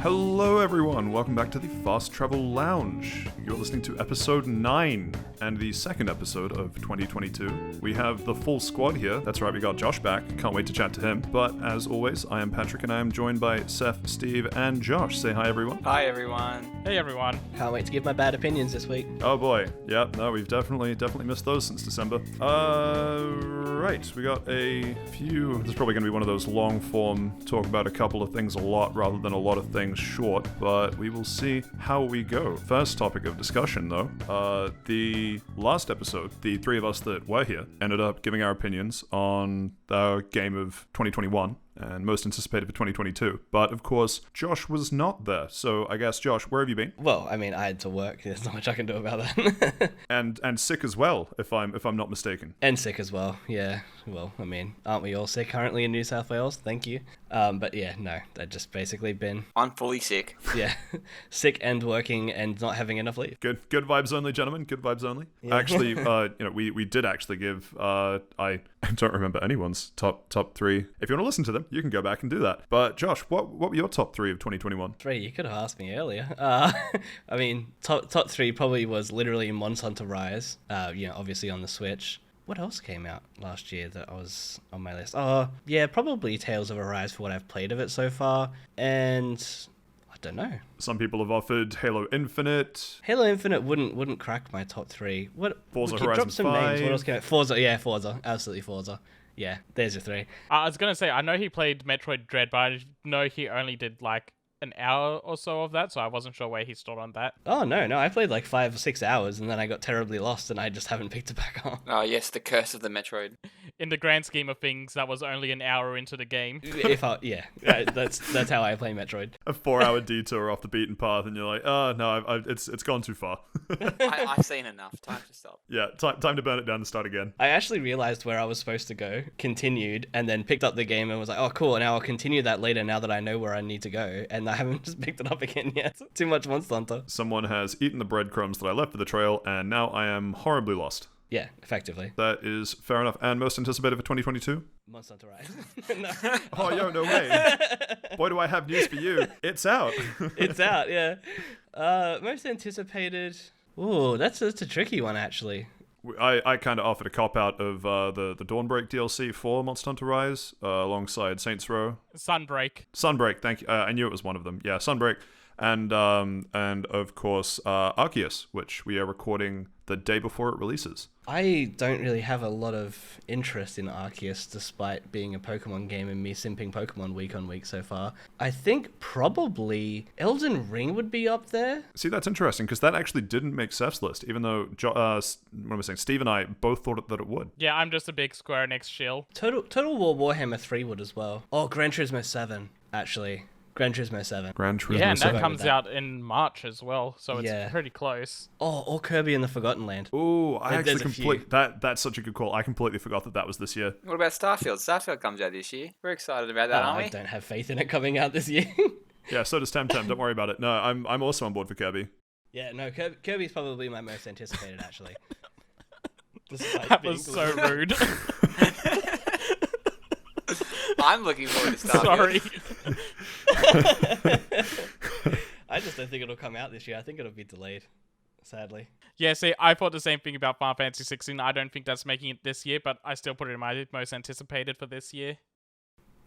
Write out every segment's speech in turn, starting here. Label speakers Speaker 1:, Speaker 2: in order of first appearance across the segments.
Speaker 1: Hello everyone, welcome back to the Fast Travel Lounge. You're listening to episode 9, and the second episode of 2022. We have the full squad here. That's right, we got Josh back. Can't wait to chat to him. But as always, I am Patrick and I am joined by Seth, Steve, and Josh. Say hi everyone.
Speaker 2: Hi everyone.
Speaker 3: Hey everyone.
Speaker 4: Can't wait to give my bad opinions this week.
Speaker 1: Oh boy. Yeah, no, we've definitely missed those since December. Right, we got a few. This is probably going to be one of those long form, talk about a couple of things a lot rather than a lot of things short, but we will see how we go. First topic of discussion though, the last episode, the three of us that were here ended up giving our opinions on the game of 2021 and most anticipated for 2022. But of course, Josh was not there. So I guess, Josh, where have you been?
Speaker 4: Well, I mean, I had to work. There's not much I can do about that.
Speaker 1: and sick as well, if I'm not mistaken.
Speaker 4: And sick as well. Yeah. Well, I mean, aren't we all sick currently in New South Wales? Thank you. But yeah, no, I've just basically been.
Speaker 2: I'm fully sick.
Speaker 4: Yeah, sick and working and not having enough leave.
Speaker 1: Good vibes only, gentlemen. Good vibes only. Yeah. Actually, we did actually give. I don't remember anyone's top three. If you want to listen to them, you can go back and do that. But Josh, what were your top three of 2021?
Speaker 4: Three? You could have asked me earlier. I mean, top three probably was literally Monster Hunter Rise. Obviously on the Switch. What else came out last year that was on my list? Oh, yeah, probably Tales of Arise for what I've played of it so far. And I don't know.
Speaker 1: Some people have offered Halo Infinite.
Speaker 4: Halo Infinite wouldn't crack my top three. What?
Speaker 1: Forza Horizon 5.
Speaker 4: Names. What else came out? Forza. Absolutely Forza. Yeah, there's your three.
Speaker 3: I was going to say, I know he played Metroid Dread, but I know he only did like an hour or so of that, so I wasn't sure where he stood on that.
Speaker 4: Oh, no, I played like 5 or 6 hours, and then I got terribly lost, and I just haven't picked it back up.
Speaker 2: Oh, yes, the curse of the Metroid.
Speaker 3: In the grand scheme of things, that was only an hour into the game.
Speaker 4: That's how I play Metroid.
Speaker 1: A 4-hour detour off the beaten path, and you're like, oh, no, it's gone too far.
Speaker 2: I've seen enough. Time to stop.
Speaker 1: Yeah, time to burn it down and start again.
Speaker 4: I actually realized where I was supposed to go, continued, and then picked up the game and was like, oh, cool, now I'll continue that later now that I know where I need to go, and I haven't just picked it up again yet. Too much Monster Hunter.
Speaker 1: Someone has eaten the breadcrumbs that I left for the trail, and now I am horribly lost.
Speaker 4: Yeah, effectively.
Speaker 1: That is fair enough. And most anticipated for 2022?
Speaker 4: Monster Hunter Rise.
Speaker 1: No. Oh, yo, no way. Boy, do I have news for you. It's out.
Speaker 4: It's out, yeah. Most anticipated... Ooh, that's a tricky one, actually.
Speaker 1: I kind of offered a cop-out of the Dawnbreak DLC for Monster Hunter Rise, alongside Saints Row. Sunbreak, thank you. I knew it was one of them. Yeah, Sunbreak. And of course, Arceus, which we are recording the day before it releases.
Speaker 4: I don't really have a lot of interest in Arceus, despite being a Pokemon game and me simping Pokemon week on week so far. I think probably Elden Ring would be up there.
Speaker 1: See, that's interesting, because that actually didn't make Seth's list, even though, Steve and I both thought that it would.
Speaker 3: Yeah, I'm just a big Square Enix shill.
Speaker 4: Total War Warhammer 3 would as well. Oh, Gran Turismo 7, actually. Gran Turismo 7.
Speaker 3: Yeah, and that comes out in March as well, so it's pretty close.
Speaker 4: Oh, or Kirby and the Forgotten Land.
Speaker 1: Oh, that's such a good call. I completely forgot that was this year.
Speaker 2: What about Starfield? Starfield comes out this year. We're excited about that, aren't we?
Speaker 4: I don't have faith in it coming out this year.
Speaker 1: Yeah, so does Temtem. Don't worry about it. No, I'm also on board for Kirby.
Speaker 4: Yeah, no, Kirby's probably my most anticipated, actually.
Speaker 3: That was so rude.
Speaker 2: I'm looking forward to Starfield.
Speaker 3: Sorry.
Speaker 4: I just don't think it'll come out this year. I think it'll be delayed, sadly.
Speaker 3: Yeah, see, I thought the same thing about Final Fantasy 16. I don't think that's making it this year, but I still put it in my most anticipated for this year.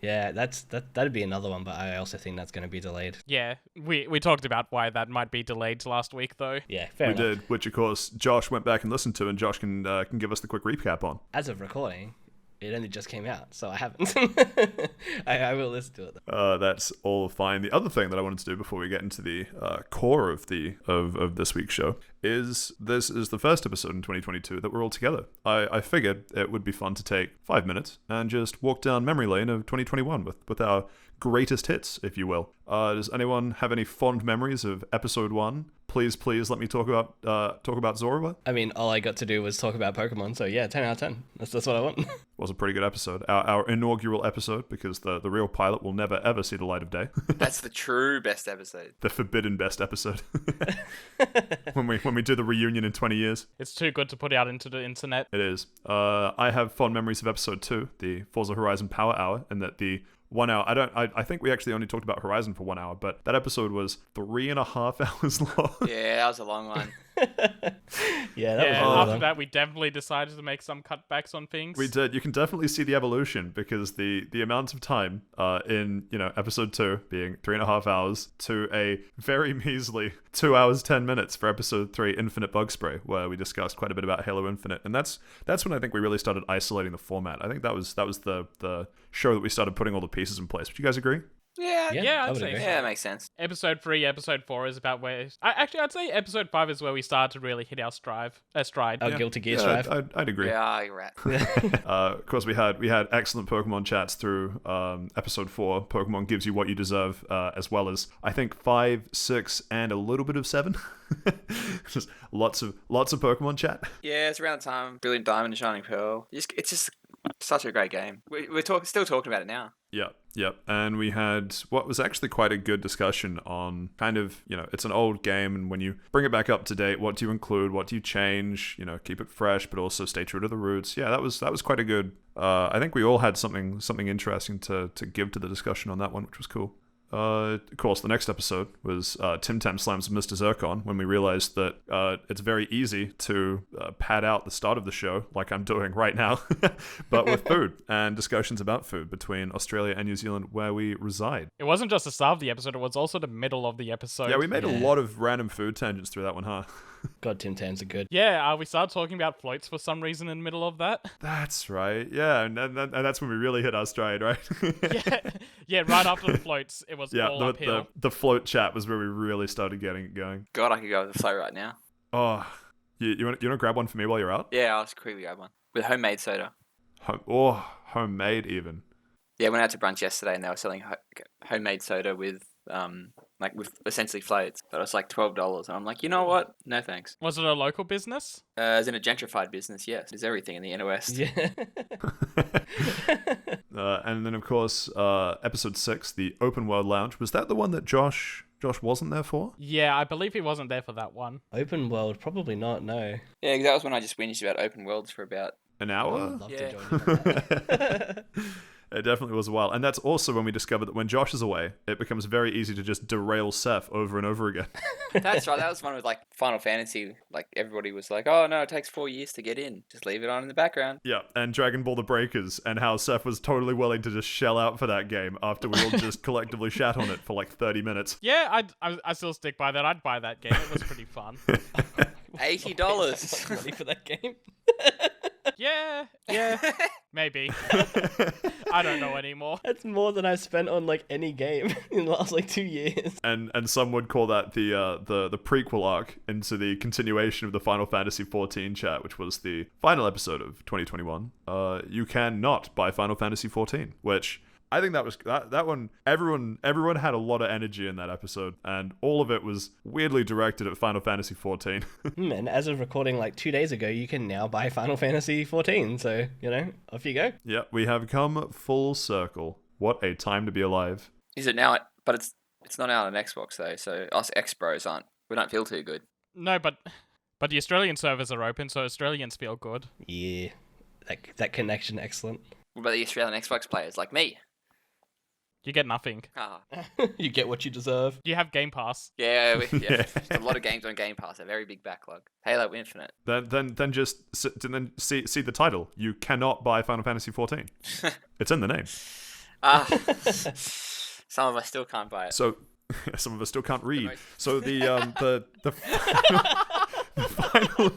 Speaker 4: Yeah, that'd be another one, but I also think that's going to be delayed.
Speaker 3: Yeah, we talked about why that might be delayed last week, though.
Speaker 4: Yeah, fair enough.
Speaker 1: We did, which of course Josh went back and listened to, and Josh can give us the quick recap on.
Speaker 4: As of recording, it only just came out, so I haven't. I will listen to it
Speaker 1: though. That's all fine. The other thing that I wanted to do before we get into the core of this week's show is this is the first episode in 2022 that we're all together. I figured it would be fun to take 5 minutes and just walk down memory lane of 2021 with our greatest hits, if you will. Does anyone have any fond memories of episode 1? Please let me talk about Zorba.
Speaker 4: I mean, all I got to do was talk about Pokemon, so yeah, 10 out of 10. That's what I want.
Speaker 1: Was a pretty good episode. Our inaugural episode, because the real pilot will never ever see the light of day.
Speaker 2: That's the true best episode.
Speaker 1: The forbidden best episode. when we do the reunion in 20 years.
Speaker 3: It's too good to put out into the internet.
Speaker 1: It is. I have fond memories of episode 2, the Forza Horizon Power Hour, and that the 1 hour. I think we actually only talked about Horizon for 1 hour, but that episode was 3.5 hours long.
Speaker 2: Yeah, that was a long one.
Speaker 4: Yeah, that was
Speaker 3: Yeah,
Speaker 4: really
Speaker 3: after
Speaker 4: long.
Speaker 3: that, we definitely decided to make some cutbacks on things.
Speaker 1: We did. You can definitely see the evolution because the amount of time in episode 2 being 3.5 hours to a very measly 2 hours 10 minutes for episode 3 Infinite Bug Spray, where we discussed quite a bit about Halo Infinite, and that's when I think we really started isolating the format. I think that was the show that we started putting all the pieces in place. Would you guys agree?
Speaker 2: Yeah.
Speaker 3: Yeah,
Speaker 4: I
Speaker 3: I'd
Speaker 4: would
Speaker 3: say
Speaker 4: agree.
Speaker 3: so.
Speaker 2: Yeah, that makes sense.
Speaker 3: Episode 3, Episode 4 is about where... I'd say Episode 5 is where we started to really hit our stride.
Speaker 4: Our Guilty Gear
Speaker 1: Yeah,
Speaker 4: Strive.
Speaker 1: I'd agree.
Speaker 2: Yeah, you're right.
Speaker 1: Of course, we had excellent Pokemon chats through episode 4. Pokemon gives you what you deserve, as well as I think 5, 6, and a little bit of 7. Just lots of Pokemon chat.
Speaker 2: Yeah, it's around the time Brilliant Diamond and Shining Pearl. It's just such a great game. We're still talking about it now.
Speaker 1: Yep. And we had what was actually quite a good discussion on kind of, it's an old game, and when you bring it back up to date, what do you include? What do you change? Keep it fresh, but also stay true to the roots. Yeah, that was quite a good. I think we all had something interesting to give to the discussion on that one, which was cool. Of course, the next episode was Tim Tam Slams Mr. Zircon, when we realized that it's very easy to pad out the start of the show, like I'm doing right now, but with food and discussions about food between Australia and New Zealand, where we reside.
Speaker 3: It wasn't just the start of the episode, it was also the middle of the episode.
Speaker 1: Yeah, we made a
Speaker 4: Yeah.
Speaker 1: lot of random food tangents through that one, huh?
Speaker 4: God, Tim Tams are good.
Speaker 3: Yeah, we started talking about floats for some reason in the middle of that.
Speaker 1: That's right. Yeah, and that's when we really hit our stride, right?
Speaker 3: Yeah, right after the floats, it was
Speaker 1: Yeah,
Speaker 3: all uphill.
Speaker 1: the float chat was where we really started getting it going.
Speaker 2: God, I could go with the flow right now.
Speaker 1: Oh, you want to grab one for me while you're out?
Speaker 2: Yeah, I'll just quickly grab one. With homemade soda.
Speaker 1: Homemade even.
Speaker 2: Yeah, I went out to brunch yesterday and they were selling homemade soda with with essentially floats, but it was like $12, and I'm like, you know what? No thanks.
Speaker 3: Was it a local business?
Speaker 2: As in a gentrified business, yes. There's everything in the inner west.
Speaker 4: Yeah.
Speaker 1: And then of course, episode 6, the Open World Lounge. Was that the one that Josh wasn't there for?
Speaker 3: Yeah, I believe he wasn't there for that one.
Speaker 4: Open world, probably not, no.
Speaker 2: Yeah, 'cause that was when I just whinged about open worlds for about.
Speaker 1: An
Speaker 4: I'd
Speaker 1: hour?
Speaker 4: love
Speaker 2: Yeah.
Speaker 4: to join you on that.
Speaker 1: It definitely was a while. And that's also when we discovered that when Josh is away, it becomes very easy to just derail Seth over and over again.
Speaker 2: That's right. That was one with like Final Fantasy. Like everybody was like, "Oh no, it takes 4 years to get in. Just leave it on in the background."
Speaker 1: Yeah, and Dragon Ball The Breakers, and how Seth was totally willing to just shell out for that game after we all just collectively shat on it for like 30 minutes.
Speaker 3: Yeah, I still stick by that. I'd buy that game. It was pretty fun.
Speaker 2: $80.
Speaker 4: Money for that game.
Speaker 3: Yeah, maybe. I don't know anymore.
Speaker 4: That's more than I've spent on like any game in the last like 2 years.
Speaker 1: And some would call that the prequel arc into the continuation of the Final Fantasy XIV chat, which was the final episode of 2021. You can not buy Final Fantasy XIV, which I think that one. Everyone had a lot of energy in that episode, and all of it was weirdly directed at Final Fantasy XIV.
Speaker 4: And as of recording like 2 days ago, you can now buy Final Fantasy XIV. So, off you go.
Speaker 1: Yeah, we have come full circle. What a time to be alive.
Speaker 2: Is it now? But it's not out on Xbox though. So us X-Bros we don't feel too good.
Speaker 3: No, but the Australian servers are open, so Australians feel good.
Speaker 4: Yeah. That connection, excellent.
Speaker 2: What about the Australian Xbox players like me?
Speaker 3: You get nothing.
Speaker 2: Ah,
Speaker 4: You get what you deserve.
Speaker 3: You have Game Pass.
Speaker 2: yeah, there's a lot of games on Game Pass. A very big backlog. Halo Infinite.
Speaker 1: Then just see the title. You cannot buy Final Fantasy XIV. It's in the name.
Speaker 2: Ah, some of us still can't buy it.
Speaker 1: So some of us still can't read.
Speaker 2: most-
Speaker 1: So the final.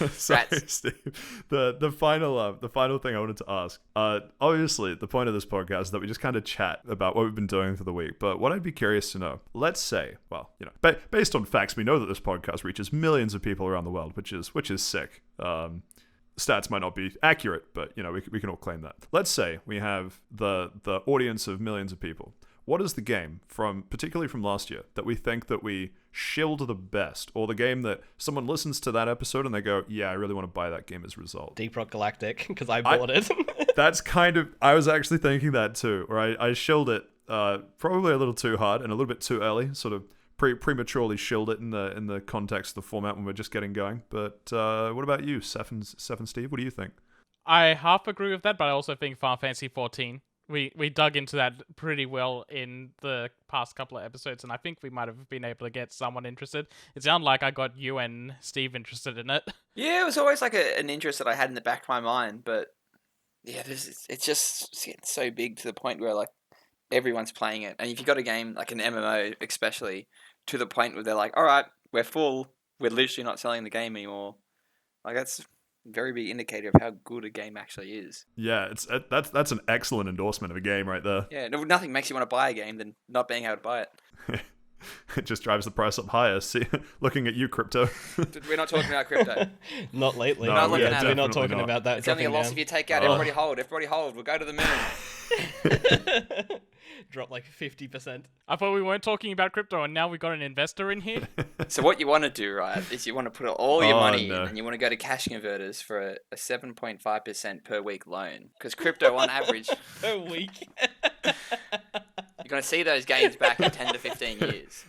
Speaker 1: Sorry,
Speaker 2: Rats.
Speaker 1: Steve. The final thing I wanted to ask. Obviously, the point of this podcast is that we just kind of chat about what we've been doing for the week. But what I'd be curious to know, let's say, well, based on facts, we know that this podcast reaches millions of people around the world, which is sick. Stats might not be accurate, but we can all claim that. Let's say we have the audience of millions of people. What is the game particularly from last year, that we think that we shilled the best, or the game that someone listens to that episode and they go, yeah, I really want to buy that game as a result?
Speaker 4: Deep Rock Galactic, because I bought it.
Speaker 1: That's I was actually thinking that too, or I shilled it probably a little too hard and a little bit too early, sort of prematurely shilled it in the context of the format when we're just getting going. But what about you, Seth and Steve? What do you think?
Speaker 3: I half agree with that, but I also think Final Fantasy XIV we dug into that pretty well in the past couple of episodes, and I think we might have been able to get someone interested. It sounded like I got you and Steve interested in it.
Speaker 2: Yeah, it was always like an interest that I had in the back of my mind, but yeah, it's just getting so big to the point where like everyone's playing it, and if you got a game like an MMO, especially to the point where they're like, "All right, we're full. We're literally not selling the game anymore." Like that's a very big indicator of how good a game actually is.
Speaker 1: Yeah, that's an excellent endorsement of a game right there.
Speaker 2: Yeah, nothing makes you want to buy a game than not being able to buy it.
Speaker 1: It just drives the price up higher. See, looking at you, crypto.
Speaker 2: We're not talking about crypto.
Speaker 4: Not lately.
Speaker 1: No,
Speaker 2: Not looking
Speaker 1: yeah,
Speaker 2: at it.
Speaker 4: We're not
Speaker 1: definitely
Speaker 4: talking
Speaker 1: not.
Speaker 4: about that.
Speaker 2: It's only a
Speaker 4: dropping
Speaker 2: loss
Speaker 4: down.
Speaker 2: if you take out everybody hold. Everybody hold. We'll go to the moon.
Speaker 4: Drop like 50%.
Speaker 3: I thought we weren't talking about crypto, and now we got an investor in here.
Speaker 2: So what you want to do, right, is you want to put all your
Speaker 1: Oh,
Speaker 2: money
Speaker 1: no.
Speaker 2: in, and you want to go to cash converters for a 7.5% per week loan. Because crypto, on average,
Speaker 4: A week.
Speaker 2: you're going to see those gains back in 10 to 15 years.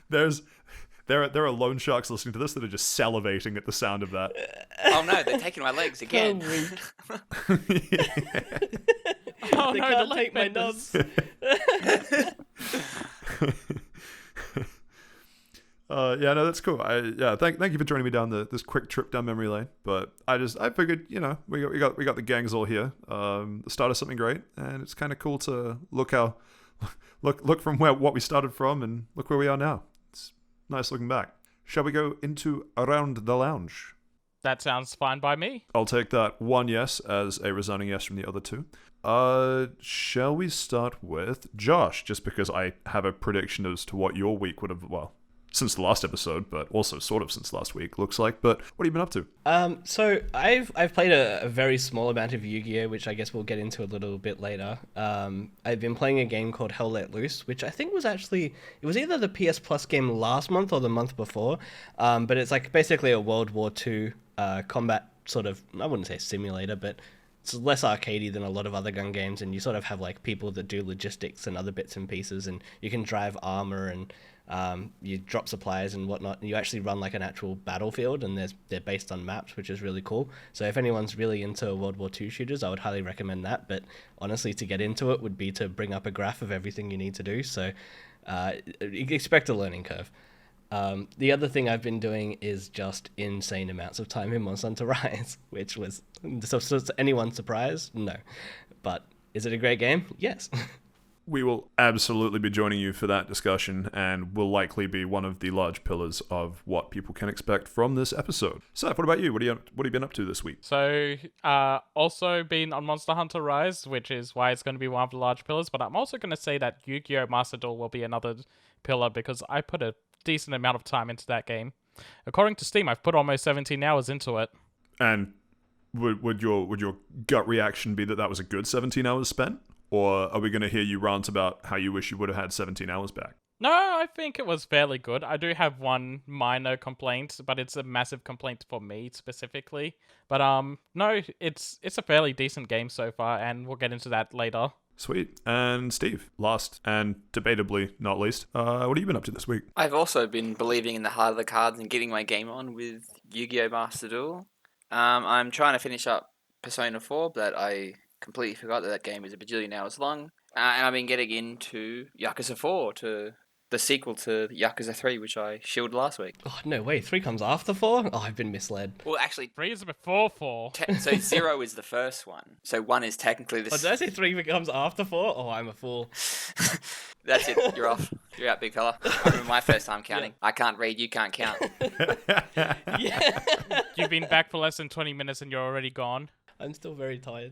Speaker 1: There are loan sharks listening to this that are just salivating at the sound of that.
Speaker 2: Oh no, they're taking my legs again.
Speaker 4: A week.
Speaker 3: Oh
Speaker 4: They
Speaker 3: no,
Speaker 4: can't
Speaker 3: the
Speaker 4: take my
Speaker 3: benders.
Speaker 4: nubs.
Speaker 1: Yeah, no, that's cool. Thank you for joining me down this quick trip down memory lane. But I figured, we got the gangs all here. The start of something great, and it's kind of cool to look from what we started from and look where we are now. It's nice looking back. Shall we go into Around the Lounge?
Speaker 3: That sounds fine by me.
Speaker 1: I'll take that one yes as a resounding yes from the other two. Shall we start with Josh? Just because I have a prediction as to what your week would have, well, since the last episode, but also sort of since last week, looks like. But what have you been up to?
Speaker 4: So I've played a very small amount of Yu-Gi-Oh, which I guess we'll get into a little bit later. I've been playing a game called Hell Let Loose, which I think was it was either the PS Plus game last month or the month before. But it's like basically a World War II combat sort of, I wouldn't say simulator, but it's less arcadey than a lot of other gun games, and you sort of have like people that do logistics and other bits and pieces, and you can drive armor and you drop supplies and whatnot, and you actually run like an actual battlefield, and they're based on maps, which is really cool. So if anyone's really into World War II shooters, I would highly recommend that. But honestly, to get into it would be to bring up a graph of everything you need to do. So expect a learning curve. The other thing I've been doing is just insane amounts of time in Monster Hunter Rise, which was, so anyone's surprised? No. But is it a great game? Yes.
Speaker 1: We will absolutely be joining you for that discussion, and will likely be one of the large pillars of what people can expect from this episode. Seth, what about you? What have you been up to this week?
Speaker 3: So, also been on Monster Hunter Rise, which is why it's going to be one of the large pillars, but I'm also going to say that Yu-Gi-Oh! Master Duel will be another pillar, because I put a decent amount of time into that game. According to Steam, I've put almost 17 hours into it.
Speaker 1: And would your gut reaction be that was a good 17 hours spent? Or are we going to hear you rant about how you wish you would have had 17 hours back?
Speaker 3: No, I think it was fairly good. I do have one minor complaint, but it's a massive complaint for me specifically. But no, it's a fairly decent game so far, and we'll get into that later.
Speaker 1: Sweet. And Steve, last and debatably not least, what have you been up to this week?
Speaker 2: I've also been believing in the heart of the cards and getting my game on with Yu-Gi-Oh! Master Duel. I'm trying to finish up Persona 4, but I completely forgot that game is a bajillion hours long. And I've been getting into Yakuza 4, to the sequel to Yakuza 3, which I shielded last week.
Speaker 4: Oh, no way. 3 comes after 4? Oh, I've been misled.
Speaker 2: Well, actually,
Speaker 3: 3 is before 4.
Speaker 2: so 0 is the first one. So 1 is technically the...
Speaker 4: Oh, did I say 3 becomes after 4? Oh, I'm a fool.
Speaker 2: That's it. You're off. You're out, big fella. I remember my first time counting. I can't read, you can't count.
Speaker 4: Yeah.
Speaker 3: You've been back for less than 20 minutes and you're already gone.
Speaker 4: I'm still very tired.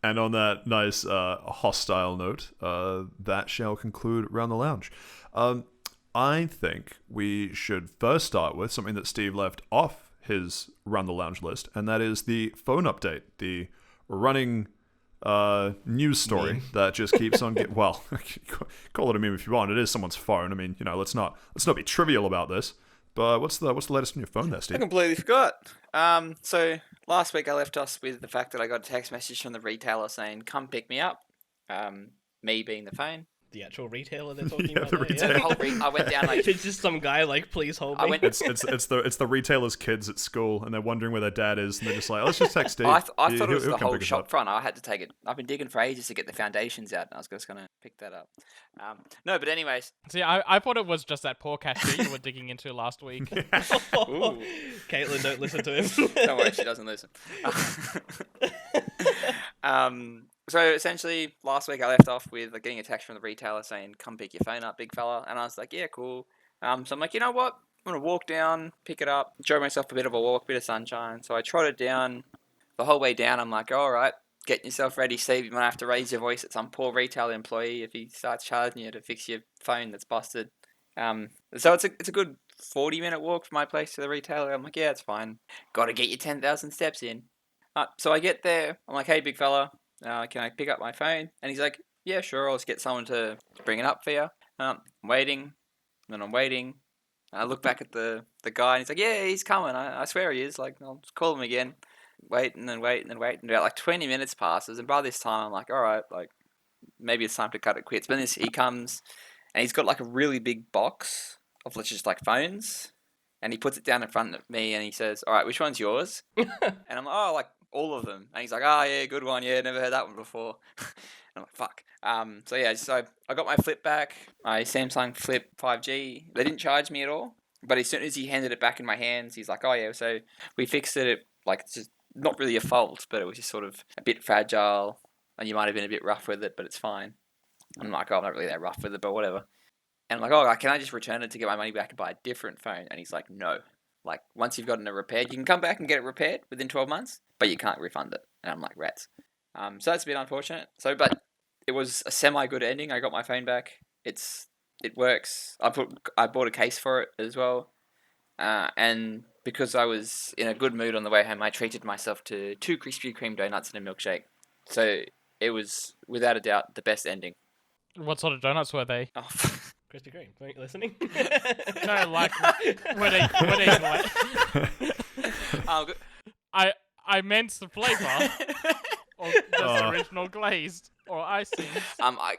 Speaker 1: And on that nice hostile note, that shall conclude Around the Lounge. I think we should first start with something that Steve left off his Around the Lounge list, and that is the phone update, the running news story
Speaker 4: Meme.
Speaker 1: that just keeps on getting... Well, call it a meme if you want. It is someone's phone. I mean, let's not be trivial about this. But what's the latest on your phone there, Steve?
Speaker 2: I completely forgot. So last week I left us with the fact that I got a text message from the retailer saying, "Come pick me up." Me being the phone.
Speaker 4: the actual retailer they're talking
Speaker 1: Yeah,
Speaker 4: about.
Speaker 1: the
Speaker 4: there,
Speaker 1: retailer.
Speaker 2: Yeah, the whole I went down like
Speaker 4: It's just some guy like, please hold me.
Speaker 2: I went.
Speaker 1: It's the retailer's kids at school, and they're wondering where their dad is, and they're just like, let's just text Steve.
Speaker 2: I thought it was
Speaker 1: He'll
Speaker 2: the
Speaker 1: come
Speaker 2: whole
Speaker 1: pick us
Speaker 2: shop
Speaker 1: up.
Speaker 2: front. I had to take it. I've been digging for ages to get the foundations out, and I was just gonna pick that up. No, but anyways,
Speaker 3: See, I thought it was just that poor cashew you were digging into last week.
Speaker 2: Ooh.
Speaker 4: Caitlin, don't listen to him.
Speaker 2: Don't worry, she doesn't listen. So essentially, last week I left off with like, getting a text from the retailer saying, "Come pick your phone up, big fella," and I was like, "Yeah, cool." So I'm like, you know what? I'm gonna walk down, pick it up, enjoy myself a bit of a walk, bit of sunshine. So I trotted down. The whole way down, I'm like, all right, get yourself ready, Steve. You might have to raise your voice at some poor retail employee if he starts charging you to fix your phone that's busted. So it's a good 40-minute walk from my place to the retailer. I'm like, yeah, it's fine. Got to get your 10,000 steps in. So I get there. I'm like, hey, big fella, can I pick up my phone? And he's like, yeah, sure. I'll just get someone to bring it up for you. I'm waiting, and then I'm waiting. I look back at the guy, and he's like, yeah, he's coming. I swear he is. Like, I'll just call him again. Wait, and then wait, and then wait. And about like 20 minutes passes, and by this time, I'm like, all right, like, maybe it's time to cut it quits. But then he comes, and he's got like a really big box of just like phones, and he puts it down in front of me, and he says, all right, which one's yours? And I'm like, oh, like, all of them. And he's like, oh, yeah, good one. Yeah, never heard that one before. And I'm like, fuck. So yeah, so I got my Flip back, my Samsung Flip 5G. They didn't charge me at all. But as soon as he handed it back in my hands, he's like, oh, yeah, so we fixed it. Like, it's just not really a fault, but it was just sort of a bit fragile, and you might have been a bit rough with it, but it's fine. I'm like, oh, I'm not really that rough with it, but whatever. And I'm like, oh, can I just return it to get my money back and buy a different phone? And he's like, no. Like, once you've gotten it repaired, you can come back and get it repaired within 12 months, but you can't refund it. And I'm like, rats. So that's a bit unfortunate. But it was a semi-good ending. I got my phone back. It works. I bought a case for it as well. And because I was in a good mood on the way home, I treated myself to 2 Krispy Kreme donuts and a milkshake. So it was, without a doubt, the best ending.
Speaker 3: What sort of donuts were they?
Speaker 2: Oh,
Speaker 4: Krispy Kreme, weren't you listening?
Speaker 3: No, like, were they like...
Speaker 2: oh, good.
Speaker 3: I meant the flavor, or just original glazed, or icing, or
Speaker 2: I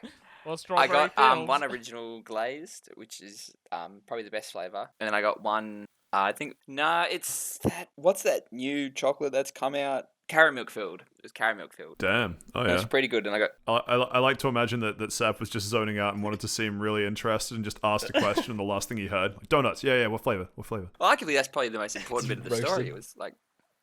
Speaker 3: strawberry
Speaker 2: got
Speaker 3: filled.
Speaker 2: one original glazed, which is probably the best flavor, and then I got one. I think it's that. What's that new chocolate that's come out? Caramel filled. It was caramel filled.
Speaker 1: Damn. Oh,
Speaker 2: It
Speaker 1: yeah.
Speaker 2: was pretty good, and I got.
Speaker 1: I like to imagine that Sap was just zoning out and wanted to seem really interested and just asked a question, and the last thing he heard, like, donuts. Yeah, what flavor? What flavor?
Speaker 2: Well, arguably that's probably the most important bit of the story.
Speaker 4: Roasted.
Speaker 2: It was like,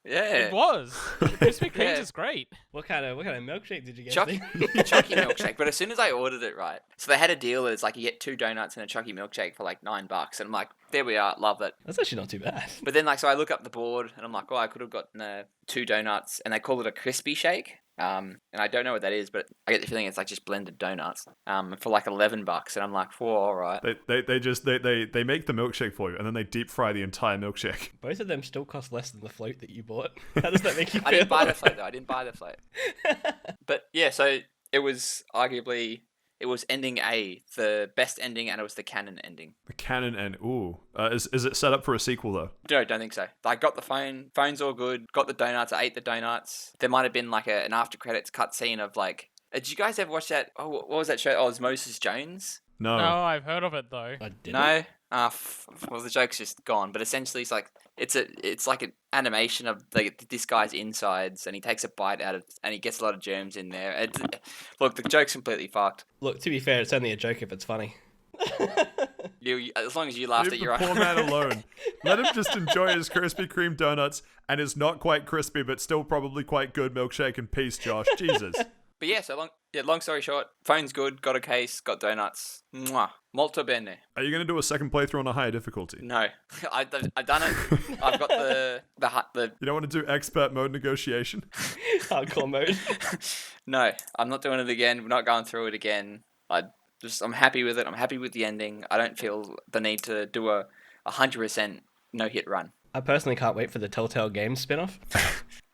Speaker 2: yeah,
Speaker 3: It was. Krispy Kreme's
Speaker 2: Yeah.
Speaker 3: is great.
Speaker 4: What kind of milkshake did you get?
Speaker 2: Chucky milkshake. But as soon as I ordered it, right, so they had a deal that it's like you get 2 donuts and a Chucky milkshake for like $9, and I'm like, there we are, love it.
Speaker 4: That's actually not too bad.
Speaker 2: But then so I look up the board and I'm like, oh, I could have gotten 2 donuts, and they call it a crispy shake. And I don't know what that is, but I get the feeling it's like just blended donuts. For like $11, and I'm like, whoa, all right.
Speaker 1: They make the milkshake for you, and then they deep fry the entire milkshake.
Speaker 4: Both of them still cost less than the float that you bought. How does that make you feel?
Speaker 2: I didn't buy the float though. I didn't buy the float. But yeah, so it was arguably. It was ending A, the best ending, and it was the canon ending.
Speaker 1: The canon end. Ooh. Is it set up for a sequel, though?
Speaker 2: No, don't think so. I got the phone. Phone's all good. Got the donuts. I ate the donuts. There might have been like an after credits cutscene of like. Did you guys ever watch that? Oh, what was that show? Oh, it was Moses Jones.
Speaker 3: No, I've heard of it though.
Speaker 4: I didn't.
Speaker 2: No. Well, the joke's just gone. But essentially, it's like an animation of this guy's insides, and he takes a bite out of, and he gets a lot of germs in there. Look, the joke's completely fucked.
Speaker 4: Look, to be fair, it's only a joke if it's funny.
Speaker 2: You as long as you laughed
Speaker 1: Leave
Speaker 2: at your
Speaker 1: the poor
Speaker 2: own.
Speaker 1: man alone. Let him just enjoy his Krispy Kreme donuts and his not quite crispy but still probably quite good milkshake in peace, Josh. Jesus.
Speaker 2: But yeah, long story short, phone's good, got a case, got donuts. Mwah. Molto bene.
Speaker 1: Are you going to do a second playthrough on a higher difficulty?
Speaker 2: No, I've done it. I've got the
Speaker 1: You don't want to do expert mode negotiation?
Speaker 4: Hardcore mode.
Speaker 2: No, I'm not doing it again. We're not going through it again. I'm happy with it. I'm happy with the ending. I don't feel the need to do a 100% no-hit run.
Speaker 4: I personally can't wait for the Telltale Games spin-off.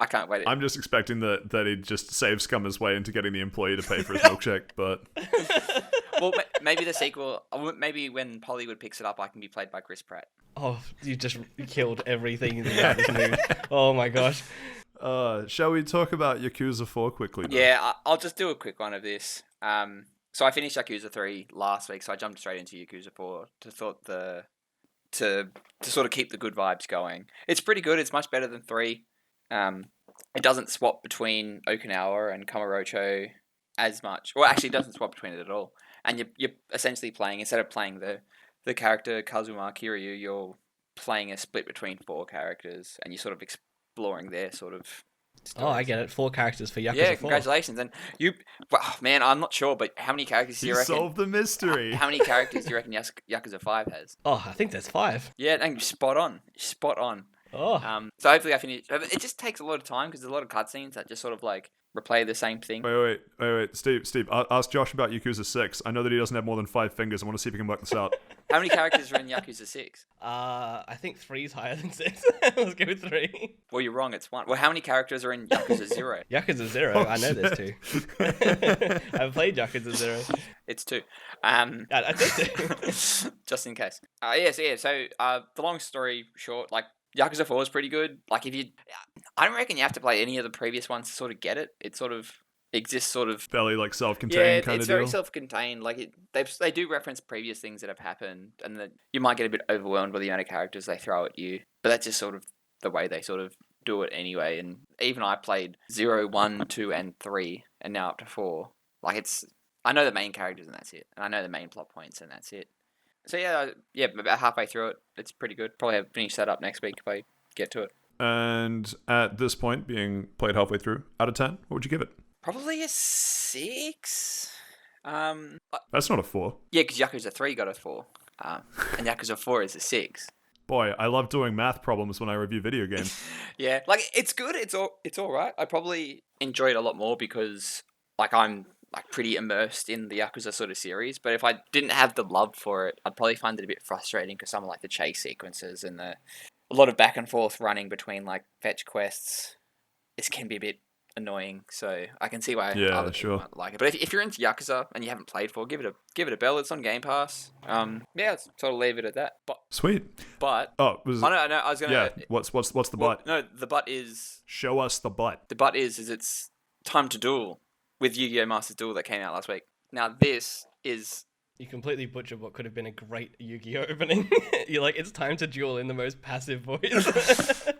Speaker 2: I can't wait.
Speaker 1: I'm just expecting that he'd just save scum his way into getting the employee to pay for his milkshake, but...
Speaker 2: Well, maybe the sequel. Maybe when Hollywood picks it up, I can be played by Chris Pratt.
Speaker 4: Oh, you just killed everything about this movie. Oh my gosh.
Speaker 1: Shall we talk about Yakuza 4 quickly, though?
Speaker 2: Yeah, I'll just do a quick one of this. So I finished Yakuza 3 last week, so I jumped straight into Yakuza 4 to sort of keep the good vibes going. It's pretty good. It's much better than 3. It doesn't swap between Okinawa and Kamurocho as much. Well, actually, it doesn't swap between it at all. And you're essentially playing, instead of playing the character Kazuma Kiryu, you're playing a split between 4 characters, and you're sort of exploring their sort of stories.
Speaker 4: Oh, I get it. 4 characters for Yakuza 4.
Speaker 2: Yeah, congratulations. And well, man, I'm not sure, but how many characters do you reckon?
Speaker 1: Solved the mystery.
Speaker 2: How many characters do you reckon Yakuza 5 has?
Speaker 4: Oh, I think there's 5.
Speaker 2: Yeah, and spot on. Spot on.
Speaker 4: Oh.
Speaker 2: So hopefully I finish. It just takes a lot of time because there's a lot of cutscenes that just sort of like replay the same thing.
Speaker 1: Wait. Steve, ask Josh about Yakuza 6. I know that he doesn't have more than 5 fingers. I want to see if he can work this out.
Speaker 2: How many characters are in Yakuza 6?
Speaker 4: I think 3's higher than 6. Let's go with 3.
Speaker 2: Well, you're wrong. It's 1. Well, how many characters are in Yakuza 0?
Speaker 4: Yakuza 0.
Speaker 1: Oh,
Speaker 4: I know there's 2. I've played Yakuza 0.
Speaker 2: It's 2.
Speaker 4: I think 2.
Speaker 2: Just in case. So the long story short, like Yakuza 4 is pretty good. Like I don't reckon you have to play any of the previous ones to sort of get it. It sort of exists sort of
Speaker 1: Fairly like self-contained kind
Speaker 2: it's
Speaker 1: of deal.
Speaker 2: very self-contained. Like they do reference previous things that have happened, and that you might get a bit overwhelmed by the amount of characters they throw at you. But that's just sort of the way they sort of do it anyway. And even I played 0, 1, 2, and 3, and now up to 4. Like I know the main characters and that's it, and I know the main plot points and that's it. So yeah, about halfway through it, it's pretty good. Probably have finish that up next week if I get to it.
Speaker 1: And at this point, being played halfway through, out of 10, what would you give it?
Speaker 2: Probably a 6.
Speaker 1: That's not a 4.
Speaker 2: Yeah, because Yakuza 3 got a 4, and Yakuza 4 is a 6.
Speaker 1: Boy, I love doing math problems when I review video games.
Speaker 2: Yeah, like it's good. It's all right. I probably enjoy it a lot more because like I'm like pretty immersed in the Yakuza sort of series. But if I didn't have the love for it, I'd probably find it a bit frustrating because some of like the chase sequences and a lot of back and forth running between like fetch quests, this can be a bit annoying. So I can see why other people might like it. But if you're into Yakuza and you haven't played 4, give it a bell. It's on Game Pass. Let's sort of leave it at that. But
Speaker 1: Sweet.
Speaker 2: But
Speaker 1: no,
Speaker 2: I was gonna.
Speaker 1: Yeah. What's the but?
Speaker 2: No, the but is.
Speaker 1: Show us the but.
Speaker 2: The but is it's time to duel with Yu-Gi-Oh! Master Duel that came out last week. Now this is.
Speaker 4: You completely butchered what could have been a great Yu-Gi-Oh! Opening. You're like, it's time to duel in the most passive voice.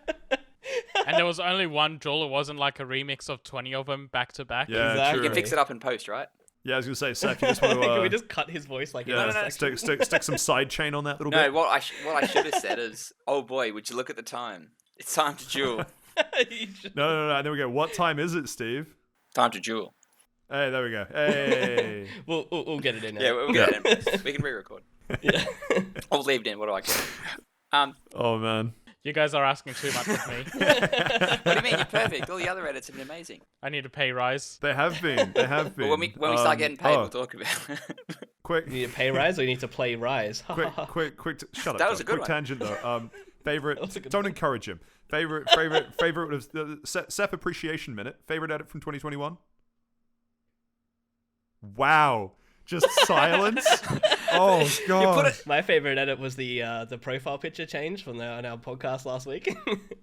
Speaker 3: And there was only one duel. It wasn't like a remix of 20 of them back to back.
Speaker 1: Yeah,
Speaker 4: Exactly.
Speaker 1: true.
Speaker 2: You can fix it up in post, right?
Speaker 1: Yeah, I was gonna say, Seth, you just want to.
Speaker 4: Can we just cut his voice like
Speaker 1: Yeah,
Speaker 4: in a section?
Speaker 1: stick some side chain on that little
Speaker 2: No,
Speaker 1: bit.
Speaker 2: what I should have said is, oh boy, would you look at the time? It's time to duel.
Speaker 1: No. There we go. What time is it, Steve?
Speaker 2: Time to duel.
Speaker 1: Hey, there we go. Hey.
Speaker 4: We'll get it in.
Speaker 2: Yeah, we'll get it in. We can re-record.
Speaker 4: Yeah.
Speaker 2: I'll leave it in. What do I get?
Speaker 1: Oh man.
Speaker 3: You guys are asking too much of me.
Speaker 2: What do you mean? You're perfect. All the other edits have been amazing.
Speaker 3: I need a pay rise.
Speaker 1: They have been.
Speaker 2: But when we start getting paid, we'll talk about it.
Speaker 1: Quick.
Speaker 4: You need a pay rise or you need to play rise?
Speaker 1: quick. Shut up.
Speaker 2: That was a good
Speaker 1: quick
Speaker 2: one.
Speaker 1: tangent though. Favorite.
Speaker 4: That was a good
Speaker 1: Don't
Speaker 4: one.
Speaker 1: encourage him. Favorite was the Seth Appreciation Minute. Favorite edit from 2021. Wow. Just silence. Oh god.
Speaker 4: My favorite edit was the profile picture change from on our podcast last week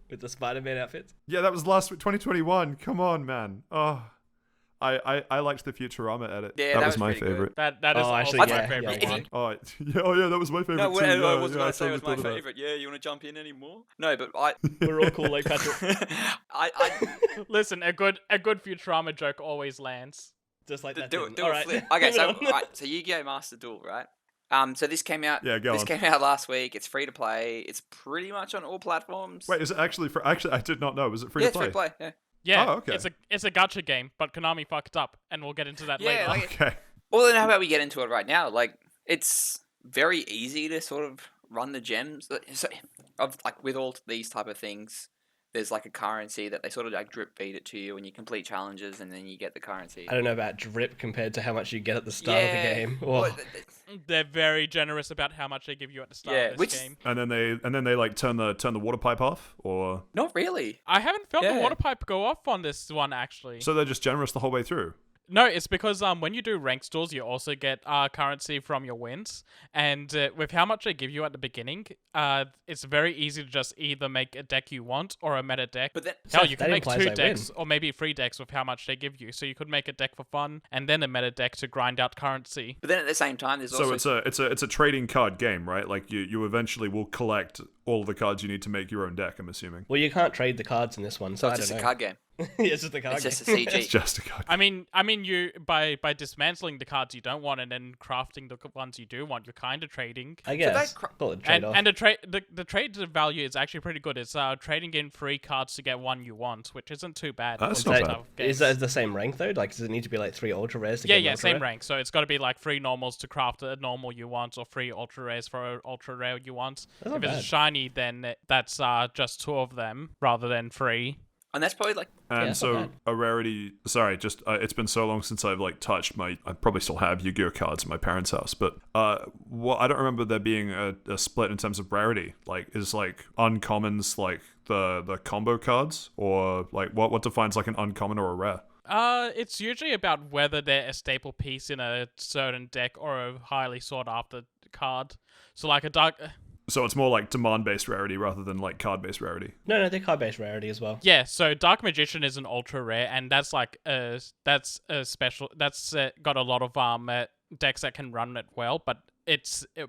Speaker 4: with the Spider-Man outfits.
Speaker 1: Yeah, that was last week, 2021. Come on, man. Oh, I liked the Futurama edit.
Speaker 2: Yeah,
Speaker 1: that
Speaker 2: that
Speaker 1: was
Speaker 2: was
Speaker 1: my
Speaker 2: pretty good.
Speaker 1: favorite.
Speaker 3: That is
Speaker 4: Oh,
Speaker 3: also
Speaker 4: actually,
Speaker 3: my
Speaker 4: yeah,
Speaker 3: favorite
Speaker 4: yeah,
Speaker 3: one.
Speaker 1: Oh yeah, that was my favorite
Speaker 2: No,
Speaker 1: too.
Speaker 2: I
Speaker 1: Yeah,
Speaker 2: wasn't
Speaker 1: yeah,
Speaker 2: going to say it was my
Speaker 1: totally thought of that.
Speaker 2: favorite. Yeah, you want to jump in anymore? No, but I,
Speaker 4: We're all cool like Patrick.
Speaker 2: I
Speaker 3: Listen, a good Futurama joke always lands.
Speaker 4: Just like that.
Speaker 2: do
Speaker 4: didn't.
Speaker 2: it
Speaker 4: All right.
Speaker 2: flip. Okay,
Speaker 4: moving
Speaker 2: so
Speaker 4: on.
Speaker 2: so Yu-Gi-Oh! Master Duel, right? So this came out.
Speaker 1: Yeah, go
Speaker 2: This
Speaker 1: on.
Speaker 2: came out last week. It's free to play. It's pretty much on all platforms.
Speaker 1: Wait, is it actually for? Actually, I did not know. Was it free
Speaker 2: yeah,
Speaker 1: to
Speaker 2: it's
Speaker 1: play?
Speaker 2: free to play. Yeah.
Speaker 3: Yeah,
Speaker 1: Oh, okay.
Speaker 3: it's a gacha game, but Konami fucked up, and we'll get into that
Speaker 2: Yeah,
Speaker 3: later.
Speaker 2: like-
Speaker 1: Okay.
Speaker 2: Well, then how about we get into it right now? Like, it's very easy to sort of run the gems. So, like with all these type of things, there's like a currency that they sort of like drip feed it to you when you complete challenges, and then you get the currency.
Speaker 4: I don't know about drip compared to how much you get at the start of the game.
Speaker 2: Well,
Speaker 4: Oh.
Speaker 3: They're very generous about how much they give you at the start
Speaker 2: Yeah,
Speaker 3: of this
Speaker 2: which-
Speaker 3: game.
Speaker 1: And then they like turn the water pipe off, or
Speaker 2: Not really.
Speaker 3: I haven't felt
Speaker 2: Yeah.
Speaker 3: the water pipe go off on this one, actually.
Speaker 1: so they're just generous the whole way through.
Speaker 3: No, it's because when you do rank stores, you also get currency from your wins, and with how much they give you at the beginning, it's very easy to just either make a deck you want or a meta deck.
Speaker 2: But then,
Speaker 3: Hell, you
Speaker 4: that
Speaker 3: can make
Speaker 4: implies
Speaker 3: 2
Speaker 4: I
Speaker 3: decks
Speaker 4: win.
Speaker 3: or maybe 3 decks with how much they give you. So you could make a deck for fun and then a meta deck to grind out currency.
Speaker 2: but then at the same time, there's also
Speaker 1: So it's a trading card game, right? Like you eventually will collect all the cards you need to make your own deck, I'm assuming.
Speaker 4: Well, you can't trade the cards in this one, so
Speaker 2: it's
Speaker 4: I
Speaker 2: just
Speaker 4: don't
Speaker 2: a
Speaker 4: know.
Speaker 2: card game.
Speaker 4: Yeah, it's just a card
Speaker 2: It's just a
Speaker 4: game.
Speaker 2: CG.
Speaker 1: It's just a card.
Speaker 3: I mean, you by dismantling the cards you don't want and then crafting the ones you do want, you're kind of trading.
Speaker 4: I guess.
Speaker 2: that
Speaker 4: Call it a trade-off.
Speaker 3: And the trade value is actually pretty good. It's trading in 3 cards to get 1 you want, which isn't too bad.
Speaker 1: That's
Speaker 3: for
Speaker 1: not
Speaker 3: this
Speaker 1: bad.
Speaker 3: type of
Speaker 4: Is
Speaker 3: games.
Speaker 4: that the same rank though? Like, does it need to be like 3 ultra rares to
Speaker 3: Yeah,
Speaker 4: get an
Speaker 3: yeah,
Speaker 4: ultra
Speaker 3: same
Speaker 4: rare?
Speaker 3: rank. So it's got to be like 3 normals to craft a normal you want, or 3 ultra rares for an ultra rare you want.
Speaker 4: That's
Speaker 3: If
Speaker 4: not
Speaker 3: it's a
Speaker 4: bad.
Speaker 3: shiny, then that's just 2 of them rather than 3.
Speaker 2: And that's probably like
Speaker 1: And
Speaker 4: it's not
Speaker 1: so
Speaker 4: bad.
Speaker 1: a rarity. Sorry, just it's been so long since I've like touched my. I probably still have Yu-Gi-Oh cards in my parents' house, but well, I don't remember there being a split in terms of rarity. Like, is like uncommons like the combo cards, or like what defines like an uncommon or a rare?
Speaker 3: It's usually about whether they're a staple piece in a certain deck or a highly sought after card. So like a dark.
Speaker 1: So it's more like demand-based rarity rather than like card-based rarity.
Speaker 4: No, they're card-based rarity as well.
Speaker 3: Yeah, so Dark Magician is an ultra rare, and that's like that's a special. That's got a lot of decks that can run it well, but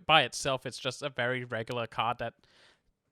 Speaker 3: by itself, it's just a very regular card that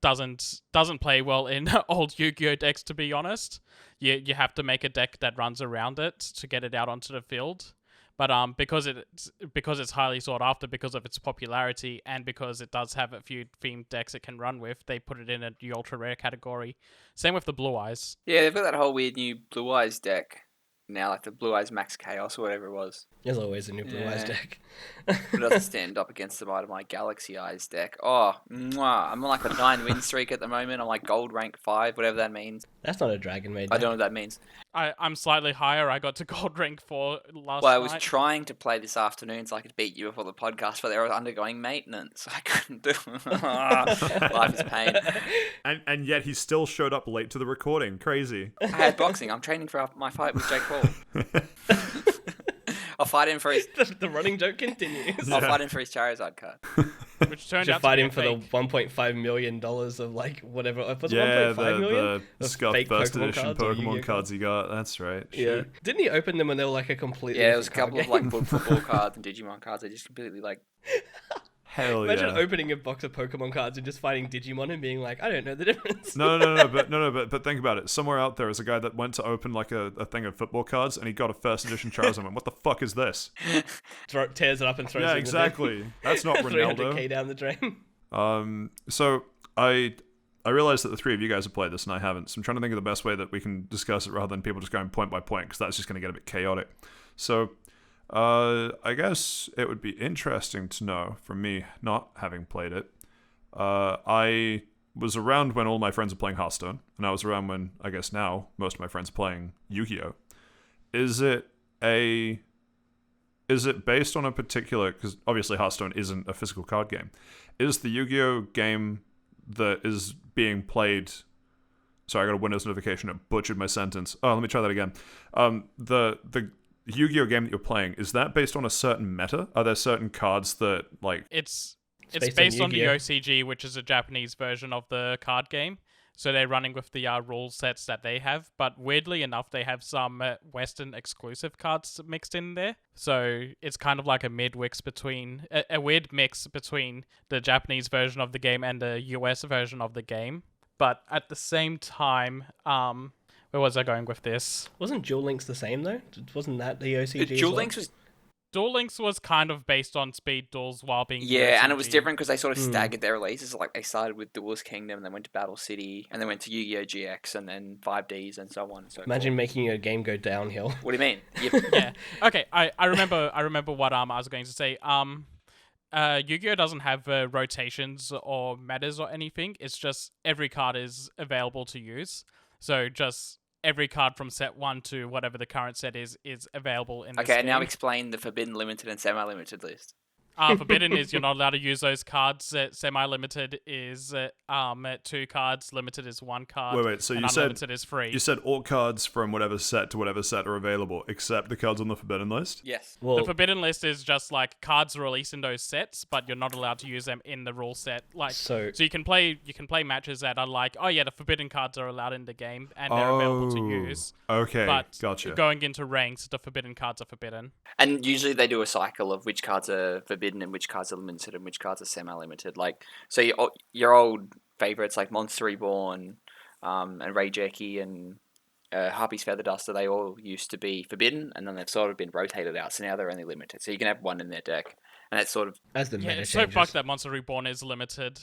Speaker 3: doesn't play well in old Yu-Gi-Oh decks. To be honest, you have to make a deck that runs around it to get it out onto the field. But because it's highly sought after because of its popularity and because it does have a few themed decks it can run with, they put it in the ultra rare category. Same with the Blue Eyes.
Speaker 2: yeah, they've got that whole weird new Blue Eyes deck now, like the Blue Eyes Max Chaos or whatever it was.
Speaker 4: There's always a new Blue Eyes
Speaker 2: Yeah.
Speaker 4: deck.
Speaker 2: It doesn't stand up against the might of my Galaxy Eyes deck. Oh, mwah. I'm on like a 9-win streak at the moment. I'm like gold rank 5, whatever that means.
Speaker 4: That's not a Dragon Maid
Speaker 2: I
Speaker 4: deck.
Speaker 2: don't know what that means.
Speaker 3: I'm slightly higher. I got to gold rank 4 last
Speaker 2: Well, I was
Speaker 3: night.
Speaker 2: trying to play this afternoon so I could beat you before the podcast, but they were undergoing maintenance. I couldn't do it. Life is pain.
Speaker 1: And yet he still showed up late to the recording. Crazy.
Speaker 2: I had boxing. I'm training for my fight with Jake Paul. I'll fight him for his.
Speaker 4: The running joke continues.
Speaker 2: I'll fight him for his Charizard card.
Speaker 3: which turned
Speaker 4: Should
Speaker 3: out
Speaker 4: fight
Speaker 3: to be
Speaker 4: him
Speaker 3: a
Speaker 4: for the
Speaker 3: fake.
Speaker 4: $1.5 million of like whatever. Was it
Speaker 1: Yeah,
Speaker 4: 1.5 million?
Speaker 1: the
Speaker 4: Of
Speaker 1: scuffed
Speaker 4: fake
Speaker 1: first
Speaker 4: Pokemon
Speaker 1: edition
Speaker 4: cards or
Speaker 1: Pokemon
Speaker 4: Yu-Gi-Oh
Speaker 1: cards he got. That's right.
Speaker 4: Yeah.
Speaker 1: Shit.
Speaker 4: Didn't he open them and they were like a completely
Speaker 2: Yeah, there was a
Speaker 4: different
Speaker 2: couple of
Speaker 4: card
Speaker 2: like
Speaker 4: game?
Speaker 2: football cards and Digimon cards. They just completely like.
Speaker 1: Hell
Speaker 4: Imagine
Speaker 1: yeah.
Speaker 4: opening a box of Pokemon cards and just fighting Digimon and being like, I don't know the difference.
Speaker 1: But think about it. Somewhere out there is a guy that went to open like a thing of football cards and he got a first edition Charizard and went, what the fuck is this?
Speaker 4: Tears it up and throws
Speaker 1: Yeah,
Speaker 4: it in
Speaker 1: exactly. That's not
Speaker 4: the bin. 300k
Speaker 1: Ronaldo.
Speaker 4: down the drain.
Speaker 1: So I realized that the three of you guys have played this and I haven't. So I'm trying to think of the best way that we can discuss it rather than people just going point by point because that's just going to get a bit chaotic. So I guess it would be interesting to know from me not having played it. I was around when all my friends were playing Hearthstone, and I was around when I guess now most of my friends are playing Yu-Gi-Oh. Is it based on a particular? Because obviously Hearthstone isn't a physical card game. Is the Yu-Gi-Oh game that is being played? Sorry, I got a Windows notification. It butchered my sentence. Oh, let me try that again. The Yu-Gi-Oh game that you're playing, is that based on a certain meta? Are there certain cards that like
Speaker 3: It's
Speaker 4: based
Speaker 3: based
Speaker 4: on
Speaker 3: on the
Speaker 4: Yu-Gi-Oh.
Speaker 3: OCG, which is a Japanese version of the card game. So they're running with the rule sets that they have. But weirdly enough, they have some Western exclusive cards mixed in there. So it's kind of like a mid-mix between a weird mix between the Japanese version of the game and the US version of the game. But at the same time, where was I going with this?
Speaker 4: Wasn't Duel Links the same though? Wasn't that the OCG? as
Speaker 2: Duel
Speaker 4: well?
Speaker 2: Links was
Speaker 3: Duel Links was kind of based on speed duels while being
Speaker 2: yeah, and it was
Speaker 3: OCG.
Speaker 2: different because they sort of staggered their releases. Like they started with Duelist Kingdom, and then went to Battle City, and then went to Yu-Gi-Oh GX, and then 5Ds, and so on and so
Speaker 4: Imagine
Speaker 2: forth.
Speaker 4: making a game go downhill.
Speaker 2: What do you mean? Yep.
Speaker 3: Yeah. Okay. I remember what I was going to say. Yu-Gi-Oh doesn't have rotations or metas or anything. It's just every card is available to use. So just every card from set 1 to whatever the current set is available in this
Speaker 2: Okay, and now
Speaker 3: game.
Speaker 2: explain the forbidden, limited, and semi-limited list.
Speaker 3: Forbidden is you're not allowed to use those cards. Semi-limited is 2 cards. Limited is 1 card.
Speaker 1: Wait, so
Speaker 3: and
Speaker 1: you said
Speaker 3: unlimited is free.
Speaker 1: you said all cards from whatever set to whatever set are available, except the cards on the Forbidden list?
Speaker 2: Yes.
Speaker 3: The
Speaker 4: Well,
Speaker 3: Forbidden list is just like cards released in those sets, but you're not allowed to use them in the rule set. Like,
Speaker 4: So-
Speaker 3: you can play matches that are like, oh yeah, the Forbidden cards are allowed in the game and they're available to use.
Speaker 1: Okay,
Speaker 3: But
Speaker 1: gotcha.
Speaker 3: going into ranks, the Forbidden cards are forbidden.
Speaker 2: And usually they do a cycle of which cards are forbidden and which cards are limited and which cards are semi-limited. Like, so your old favorites like Monster Reborn, and Ray Jerky and Harpy's Feather Duster, they all used to be forbidden, and then they've sort of been rotated out. So now they're only limited. So you can have one in their deck, and that's sort of
Speaker 4: as the
Speaker 3: Yeah,
Speaker 4: meta
Speaker 3: it's so
Speaker 4: changes.
Speaker 3: fucked that Monster Reborn is limited.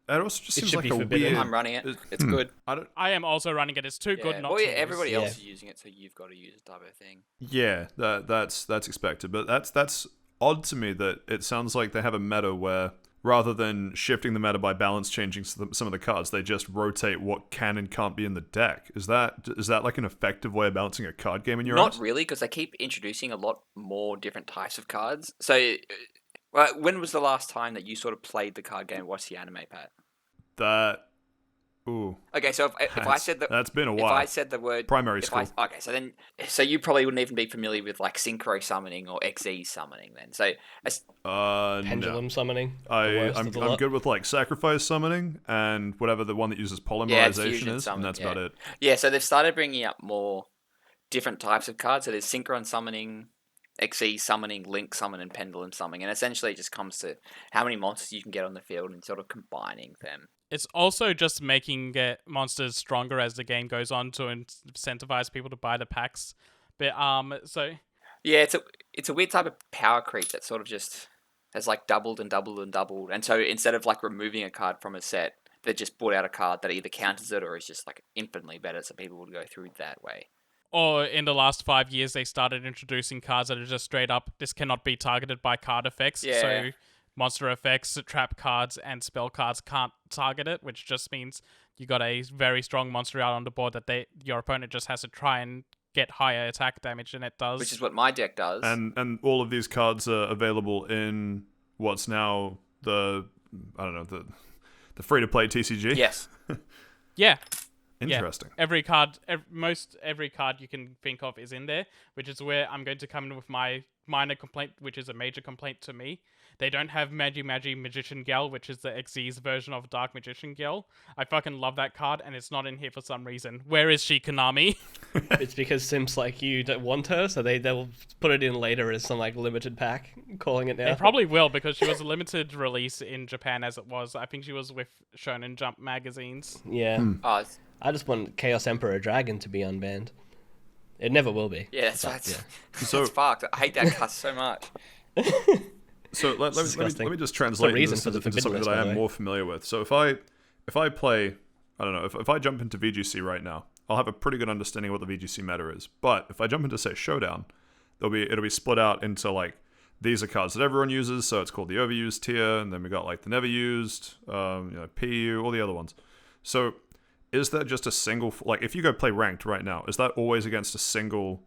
Speaker 1: It also just
Speaker 4: It
Speaker 1: seems
Speaker 4: should
Speaker 1: like
Speaker 4: be
Speaker 1: a
Speaker 4: forbidden.
Speaker 1: weird.
Speaker 2: I'm running it. It's good.
Speaker 1: I don't.
Speaker 3: I am also running it. It's too good not
Speaker 2: well,
Speaker 3: to
Speaker 2: yeah,
Speaker 3: use.
Speaker 2: everybody
Speaker 4: Yeah.
Speaker 2: else is using it, so you've got to use it type of thing.
Speaker 1: Yeah, that's expected, but that's odd to me that it sounds like they have a meta where rather than shifting the meta by balance changing some of the cards, they just rotate what can and can't be in the deck. Is that like an effective way of balancing a card game in your eyes?
Speaker 2: Not really, because they keep introducing a lot more different types of cards. So, when was the last time that you sort of played the card game and watched the anime, Pat?
Speaker 1: That. Ooh.
Speaker 2: Okay, so if I said that,
Speaker 1: that's been a
Speaker 2: if
Speaker 1: while.
Speaker 2: I said the word
Speaker 1: Primary
Speaker 2: if I-
Speaker 1: school.
Speaker 2: okay, so you probably wouldn't even be familiar with like synchro summoning or XE summoning then. So
Speaker 4: Pendulum
Speaker 1: No.
Speaker 4: summoning. the worst
Speaker 1: I'm
Speaker 4: of the
Speaker 1: I'm
Speaker 4: lot.
Speaker 1: good with like sacrifice summoning and whatever the one that uses polymerization
Speaker 2: fusion
Speaker 1: is,
Speaker 2: summon,
Speaker 1: and that's
Speaker 2: yeah.
Speaker 1: about it.
Speaker 2: yeah, so they've started bringing up more different types of cards. So there's synchron summoning, XE summoning, link summon, and pendulum summoning, and essentially it just comes to how many monsters you can get on the field and sort of combining them.
Speaker 3: It's also just making monsters stronger as the game goes on to incentivize people to buy the packs. But so
Speaker 2: Yeah, it's a weird type of power creep that sort of just has like doubled and doubled and doubled. And so instead of like removing a card from a set, they just brought out a card that either counters it or is just like infinitely better, so people would go through that way.
Speaker 3: or in the last 5 years, they started introducing cards that are just straight up, this cannot be targeted by card effects.
Speaker 2: Yeah.
Speaker 3: So monster effects, trap cards, and spell cards can't target it, which just means you got a very strong monster out on the board that your opponent just has to try and get higher attack damage than it does.
Speaker 2: Which is what my deck does.
Speaker 1: And all of these cards are available in what's now the free to play TCG.
Speaker 2: yes.
Speaker 3: yeah.
Speaker 1: Interesting.
Speaker 3: Every card, every card you can think of is in there, which is where I'm going to come in with my minor complaint, which is a major complaint to me. They don't have Magi Magician Gal, which is the XE's version of Dark Magician Gal. I fucking love that card, and it's not in here for some reason. Where is she, Konami?
Speaker 4: It's because Sims like you don't want her, so they'll put it in later as some like limited pack, calling it now.
Speaker 3: They probably will, because she was a limited release in Japan as it was. I think she was with Shonen Jump magazines.
Speaker 4: Yeah.
Speaker 2: Oh,
Speaker 4: I just want Chaos Emperor Dragon to be unbanned. It never will be.
Speaker 2: yeah, that's
Speaker 4: But,
Speaker 2: right.
Speaker 4: yeah.
Speaker 1: So
Speaker 2: It's fucked. I hate that card so much.
Speaker 1: So let me
Speaker 4: disgusting.
Speaker 1: just translate
Speaker 4: reason
Speaker 1: this
Speaker 4: for the
Speaker 1: into
Speaker 4: forbidden
Speaker 1: something
Speaker 4: list,
Speaker 1: that I
Speaker 4: by the
Speaker 1: am
Speaker 4: way.
Speaker 1: more familiar with. So if I play, I don't know, if I jump into VGC right now, I'll have a pretty good understanding of what the VGC meta is. But if I jump into say Showdown, it'll be split out into like these are cards that everyone uses, so it's called the overused tier, and then we got like the never used, PU, all the other ones. So is there just a single, like if you go play ranked right now, is that always against a single?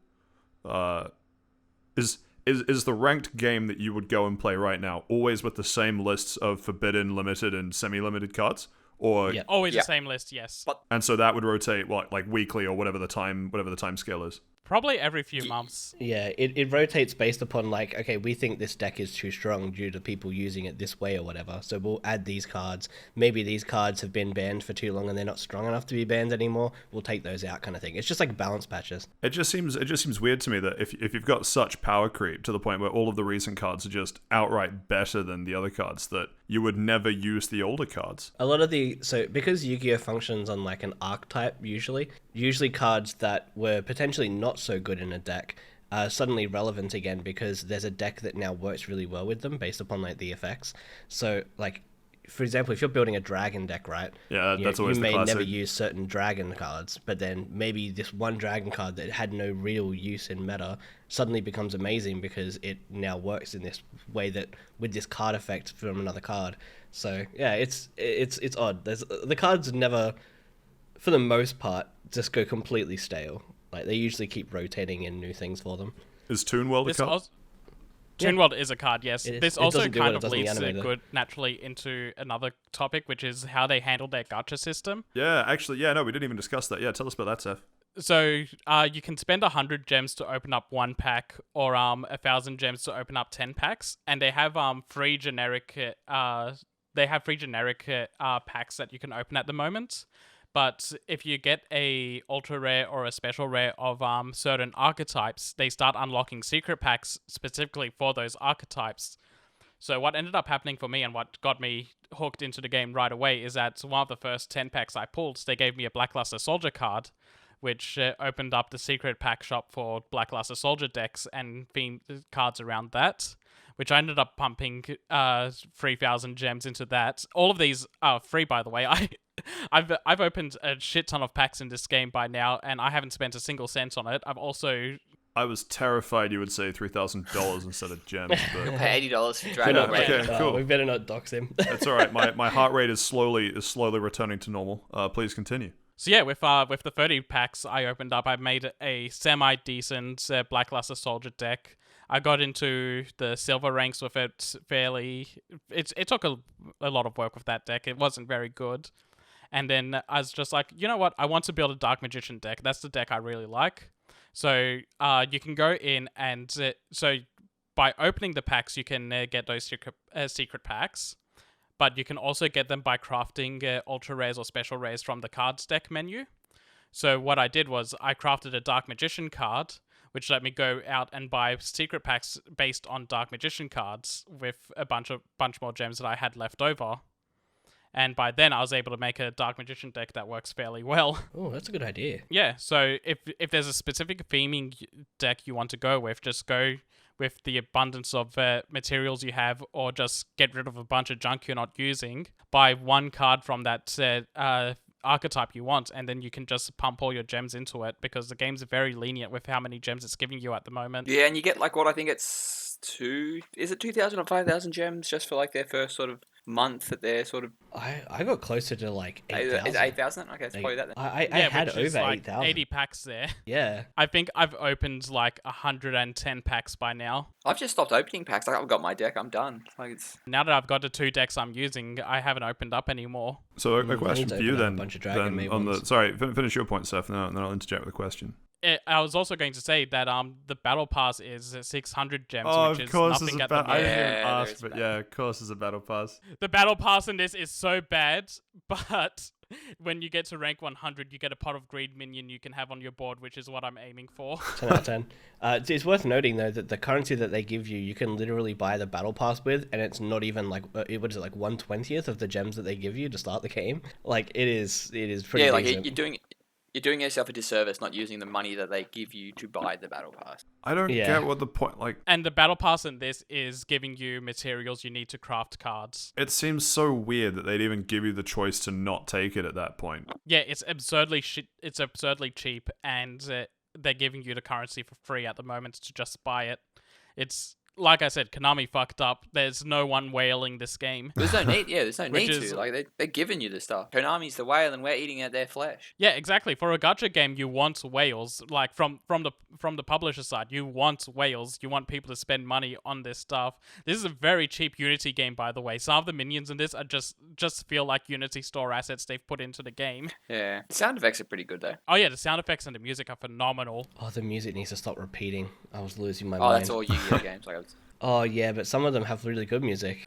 Speaker 1: Is the ranked game that you would go and play right now always with the same lists of forbidden, limited, and semi-limited cards? Or
Speaker 4: Yeah.
Speaker 3: Always
Speaker 2: Yeah.
Speaker 3: the same list, yes.
Speaker 1: and so that would rotate what, like weekly or whatever the time scale is.
Speaker 3: Probably every few months.
Speaker 4: Yeah, it rotates based upon like, okay, we think this deck is too strong due to people using it this way or whatever. So we'll add these cards. Maybe these cards have been banned for too long and they're not strong enough to be banned anymore. We'll take those out, kind of thing. It's just like balance patches.
Speaker 1: It just seems weird to me that if you've got such power creep to the point where all of the recent cards are just outright better than the other cards, that you would never use the older cards.
Speaker 4: A lot of because Yu-Gi-Oh functions on like an archetype usually cards that were potentially not so good in a deck are suddenly relevant again because there's a deck that now works really well with them based upon like the effects. So like, for example, if you're building a dragon deck, right?
Speaker 1: Yeah, that's always
Speaker 4: you
Speaker 1: the
Speaker 4: may
Speaker 1: classic.
Speaker 4: never use certain dragon cards, but then maybe this one dragon card that had no real use in meta suddenly becomes amazing because it now works in this way that with this card effect from another card. So yeah, it's odd. The cards never, for the most part, just go completely stale. Like they usually keep rotating in new things for them.
Speaker 1: Is Toon World a
Speaker 3: This
Speaker 1: card?
Speaker 3: Toon World is a card, yes.
Speaker 4: It is.
Speaker 3: This
Speaker 4: It
Speaker 3: also
Speaker 4: doesn't do what
Speaker 3: kind
Speaker 4: it
Speaker 3: of
Speaker 4: does in the
Speaker 3: leads
Speaker 4: animator.
Speaker 3: good naturally into another topic, which is how they handle their gacha system.
Speaker 1: Yeah, actually, no, we didn't even discuss that. Yeah, tell us about that, Seth.
Speaker 3: So you can spend 100 gems to open up one pack, or 1,000 gems to open up 10 packs, and they have free generic packs that you can open at the moment. But if you get a ultra rare or a special rare of certain archetypes, they start unlocking secret packs specifically for those archetypes. So what ended up happening for me and what got me hooked into the game right away is that one of the first 10 packs I pulled, they gave me a Blackluster Soldier card, which opened up the secret pack shop for Blackluster Soldier decks and themed cards around that, which I ended up pumping 3,000 gems into that. All of these are free, by the way. I've opened a shit ton of packs in this game by now, and I haven't spent a single cent on it.
Speaker 1: I was terrified you would say $3,000 instead of gems, but
Speaker 2: Pay $80 for
Speaker 4: We're
Speaker 2: Dragon
Speaker 4: not-
Speaker 2: Ball.
Speaker 1: okay, cool.
Speaker 4: We better not dox him.
Speaker 1: that's all right. My heart rate is slowly returning to normal. Please continue.
Speaker 3: So yeah, with the 30 packs I opened up, I made a semi-decent Blackluster Soldier deck. I got into the silver ranks with it fairly. It took a lot of work with that deck. It wasn't very good. And then I was just like, you know what? I want to build a Dark Magician deck. That's the deck I really like. So you can go in and... so by opening the packs, you can get those secret packs. But you can also get them by crafting ultra rares or special rares from the cards deck menu. So what I did was I crafted a Dark Magician card, which let me go out and buy secret packs based on Dark Magician cards with a bunch more gems that I had left over. And by then, I was able to make a Dark Magician deck that works fairly well.
Speaker 4: Oh, that's a good idea.
Speaker 3: Yeah, so if there's a specific theming deck you want to go with, just go with the abundance of materials you have, or just get rid of a bunch of junk you're not using. Buy one card from that archetype you want, and then you can just pump all your gems into it, because the game's very lenient with how many gems it's giving you at the moment.
Speaker 2: Yeah, and you get like what I think it's 2,000 or 5,000 gems just for like their first sort of month that they're sort of...
Speaker 4: I got closer to like
Speaker 2: Is
Speaker 4: 8,000.
Speaker 2: it 8,000? Okay, it's probably that then.
Speaker 4: I
Speaker 3: Yeah,
Speaker 4: had
Speaker 3: which is
Speaker 4: over
Speaker 3: like
Speaker 4: 8,000.
Speaker 3: 80 packs there.
Speaker 4: Yeah.
Speaker 3: I think I've opened like 110 packs by now.
Speaker 2: I've just stopped opening packs. Like, I've got my deck. I'm done. Like it's...
Speaker 3: Now that I've got the 2 decks I'm using, I haven't opened up anymore.
Speaker 1: So a
Speaker 4: I
Speaker 1: question
Speaker 4: need to
Speaker 1: for you
Speaker 4: open up a
Speaker 1: then.
Speaker 4: bunch of Dragon Maid
Speaker 1: on the
Speaker 4: ones.
Speaker 1: sorry, finish your point, Seth, and then I'll interject with a question.
Speaker 3: I was also going to say that the battle pass is 600 gems,
Speaker 1: Oh,
Speaker 3: which
Speaker 1: of
Speaker 3: is
Speaker 1: course,
Speaker 3: nothing
Speaker 1: there's a
Speaker 3: at the
Speaker 1: battle. I
Speaker 3: moment.
Speaker 1: didn't even
Speaker 2: Yeah, there
Speaker 1: ask,
Speaker 2: is
Speaker 1: but
Speaker 2: battle.
Speaker 1: yeah, of course, there's a battle pass.
Speaker 3: The battle pass in this is so bad, but when you get to rank 100, you get a pot of greed minion you can have on your board, which is what I'm aiming for.
Speaker 4: 10 out of 10. It's worth noting though that the currency that they give you, you can literally buy the battle pass with, and it's not even like what is it, like 1/20th of the gems that they give you to start the game. Like it is pretty.
Speaker 2: Yeah, like
Speaker 4: decent.
Speaker 2: you're doing yourself a disservice not using the money that they give you to buy the battle pass.
Speaker 1: I don't
Speaker 4: Yeah.
Speaker 1: get what the point. Like,
Speaker 3: And the battle pass in this is giving you materials you need to craft cards.
Speaker 1: it seems so weird that they'd even give you the choice to not take it at that point.
Speaker 3: Yeah, it's absurdly cheap, and they're giving you the currency for free at the moment to just buy it. It's like I said, Konami fucked up. There's no one whaling this game.
Speaker 2: There's no need. Yeah, there's no
Speaker 3: Which
Speaker 2: need
Speaker 3: is-
Speaker 2: to. Like they're giving you the stuff. Konami's the whale, and we're eating at their flesh.
Speaker 3: Yeah, exactly. For a gacha game, you want whales. Like from the publisher side, you want whales. You want people to spend money on this stuff. This is a very cheap Unity game, by the way. Some of the minions in this are just feel like Unity store assets they've put into the game.
Speaker 2: Yeah, the sound effects are pretty good though.
Speaker 3: Oh yeah, the sound effects and the music are phenomenal.
Speaker 4: Oh, the music needs to stop repeating. I was losing my
Speaker 2: Oh,
Speaker 4: mind.
Speaker 2: that's all Yu-Gi-Oh games. Like,
Speaker 4: Oh yeah, but some of them have really good music.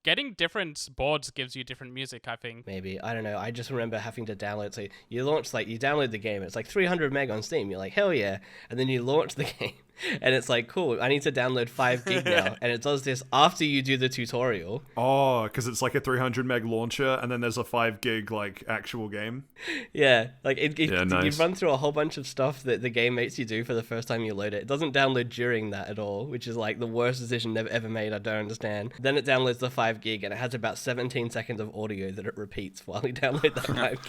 Speaker 3: Getting different boards gives you different music, I think.
Speaker 4: Maybe, I don't know. I just remember having to download. So you download the game. It's like 300 meg on Steam. You're like, hell yeah! And then you launch the game, and it's like, cool. I need to download 5 gig now, and it does this after you do the tutorial.
Speaker 1: Oh, because it's like a 300 meg launcher, and then there's a 5 gig like actual game.
Speaker 4: Yeah, like
Speaker 1: Yeah, nice.
Speaker 4: you run through a whole bunch of stuff that the game makes you do for the first time you load it. It doesn't download during that at all, which is like the worst decision they've ever made. I don't understand. Then it downloads the 5 gig, and it has about 17 seconds of audio that it repeats while you download that 5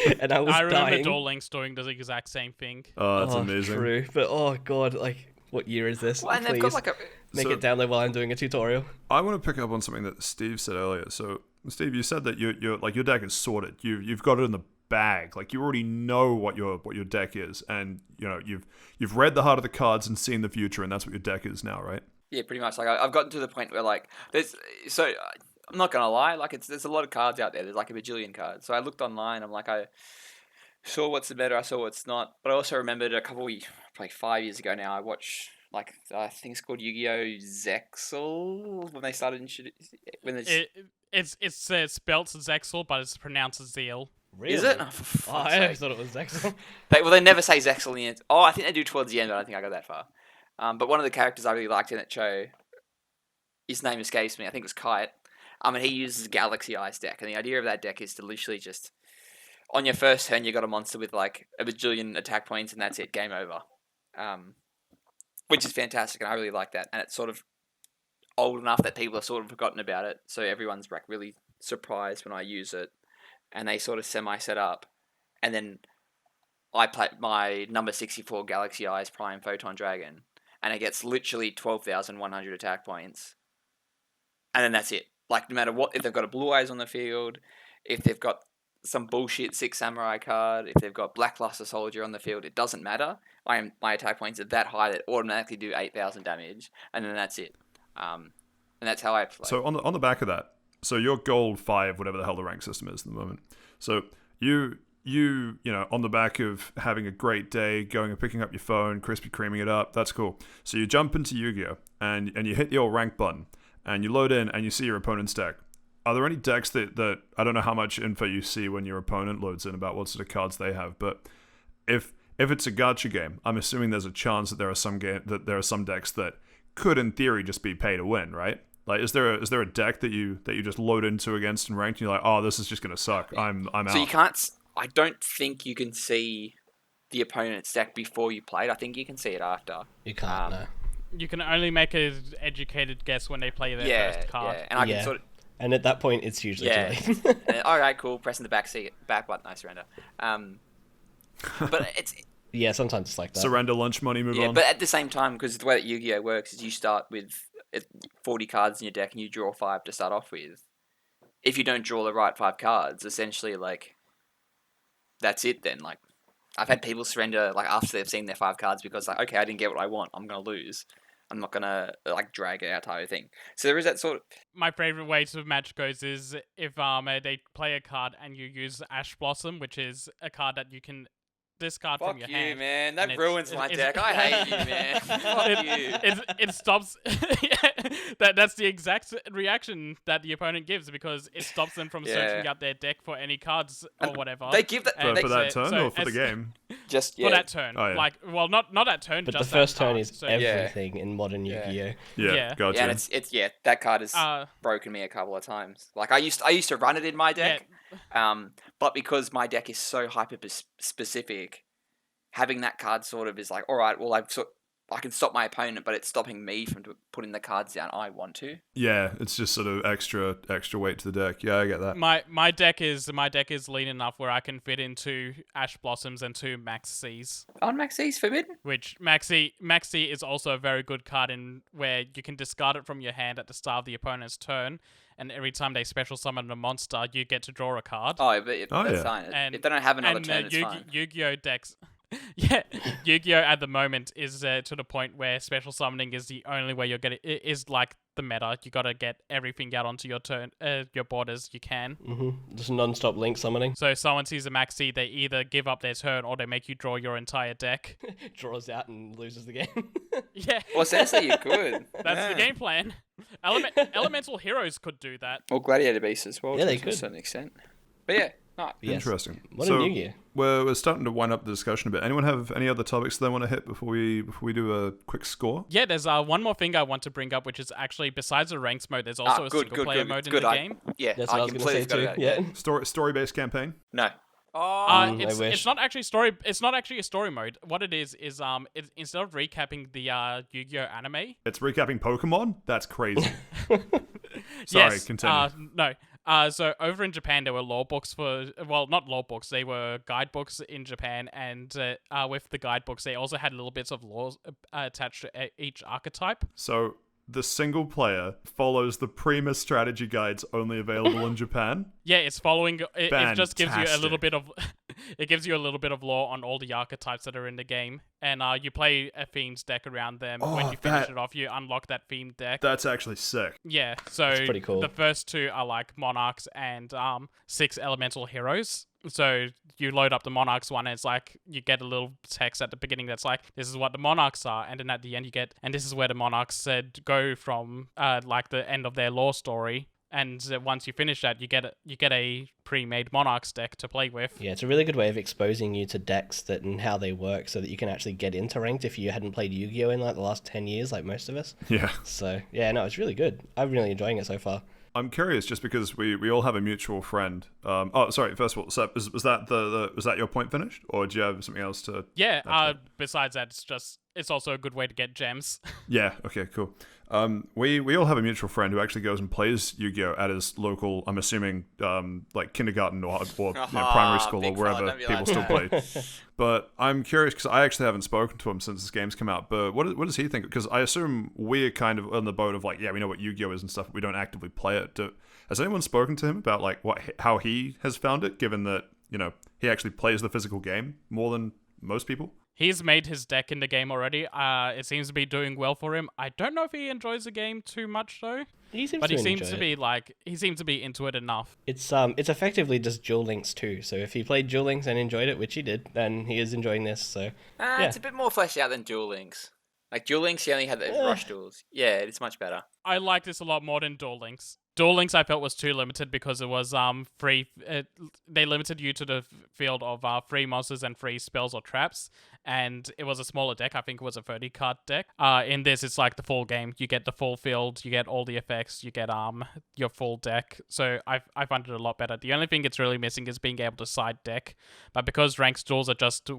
Speaker 4: gig. And I was
Speaker 3: I remember
Speaker 4: dying.
Speaker 3: Duel Links doing the exact same thing.
Speaker 1: Oh, that's amazing.
Speaker 4: True, but oh god, like what year is this?
Speaker 2: well, and they've
Speaker 4: Please
Speaker 2: got like a.
Speaker 4: make
Speaker 1: So-
Speaker 4: it download while I'm doing a tutorial.
Speaker 1: I want to pick up on something that Steve said earlier. So, Steve, you said that your deck is sorted. You've got it in the bag. Like you already know what your deck is, and you've read the heart of the cards and seen the future, and that's what your deck is now, right?
Speaker 2: Yeah, pretty much. Like I've gotten to the point where like I'm not gonna lie, like there's a lot of cards out there. There's like a bajillion cards. So I looked online. I'm like I saw what's the meta. I saw what's not. But I also remembered probably 5 years ago now. I watched like I think it's called Yu-Gi-Oh! Zexal when they started
Speaker 3: It's spelt Zexal, but it's pronounced Zeal.
Speaker 4: Really?
Speaker 2: Is it?
Speaker 4: Oh,
Speaker 2: for fuck's
Speaker 4: I
Speaker 2: sake.
Speaker 4: always thought it was Zexal.
Speaker 2: They never say Zexal in the end. Oh, I think they do towards the end, but I don't think I got that far. But one of the characters I really liked in that show, his name escapes me. I think it was Kite. And he uses Galaxy Eyes deck, and the idea of that deck is to literally just on your first turn you got a monster with like a bajillion attack points, and that's it, game over. Which is fantastic, and I really like that. And it's sort of old enough that people have sort of forgotten about it, so everyone's like really surprised when I use it, and they sort of semi-set up, and then I play my number 64 Galaxy Eyes Prime Photon Dragon, and it gets literally 12,100 attack points, and then that's it. Like no matter what, if they've got a Blue Eyes on the field, if they've got some bullshit Six Samurai card, if they've got Blackluster Soldier on the field, it doesn't matter. My attack points are that high that automatically do 8,000 damage, and then that's it. And that's how I play.
Speaker 1: So on the back of that, so you're gold 5, whatever the hell the rank system is at the moment. So you know, on the back of having a great day, going and picking up your phone, Krispy Kreming it up, that's cool. So you jump into Yu-Gi-Oh! and you hit the old rank button, and you load in and you see your opponent's deck. Are there any decks that I don't know how much info you see when your opponent loads in about what sort of cards they have, but if it's a gacha game, I'm assuming there's a chance that there are some decks that could in theory just be pay to win, right? Like, is there a deck that you just load into against and ranked, and you're like, oh, this is just gonna suck. I'm out.
Speaker 2: So you can't. I don't think you can see the opponent's deck before you play it. I think you can see it after.
Speaker 4: You can't. No.
Speaker 3: You can only make an educated guess when they play their first card.
Speaker 2: Yeah, and I can sort of.
Speaker 4: And at that point, it's usually too late.
Speaker 2: And, all right, cool. Pressing the back button, I surrender. But it's.
Speaker 4: Yeah, sometimes it's like that.
Speaker 1: Surrender lunch money, move on.
Speaker 2: Yeah, but at the same time, because the way that Yu-Gi-Oh works is you start with 40 cards in your deck and you draw 5 to start off with. If you don't draw the right 5 cards, essentially, like, that's it then. Like, I've had people surrender, like, after they've seen their 5 cards because, like, okay, I didn't get what I want. I'm going to lose. I'm not going to, like, drag it out type of thing. So there is that sort of...
Speaker 3: My favorite way to match goes is if they play a card and you use Ash Blossom, which is a card that you can discard from your hand.
Speaker 2: Fuck you, man. That ruins my deck. I hate you, man. Fuck you.
Speaker 3: It stops... That's the exact reaction that the opponent gives because it stops them from searching out their deck for any cards or whatever.
Speaker 2: They give that...
Speaker 1: For that turn or for the game?
Speaker 2: Just,
Speaker 3: for that turn.
Speaker 1: Oh, yeah.
Speaker 3: Like, well, not that turn,
Speaker 4: But
Speaker 3: just
Speaker 4: the first
Speaker 3: that
Speaker 4: turn
Speaker 3: card.
Speaker 4: is
Speaker 3: So,
Speaker 4: everything in modern Yu-Gi-Oh!
Speaker 1: Yeah, gotcha.
Speaker 2: Yeah, and it's that card has broken me a couple of times. Like, I used to run it in my deck, but because my deck is so hyper-specific, having that card sort of is like, all right, well, I can stop my opponent, but it's stopping me from putting the cards down I want to.
Speaker 1: Yeah, it's just sort of extra weight to the deck. Yeah, I get that.
Speaker 3: My deck is lean enough where I can fit into Ash Blossoms and 2 Max C's.
Speaker 2: On Max C's forbidden?
Speaker 3: Which Max C is also a very good card in where you can discard it from your hand at the start of the opponent's turn, and every time they special summon a monster, you get to draw a card.
Speaker 2: Oh, but that's fine. If they don't have another turn, it's fine.
Speaker 3: Yu-Gi-Oh decks. Yeah, Yu-Gi-Oh at the moment is to the point where special summoning is the only way you're getting. It is like the meta. You got to get everything out onto your board as you can.
Speaker 4: Mm-hmm. Just non-stop link summoning.
Speaker 3: So if someone sees a Maxi, they either give up their turn or they make you draw your entire deck.
Speaker 4: Draws out and loses the game.
Speaker 3: Yeah.
Speaker 2: Well, essentially you could.
Speaker 3: That's the game plan. Elemental heroes could do that.
Speaker 2: Or Gladiator Beasts as well.
Speaker 4: Yeah, they
Speaker 2: to
Speaker 4: could.
Speaker 2: a certain extent. But yeah. No.
Speaker 4: Yes.
Speaker 1: Interesting.
Speaker 4: What
Speaker 1: so
Speaker 4: a new year.
Speaker 1: We're starting to wind up the discussion a bit. Anyone have any other topics they want to hit before we do a quick score?
Speaker 3: Yeah, there's one more thing I want to bring up, which is actually besides the ranks mode, there's also a single player mode in the game.
Speaker 2: Yeah,
Speaker 4: That's what I was going to say too. Yeah.
Speaker 1: Story based campaign.
Speaker 2: No.
Speaker 4: I wish.
Speaker 3: It's not actually story. It's not actually a story mode. What it is it's instead of recapping the Yu-Gi-Oh anime,
Speaker 1: It's recapping Pokemon. That's crazy. Sorry,
Speaker 3: yes,
Speaker 1: continue.
Speaker 3: No. So over in Japan, there were law books not law books, they were guidebooks in Japan, and with the guidebooks, they also had little bits of laws attached to each archetype.
Speaker 1: So the single player follows the Prima strategy guides only available in Japan.
Speaker 3: Yeah, it's following. It just gives you a little bit of. it gives you a little bit of lore on all the archetypes that are in the game, and you play a themed deck around them. When you finish it off, you unlock that themed deck.
Speaker 1: That's actually sick.
Speaker 3: Yeah, so
Speaker 4: That's pretty cool.
Speaker 3: the first two are like Monarchs and 6 Elemental Heroes. So you load up the Monarchs one, and it's like you get a little text at the beginning that's like, this is what the Monarchs are, and then at the end you get, and this is where the Monarchs said go from, like the end of their lore story. And once you finish that, you get a pre-made Monarchs deck to play with.
Speaker 4: Yeah, it's a really good way of exposing you to decks and how they work, so that you can actually get into ranked if you hadn't played Yu-Gi-Oh in like the last 10 years, like most of us.
Speaker 1: Yeah.
Speaker 4: So yeah, no, it's really good. I'm really enjoying it so far.
Speaker 1: I'm curious, just because we all have a mutual friend. Sorry. First of all, Seb, was that your point finished, or do you have something else to?
Speaker 3: Yeah. Besides that, it's also a good way to get gems.
Speaker 1: Yeah. Okay. Cool. We all have a mutual friend who actually goes and plays Yu-Gi-Oh at his local, I'm assuming, like kindergarten or primary school or wherever people still play. But I'm curious because I actually haven't spoken to him since this game's come out. But what does he think? Because I assume we're kind of on the boat of like, yeah, we know what Yu-Gi-Oh is and stuff, but we don't actively play it. Has anyone spoken to him about like how he has found it, given that he actually plays the physical game more than most people?
Speaker 3: He's made his deck in the game already. It seems to be doing well for him. I don't know if he enjoys the game too much though. He seems to be into it enough.
Speaker 4: It's effectively just Duel Links 2. So if he played Duel Links and enjoyed it, which he did, then he is enjoying this. So yeah.
Speaker 2: It's a bit more fleshed out than Duel Links. Like Duel Links, you only had the rush duels. Yeah, it's much better.
Speaker 3: I like this a lot more than Duel Links. Duel Links I felt was too limited because it was free. They limited you to the field of free monsters and free spells or traps, and it was a smaller deck. I think it was a 30-card deck. In this, it's like the full game. You get the full field, you get all the effects, you get your full deck. So I find it a lot better. The only thing it's really missing is being able to side deck, but because ranked duels are just a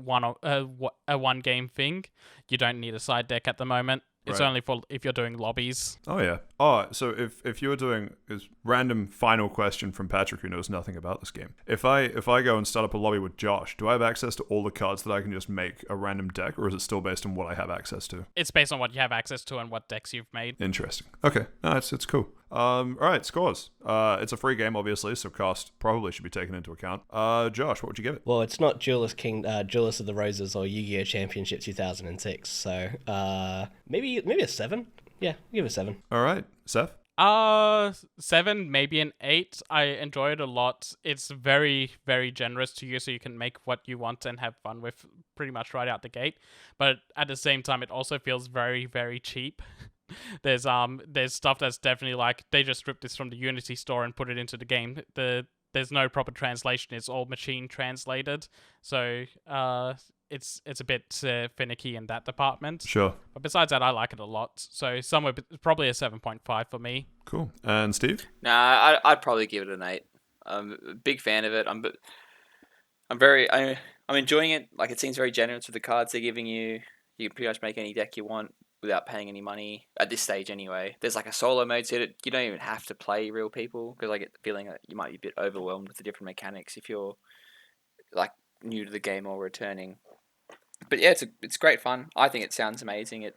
Speaker 3: one game thing, you don't need a side deck at the moment. It's only for if you're doing lobbies.
Speaker 1: Oh, yeah. Oh, so if you're doing this random final question from Patrick, who knows nothing about this game. If I go and start up a lobby with Josh, do I have access to all the cards that I can just make a random deck, or is it still based on what I have access to?
Speaker 3: It's based on what you have access to and what decks you've made.
Speaker 1: Interesting. Okay. No, it's cool. All right, scores. It's a free game, obviously, so cost probably should be taken into account. Josh, what would you give it?
Speaker 4: Well, it's not Duelist of the Roses or Yu-Gi-Oh! Championship 2006, so maybe a 7. Yeah, give it a 7.
Speaker 1: All right, Seth?
Speaker 3: 7, maybe an 8. I enjoy it a lot. It's very, very generous to you, so you can make what you want and have fun with pretty much right out the gate. But at the same time, it also feels very, very cheap. There's stuff that's definitely like they just stripped this from the Unity store and put it into the game. There's no proper translation. It's all machine translated. So it's a bit finicky in that department.
Speaker 1: Sure.
Speaker 3: But besides that, I like it a lot. So somewhere probably a 7.5 for me.
Speaker 1: Cool. And Steve?
Speaker 2: Nah, I'd probably give it an 8. I'm a big fan of it. I'm enjoying it. Like, it seems very generous with the cards they're giving you. You can pretty much make any deck you want without paying any money at this stage anyway. There's like a solo mode to it. You don't even have to play real people, because I get the feeling that you might be a bit overwhelmed with the different mechanics if you're like new to the game or returning. But yeah, it's great fun. I think it sounds amazing.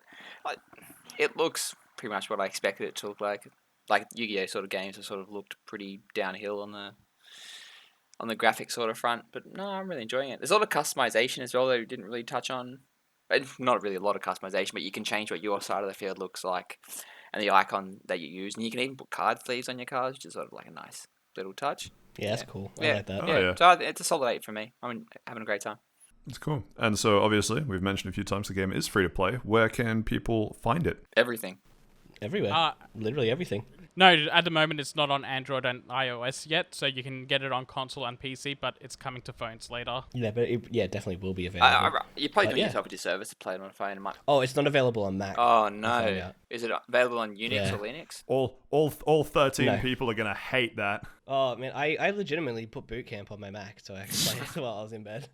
Speaker 2: It looks pretty much what I expected it to look like. Like Yu-Gi-Oh sort of games have sort of looked pretty downhill on the graphic sort of front. But no, I'm really enjoying it. There's a lot of customization as well that we didn't really touch on. Not really a lot of customization, but you can change what your side of the field looks like and the icon that you use. And you can even put card sleeves on your cards, which is sort of like a nice little touch.
Speaker 4: Yeah, that's cool. I like that.
Speaker 1: Yeah.
Speaker 2: So it's a solid 8 for me. I'm having a great time.
Speaker 1: It's cool. And so, obviously, we've mentioned a few times the game is free to play. Where can people find it?
Speaker 2: Everything.
Speaker 4: Everywhere. Literally everything.
Speaker 3: No, at the moment it's not on Android and iOS yet, so you can get it on console and PC, but it's coming to phones later.
Speaker 4: Yeah, but it definitely will be available.
Speaker 2: You're probably doing yourself a disservice to play it on a phone.
Speaker 4: Oh, it's not available on Mac.
Speaker 2: Oh, no. Is it available on Unix or Linux?
Speaker 1: All 13 people are going to hate that.
Speaker 4: Oh, man, I legitimately put Boot Camp on my Mac so I could play it while I was in bed.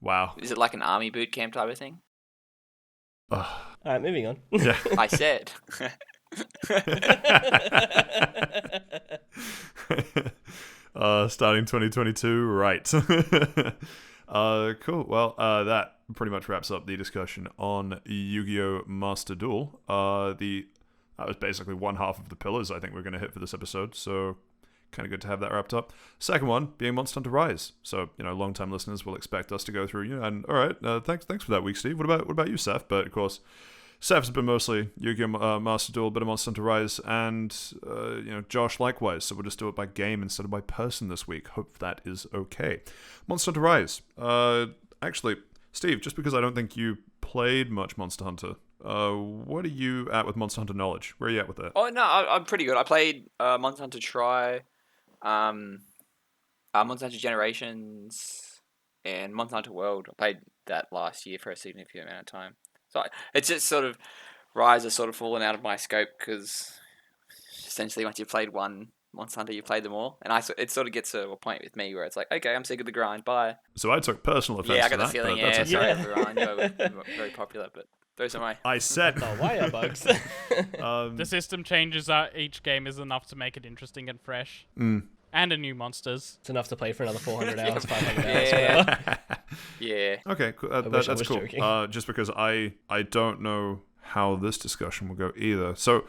Speaker 1: Wow.
Speaker 2: Is it like an army boot camp type of thing?
Speaker 4: All right, moving on.
Speaker 1: Yeah.
Speaker 2: I said.
Speaker 1: Starting 2022, right. Cool. Well, that pretty much wraps up the discussion on Yu-Gi-Oh! Master Duel. That was basically one half of the pillars I think we're going to hit for this episode. So kind of good to have that wrapped up. Second one being Monster Hunter Rise. So, long-time listeners will expect us to go through, and all right, thanks for that week, Steve. What about you, Seth? But of course, Seth's been mostly Yu-Gi-Oh! Master Duel, a bit of Monster Hunter Rise, and Josh likewise. So we'll just do it by game instead of by person this week. Hope that is okay. Monster Hunter Rise. Actually, Steve, just because I don't think you played much Monster Hunter, what are you at with Monster Hunter knowledge? Where are you at with that?
Speaker 2: Oh no, I'm pretty good. I played Monster Hunter Tri, Monster Hunter Generations, and Monster Hunter World. I played that last year for a significant amount of time. So it's just sort of Rise has sort of fallen out of my scope because essentially once you've played one Monster Hunter, you played them all, and it sort of gets to a point with me where it's like, okay, I'm sick of the grind. Bye.
Speaker 1: So I took personal offense.
Speaker 2: Yeah, I
Speaker 1: to
Speaker 2: got the
Speaker 1: that,
Speaker 2: feeling.
Speaker 1: but that's
Speaker 2: Yeah,
Speaker 1: okay.
Speaker 2: sorry everyone. You're very popular, but those are my.
Speaker 1: I said.
Speaker 4: Oh, why are bugs?
Speaker 3: The system changes each game is enough to make it interesting and fresh. And a new monsters.
Speaker 4: It's enough to play for another 400 hours, 500 hours,
Speaker 2: Yeah.
Speaker 4: whatever.
Speaker 2: Yeah.
Speaker 1: Okay, cool.
Speaker 4: wish I
Speaker 1: That's
Speaker 4: was
Speaker 1: cool.
Speaker 4: joking.
Speaker 1: Just because I don't know how this discussion will go either. So,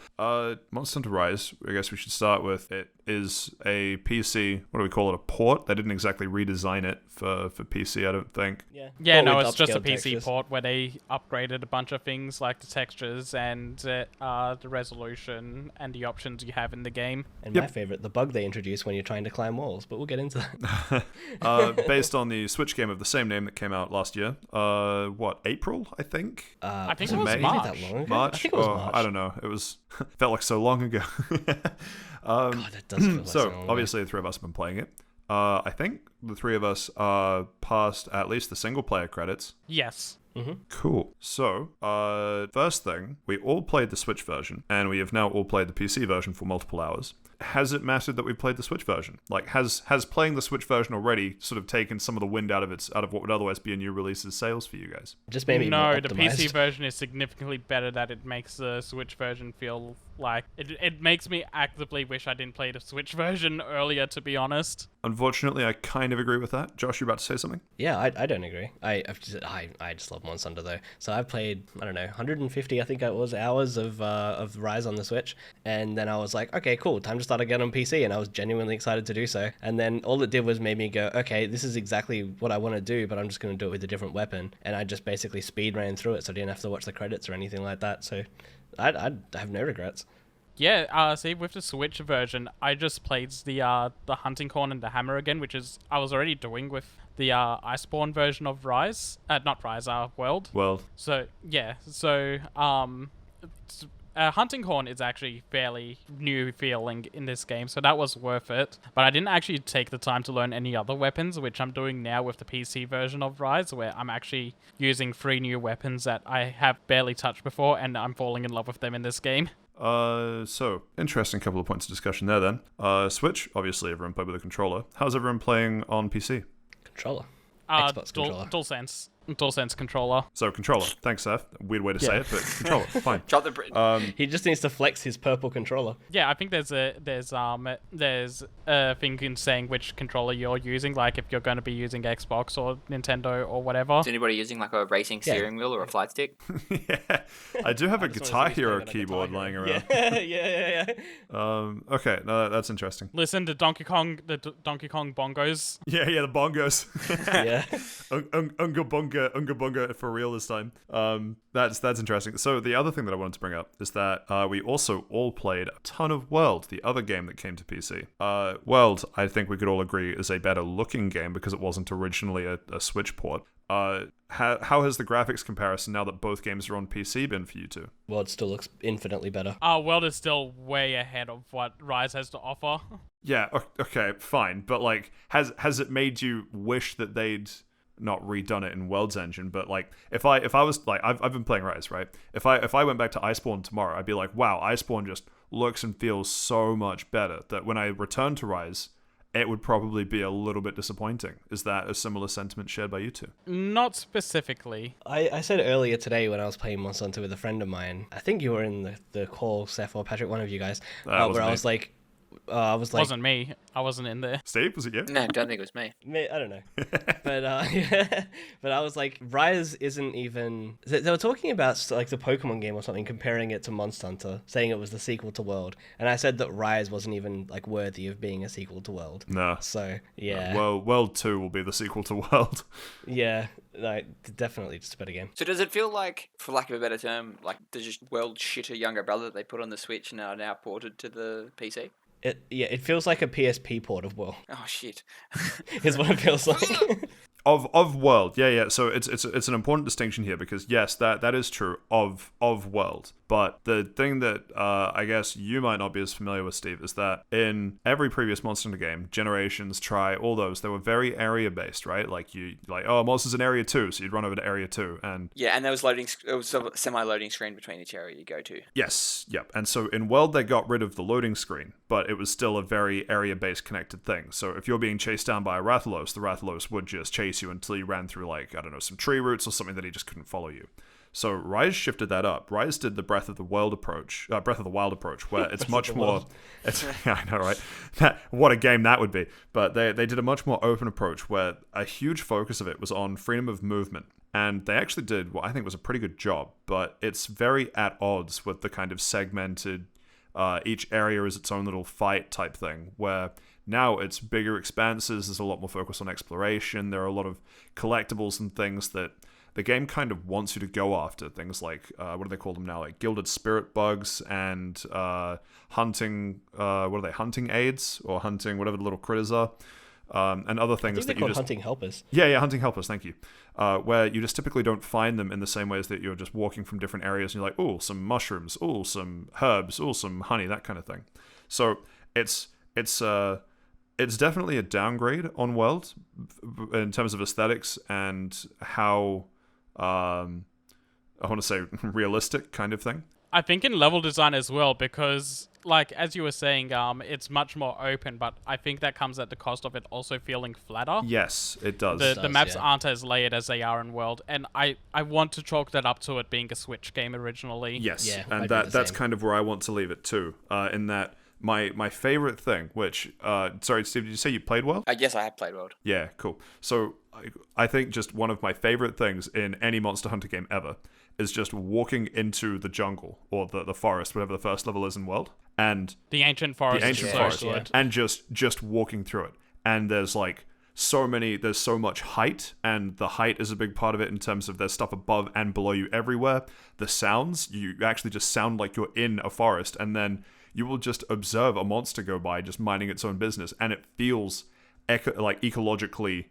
Speaker 1: Monster Hunter Rise, I guess we should start with, it is a PC, what do we call it, a port? They didn't exactly redesign it for PC, I don't think.
Speaker 3: Yeah,
Speaker 4: Or
Speaker 3: no,
Speaker 4: with
Speaker 3: it's just a
Speaker 4: upscaled
Speaker 3: PC
Speaker 4: textures.
Speaker 3: port where they upgraded a bunch of things like the textures and the resolution and the options you have in the game.
Speaker 4: And my favorite, the bug they introduced when you're trying to climb walls, but we'll get into that.
Speaker 1: Based on the Switch game of the same name that came out last year. April, I think?
Speaker 3: I think
Speaker 1: was
Speaker 3: it
Speaker 1: it
Speaker 3: was
Speaker 1: May?
Speaker 3: March.
Speaker 4: That long ago?
Speaker 1: March?
Speaker 4: I think it was
Speaker 1: Oh,
Speaker 4: March.
Speaker 1: I don't know. It was felt like so long ago.
Speaker 4: God, that does feel like so
Speaker 1: So,
Speaker 4: long ago.
Speaker 1: obviously, the three of us have been playing it. I think the three of us are past at least the single-player credits.
Speaker 3: Yes.
Speaker 1: Cool. So, first thing, we all played the Switch version, and we have now all played the PC version for multiple hours. Has it mattered that we played the Switch version? Like, has playing the Switch version already sort of taken some of the wind out of what would otherwise be a new release's sales for you guys?
Speaker 4: Just maybe
Speaker 3: No,
Speaker 4: more
Speaker 3: the
Speaker 4: optimized.
Speaker 3: PC version is significantly better. That it makes the Switch version feel like it makes me actively wish I didn't play the Switch version earlier. To be honest.
Speaker 1: Unfortunately, I kind of agree with that. Josh, you're about to say something?
Speaker 4: Yeah, I don't agree. I just love Monster Hunter though. So I've played 150 I think it was hours of Rise on the Switch, and then I was like, okay, cool, time to start again on PC, and I was genuinely excited to do so. And then all it did was made me go, okay, this is exactly what I want to do, but I'm just going to do it with a different weapon. And I just basically speed ran through it, so I didn't have to watch the credits or anything like that. So I have no regrets.
Speaker 3: Yeah, see, with the Switch version, I just played the Hunting Horn and the Hammer again, which is I was already doing with the Iceborne version of Rise. Not Rise, World.
Speaker 1: Well,
Speaker 3: So, yeah, Hunting Horn is actually fairly new feeling in this game, so that was worth it. But I didn't actually take the time to learn any other weapons, which I'm doing now with the PC version of Rise, where I'm actually using 3 new weapons that I have barely touched before, and I'm falling in love with them in this game.
Speaker 1: So, interesting couple of points of discussion there then. Switch, obviously everyone played with a controller. How's everyone playing on PC?
Speaker 4: Controller. Xbox controller.
Speaker 3: DualSense controller.
Speaker 1: So, controller. Thanks, Seth. Weird way to say it, but controller. Fine.
Speaker 2: Drop the.
Speaker 4: He just needs to flex his purple controller.
Speaker 3: Yeah, I think there's a thing in saying which controller you're using, like if you're going to be using Xbox or Nintendo or whatever.
Speaker 2: Is anybody using like a racing steering wheel or a flight stick?
Speaker 1: Yeah. I do have a
Speaker 4: just
Speaker 1: Guitar
Speaker 4: wanna see who's
Speaker 1: Hero
Speaker 4: playing on a
Speaker 1: keyboard
Speaker 4: Guitar
Speaker 1: lying
Speaker 4: Hero.
Speaker 1: around.
Speaker 4: Yeah.
Speaker 1: Okay, no, that's interesting.
Speaker 3: Listen, the Donkey Kong bongos.
Speaker 1: Yeah, the bongos.
Speaker 4: Yeah.
Speaker 1: Unga bunga for real this time. That's interesting. So the other thing that I wanted to bring up is that we also all played a ton of World, the other game that came to PC. World, I think we could all agree, is a better looking game because it wasn't originally a Switch port. How has the graphics comparison now that both games are on PC been for you two?
Speaker 4: Well, it still looks infinitely better.
Speaker 3: World is still way ahead of what Rise has to offer.
Speaker 1: Yeah, okay, fine. But like, has it made you wish that they'd not redone it in World's engine? But like, if I was like, I've been playing Rise, right? If I went back to Iceborne tomorrow, I'd be like, wow, Iceborne just looks and feels so much better that when I return to Rise, it would probably be a little bit disappointing. Is that a similar sentiment shared by you two?
Speaker 3: Not specifically.
Speaker 4: I said earlier today when I was playing Monster Hunter with a friend of mine, I think you were in the call, Seth or Patrick, one of you guys, where
Speaker 1: wasn't
Speaker 4: I
Speaker 1: me.
Speaker 4: was like, I was like,
Speaker 3: Wasn't me. I wasn't in there.
Speaker 1: Steve, was it you?
Speaker 2: No, don't think it was me.
Speaker 4: I don't know, but yeah, but I was like, Rise isn't even. They were talking about like the Pokemon game or something, comparing it to Monster Hunter, saying it was the sequel to World, and I said that Rise wasn't even like worthy of being a sequel to World.
Speaker 1: No.
Speaker 4: So yeah,
Speaker 1: World 2 will be the sequel to World.
Speaker 4: yeah, like definitely just a better game.
Speaker 2: So does it feel like, for lack of a better term, like the just world shitter younger brother that they put on the Switch and are now ported to the PC?
Speaker 4: It feels like a PSP port of World.
Speaker 2: Oh shit.
Speaker 4: Is what it feels like.
Speaker 1: Of World, yeah. So it's an important distinction here because yes, that is true of World. But the thing that I guess you might not be as familiar with, Steve, is that in every previous Monster Hunter game, Generations, Try, all those, they were very area based, right? Like monsters in Area 2, so you'd run over to Area 2 and
Speaker 2: Yeah, and there was a semi-loading screen between each area you go to.
Speaker 1: yes, yep. And so in World they got rid of the loading screen, but it was still a very area based connected thing. So if you're being chased down by a Rathalos, the Rathalos would just chase you until you ran through like, I don't know, some tree roots or something that he just couldn't follow you. So Rise shifted that up. Rise did the Breath of the Wild approach, where it's much more. I know, right? What a game that would be. But they did a much more open approach, where a huge focus of it was on freedom of movement, and they actually did what I think was a pretty good job. But it's very at odds with the kind of segmented, each area is its own little fight type thing, where now it's bigger expanses. There's a lot more focus on exploration. There are a lot of collectibles and things that the game kind of wants you to go after. Things like, what do they call them now? Like gilded spirit bugs and hunting, hunting aids or hunting whatever the little critters are. And other things
Speaker 4: I think
Speaker 1: that
Speaker 4: they're
Speaker 1: you
Speaker 4: called
Speaker 1: just...
Speaker 4: hunting helpers.
Speaker 1: Yeah, hunting helpers, thank you. Where you just typically don't find them in the same ways that you're just walking from different areas and you're like, oh, some mushrooms, oh, some herbs, oh, some honey, that kind of thing. So it's definitely a downgrade on World in terms of aesthetics and how I want to say realistic kind of thing.
Speaker 3: I think in level design as well, because like as you were saying, it's much more open, but I think that comes at the cost of it also feeling flatter.
Speaker 1: Yes, it does.
Speaker 3: The maps aren't as layered as they are in World, and I want to chalk that up to it being a Switch game originally.
Speaker 1: Yes,
Speaker 4: Yeah,
Speaker 1: and that's kind of where I want to leave it too. In that my favorite thing, which sorry, Steve, did you say you played World?
Speaker 2: Yes, I have played World.
Speaker 1: Yeah, cool. So I think just one of my favorite things in any Monster Hunter game ever is just walking into the jungle or the forest, whatever the first level is in World, and
Speaker 3: The ancient forest.
Speaker 1: the ancient
Speaker 3: is so
Speaker 1: forest,
Speaker 3: good.
Speaker 1: and just walking through it. And there's like there's so much height, and the height is a big part of it in terms of there's stuff above and below you everywhere. The sounds, you actually just sound like you're in a forest, and then you will just observe a monster go by just minding its own business, and it feels like ecologically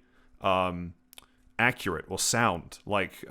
Speaker 1: accurate or sound. Like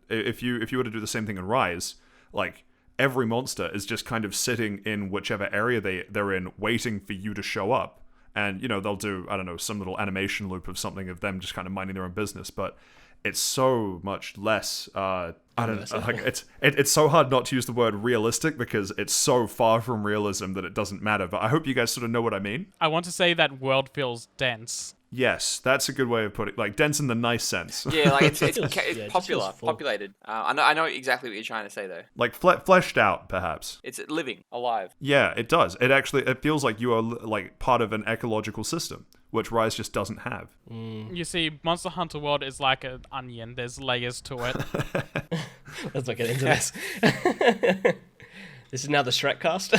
Speaker 1: if you were to do the same thing in Rise, like every monster is just kind of sitting in whichever area they're in, waiting for you to show up. And they'll do, I don't know, some little animation loop of something of them just kind of minding their own business, but it's so much less. I don't know. Like it's so hard not to use the word realistic because it's so far from realism that it doesn't matter. But I hope you guys sort of know what I mean.
Speaker 3: I want to say that World feels dense.
Speaker 1: Yes, that's a good way of putting it. Like dense in the nice sense.
Speaker 2: Yeah, like it's
Speaker 4: It just
Speaker 2: popular,
Speaker 4: feels full.
Speaker 2: populated. I know exactly what you're trying to say though.
Speaker 1: Like fleshed out, perhaps.
Speaker 2: It's living, alive.
Speaker 1: Yeah, it does. It feels like you are like part of an ecological system, which Rise just doesn't have.
Speaker 3: You see, Monster Hunter World is like an onion. There's layers to it.
Speaker 4: Let's not get into this. This is now the Shrek cast.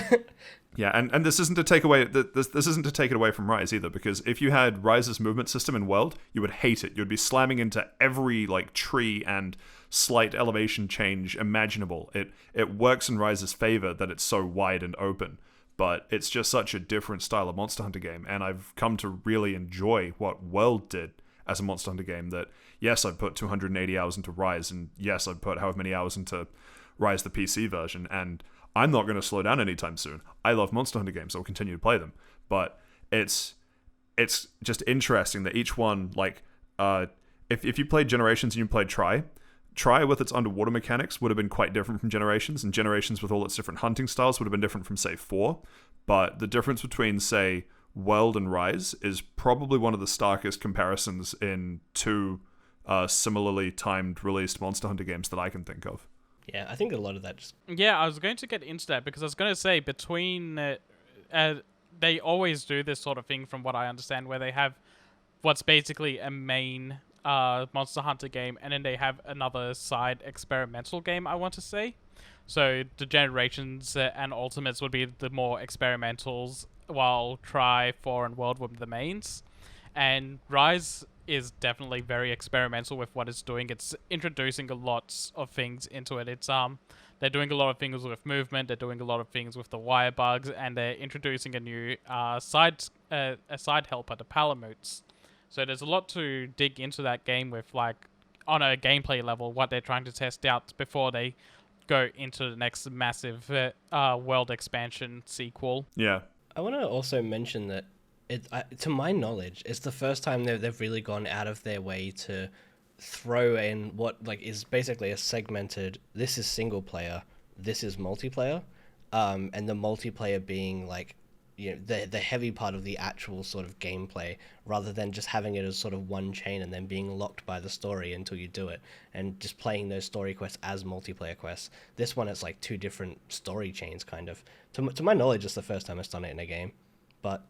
Speaker 1: Yeah, and this isn't to take away this isn't to take it away from Rise either, because if you had Rise's movement system in World, you would hate it. You'd be slamming into every like tree and slight elevation change imaginable. It works in Rise's favor that it's so wide and open, but it's just such a different style of Monster Hunter game, and I've come to really enjoy what World did as a Monster Hunter game. That yes, I've put 280 hours into Rise, and yes, I've put however many hours into Rise the PC version, and I'm not going to slow down anytime soon. I love Monster Hunter games, so I'll continue to play them. But it's just interesting that each one, like, if you played Generations and you played Try with its underwater mechanics would have been quite different from Generations, and Generations with all its different hunting styles would have been different from, say, 4. But the difference between, say, World and Rise is probably one of the starkest comparisons in two similarly timed released Monster Hunter games that I can think of.
Speaker 4: Yeah, I think a lot of that just...
Speaker 3: Yeah, I was going to get into that because I was going to say between they always do this sort of thing, from what I understand, where they have what's basically a main Monster Hunter game, and then they have another side experimental game, I want to say. So the Generations and Ultimates would be the more experimentals, while Tri, 4, and World would be the mains. And Rise is definitely very experimental with what it's doing. It's introducing a lot of things into it. It's they're doing a lot of things with movement. They're doing a lot of things with the wire bugs, and they're introducing a new side helper, the Palamutes. So there's a lot to dig into that game with, like, on a gameplay level, what they're trying to test out before they go into the next massive world expansion sequel.
Speaker 1: Yeah.
Speaker 4: I want to also mention that, to my knowledge, it's the first time they've really gone out of their way to throw in what is basically a segmented, this is single player, this is multiplayer, and the multiplayer being the heavy part of the actual sort of gameplay, rather than just having it as sort of one chain and then being locked by the story until you do it, and just playing those story quests as multiplayer quests. This one, it's like 2 different story chains, kind of. To my knowledge, it's the first time I've done it in a game, but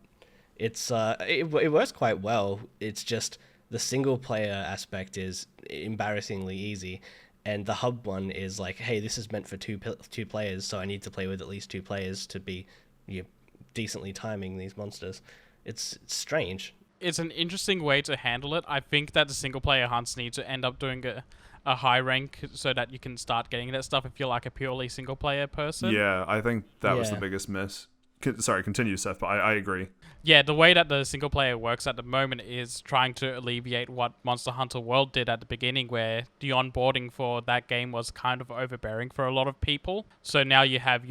Speaker 4: it's it works quite well. It's just the single player aspect is embarrassingly easy, and the hub one is like, hey, this is meant for two players, so I need to play with at least 2 players to be decently timing these monsters. It's strange.
Speaker 3: It's an interesting way to handle it. I think that the single player hunts need to end up doing a high rank so that you can start getting that stuff if you're like a purely single player person.
Speaker 1: Yeah, I think that was the biggest miss. Sorry, continue, Seth, but I agree.
Speaker 3: Yeah, the way that the single player works at the moment is trying to alleviate what Monster Hunter World did at the beginning, where the onboarding for that game was kind of overbearing for a lot of people. So now you have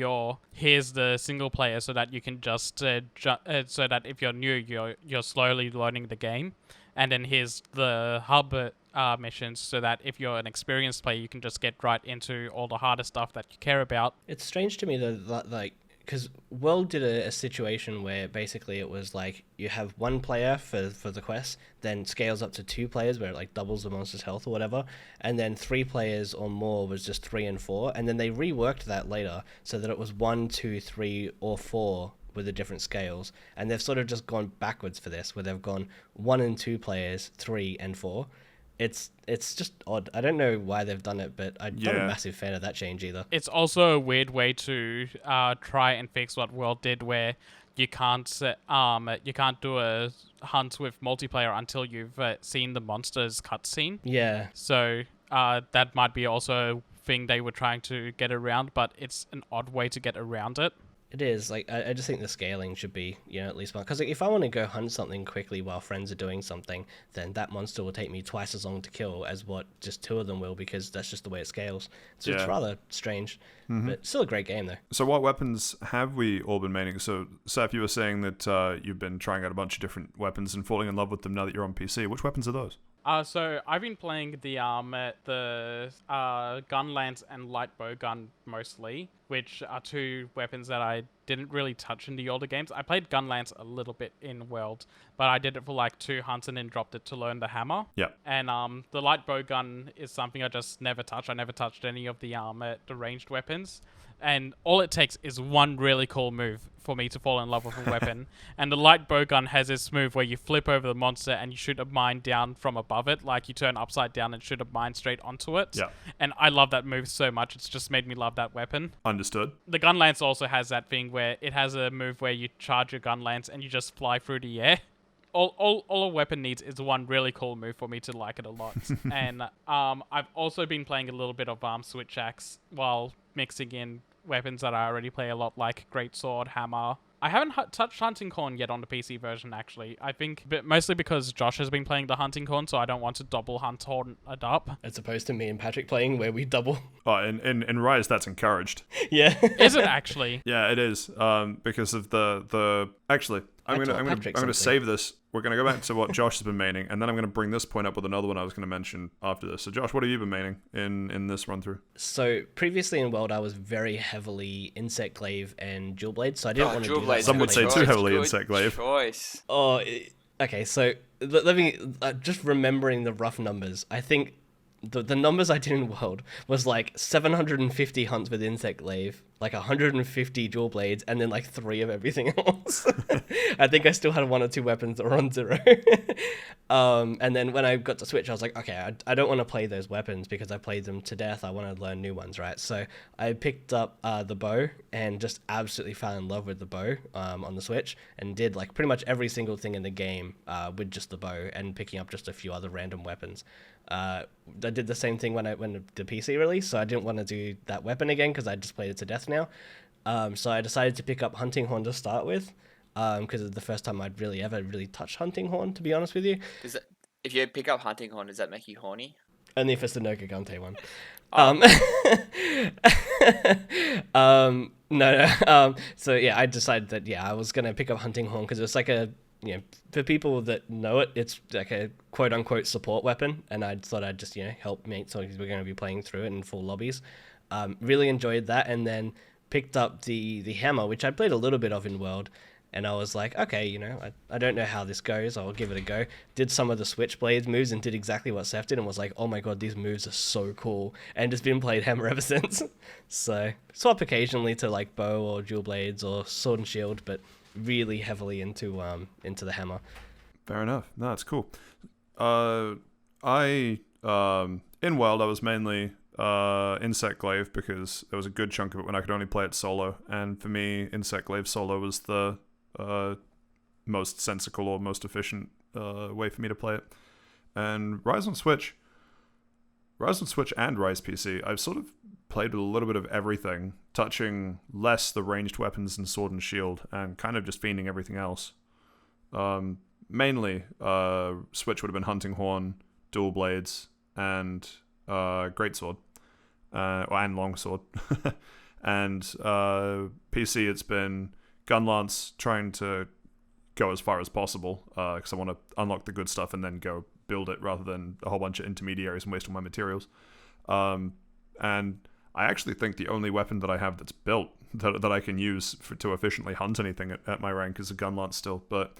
Speaker 3: here's the single player, so that you can just so that if you're new, you're slowly learning the game, and then here's the hub missions, so that if you're an experienced player, you can just get right into all the harder stuff that you care about.
Speaker 4: It's strange to me that because World did a situation where basically it was like you have 1 player for the quest, then scales up to 2 players where it doubles the monster's health or whatever, and then 3 players or more was just 3 and 4, and then they reworked that later so that it was 1, 2, 3, or 4 with the different scales, and they've sort of just gone backwards for this, where they've gone 1 and 2 players, 3 and 4. It's just odd. I don't know why they've done it, but I'm not a massive fan of that change either.
Speaker 3: It's also a weird way to try and fix what World did, where you can't do a hunt with multiplayer until you've seen the monster's cutscene.
Speaker 4: Yeah.
Speaker 3: So that might be also a thing they were trying to get around, but it's an odd way to get around it.
Speaker 4: It is. I just think the scaling should be, at least one. Because if I want to go hunt something quickly while friends are doing something, then that monster will take me twice as long to kill as what just 2 of them will, because that's just the way it scales. So it's rather strange. Mm-hmm. But still a great game, though.
Speaker 1: So what weapons have we all been maining? So, Seth, you were saying that you've been trying out a bunch of different weapons and falling in love with them now that you're on PC. Which weapons are those?
Speaker 3: So I've been playing the gun lance and light bow gun mostly, which are 2 weapons that I didn't really touch in the older games. I played gun lance a little bit in World, but I did it for 2 hunts and then dropped it to learn the hammer.
Speaker 1: Yeah.
Speaker 3: And the light bow gun is something I just never touched. I never touched any of the ranged weapons. And all it takes is 1 really cool move for me to fall in love with a weapon. And the light bow gun has this move where you flip over the monster and you shoot a mine down from above it. Like you turn upside down and shoot a mine straight onto it.
Speaker 1: Yeah.
Speaker 3: And I love that move so much. It's just made me love that weapon.
Speaker 1: Understood.
Speaker 3: The gun lance also has that thing where it has a move where you charge your gun lance and you just fly through the air. All a weapon needs is 1 really cool move for me to like it a lot. And I've also been playing a little bit of switch axe while mixing in weapons that I already play a lot, like greatsword, hammer. I haven't touched Hunting Corn yet on the PC version, actually. I think, but mostly because Josh has been playing the Hunting Corn, so I don't want to double hunt horn it up.
Speaker 4: As opposed to me and Patrick playing, where we double.
Speaker 1: Oh, in Rise, that's encouraged.
Speaker 4: Yeah.
Speaker 3: Is it actually?
Speaker 1: Yeah, it is. Because of the actually, I'm gonna save this. We're gonna go back to what Josh has been maining, and then I'm gonna bring this point up with another one I was gonna mention after this. So, Josh, what have you been maining in this run through?
Speaker 4: So previously in World, I was very heavily Insect Glaive and Dual Blade, so I didn't want to do that.
Speaker 1: Some would say too heavily Insect Glaive.
Speaker 2: Choice.
Speaker 4: Oh, okay. So let me just remembering the rough numbers. I think the numbers I did in World was like 750 hunts with Insect Glaive, like 150 dual blades, and then like 3 of everything else. I think I still had 1 or 2 weapons that were on 0. And then when I got to Switch, I was like, okay, I don't want to play those weapons because I played them to death. I want to learn new ones, right? So I picked up the bow and just absolutely fell in love with the bow on the Switch, and did like pretty much every single thing in the game with just the bow, and picking up just a few other random weapons. I did the same thing when the PC released, so I didn't want to do that weapon again because I just played it to death now. So I decided to pick up Hunting Horn to start with, because it's the first time I'd ever touched Hunting Horn, to be honest with you.
Speaker 2: If you pick up Hunting Horn, does that make you horny?
Speaker 4: Only if it's the Nogagante one. No. So yeah, I decided that I was gonna pick up Hunting Horn because it's like a, for people that know it, it's like a quote unquote support weapon, and I thought I'd just help mates, so we're going to be playing through it in full lobbies. Really enjoyed that, and then picked up the hammer, which I played a little bit of in World, and I was like, okay, I don't know how this goes, I'll give it a go. Did some of the Switchblade moves and did exactly what Seth did, and was like, oh my god, these moves are so cool, and just been played hammer ever since. So swap occasionally to like bow or dual blades or sword and shield, but really heavily into the hammer.
Speaker 1: Fair enough. No, that's cool. I in World I was mainly Insect Glaive because there was a good chunk of it when I could only play it solo, and for me Insect Glaive solo was the most sensical or most efficient way for me to play it. And Rise on Switch and Rise PC, I've sort of played with a little bit of everything, touching less the ranged weapons and sword and shield, and kind of just fiending everything else. Mainly, Switch would have been Hunting Horn, dual blades, and greatsword, and longsword. And PC, it's been Gunlance, trying to go as far as possible, because I want to unlock the good stuff and then go build it rather than a whole bunch of intermediaries and waste all my materials. And I actually think the only weapon that I have that's built that I can use to efficiently hunt anything at my rank is a Gunlance still. But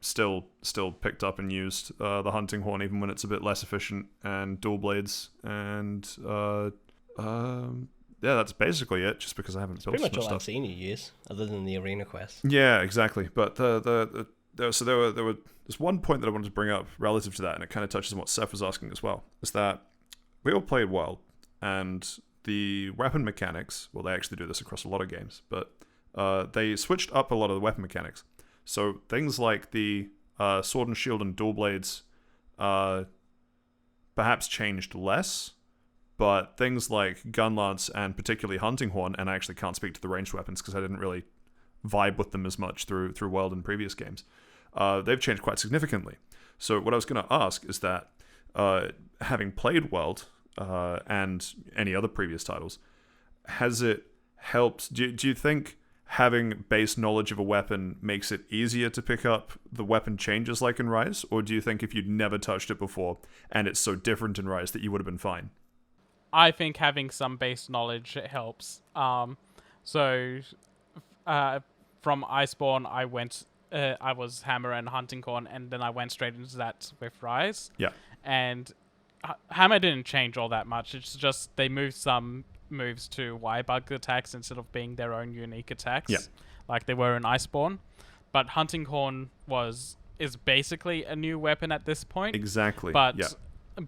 Speaker 1: still picked up and used the Hunting Horn even when it's a bit less efficient, and dual blades, and that's basically it. Just because I haven't built
Speaker 4: pretty much all
Speaker 1: stuff.
Speaker 4: I've seen you use, other than the arena quest.
Speaker 1: Yeah, exactly. But there's one point that I wanted to bring up relative to that, and it kind of touches on what Seth was asking as well. Is that we all played Wild, and the weapon mechanics. Well, they actually do this across a lot of games, but they switched up a lot of the weapon mechanics. So things like the sword and shield and dual blades perhaps changed less, but things like Gunlance and particularly Hunting Horn, and I actually can't speak to the ranged weapons because I didn't really vibe with them as much through World in previous games. They've changed quite significantly. So what I was going to ask is that having played World and any other previous titles, has it helped? Do you think having base knowledge of a weapon makes it easier to pick up the weapon changes like in Rise? Or do you think if you'd never touched it before and it's so different in Rise that you would have been fine?
Speaker 3: I think having some base knowledge helps. From Iceborne, I was Hammer and Hunting Horn, and then I went straight into that with Rise.
Speaker 1: Yeah.
Speaker 3: And Hammer didn't change all that much. It's just they moved some moves to Y-bug attacks instead of being their own unique attacks, like they were in Iceborne. But Hunting Horn is basically a new weapon at this point.
Speaker 1: Exactly.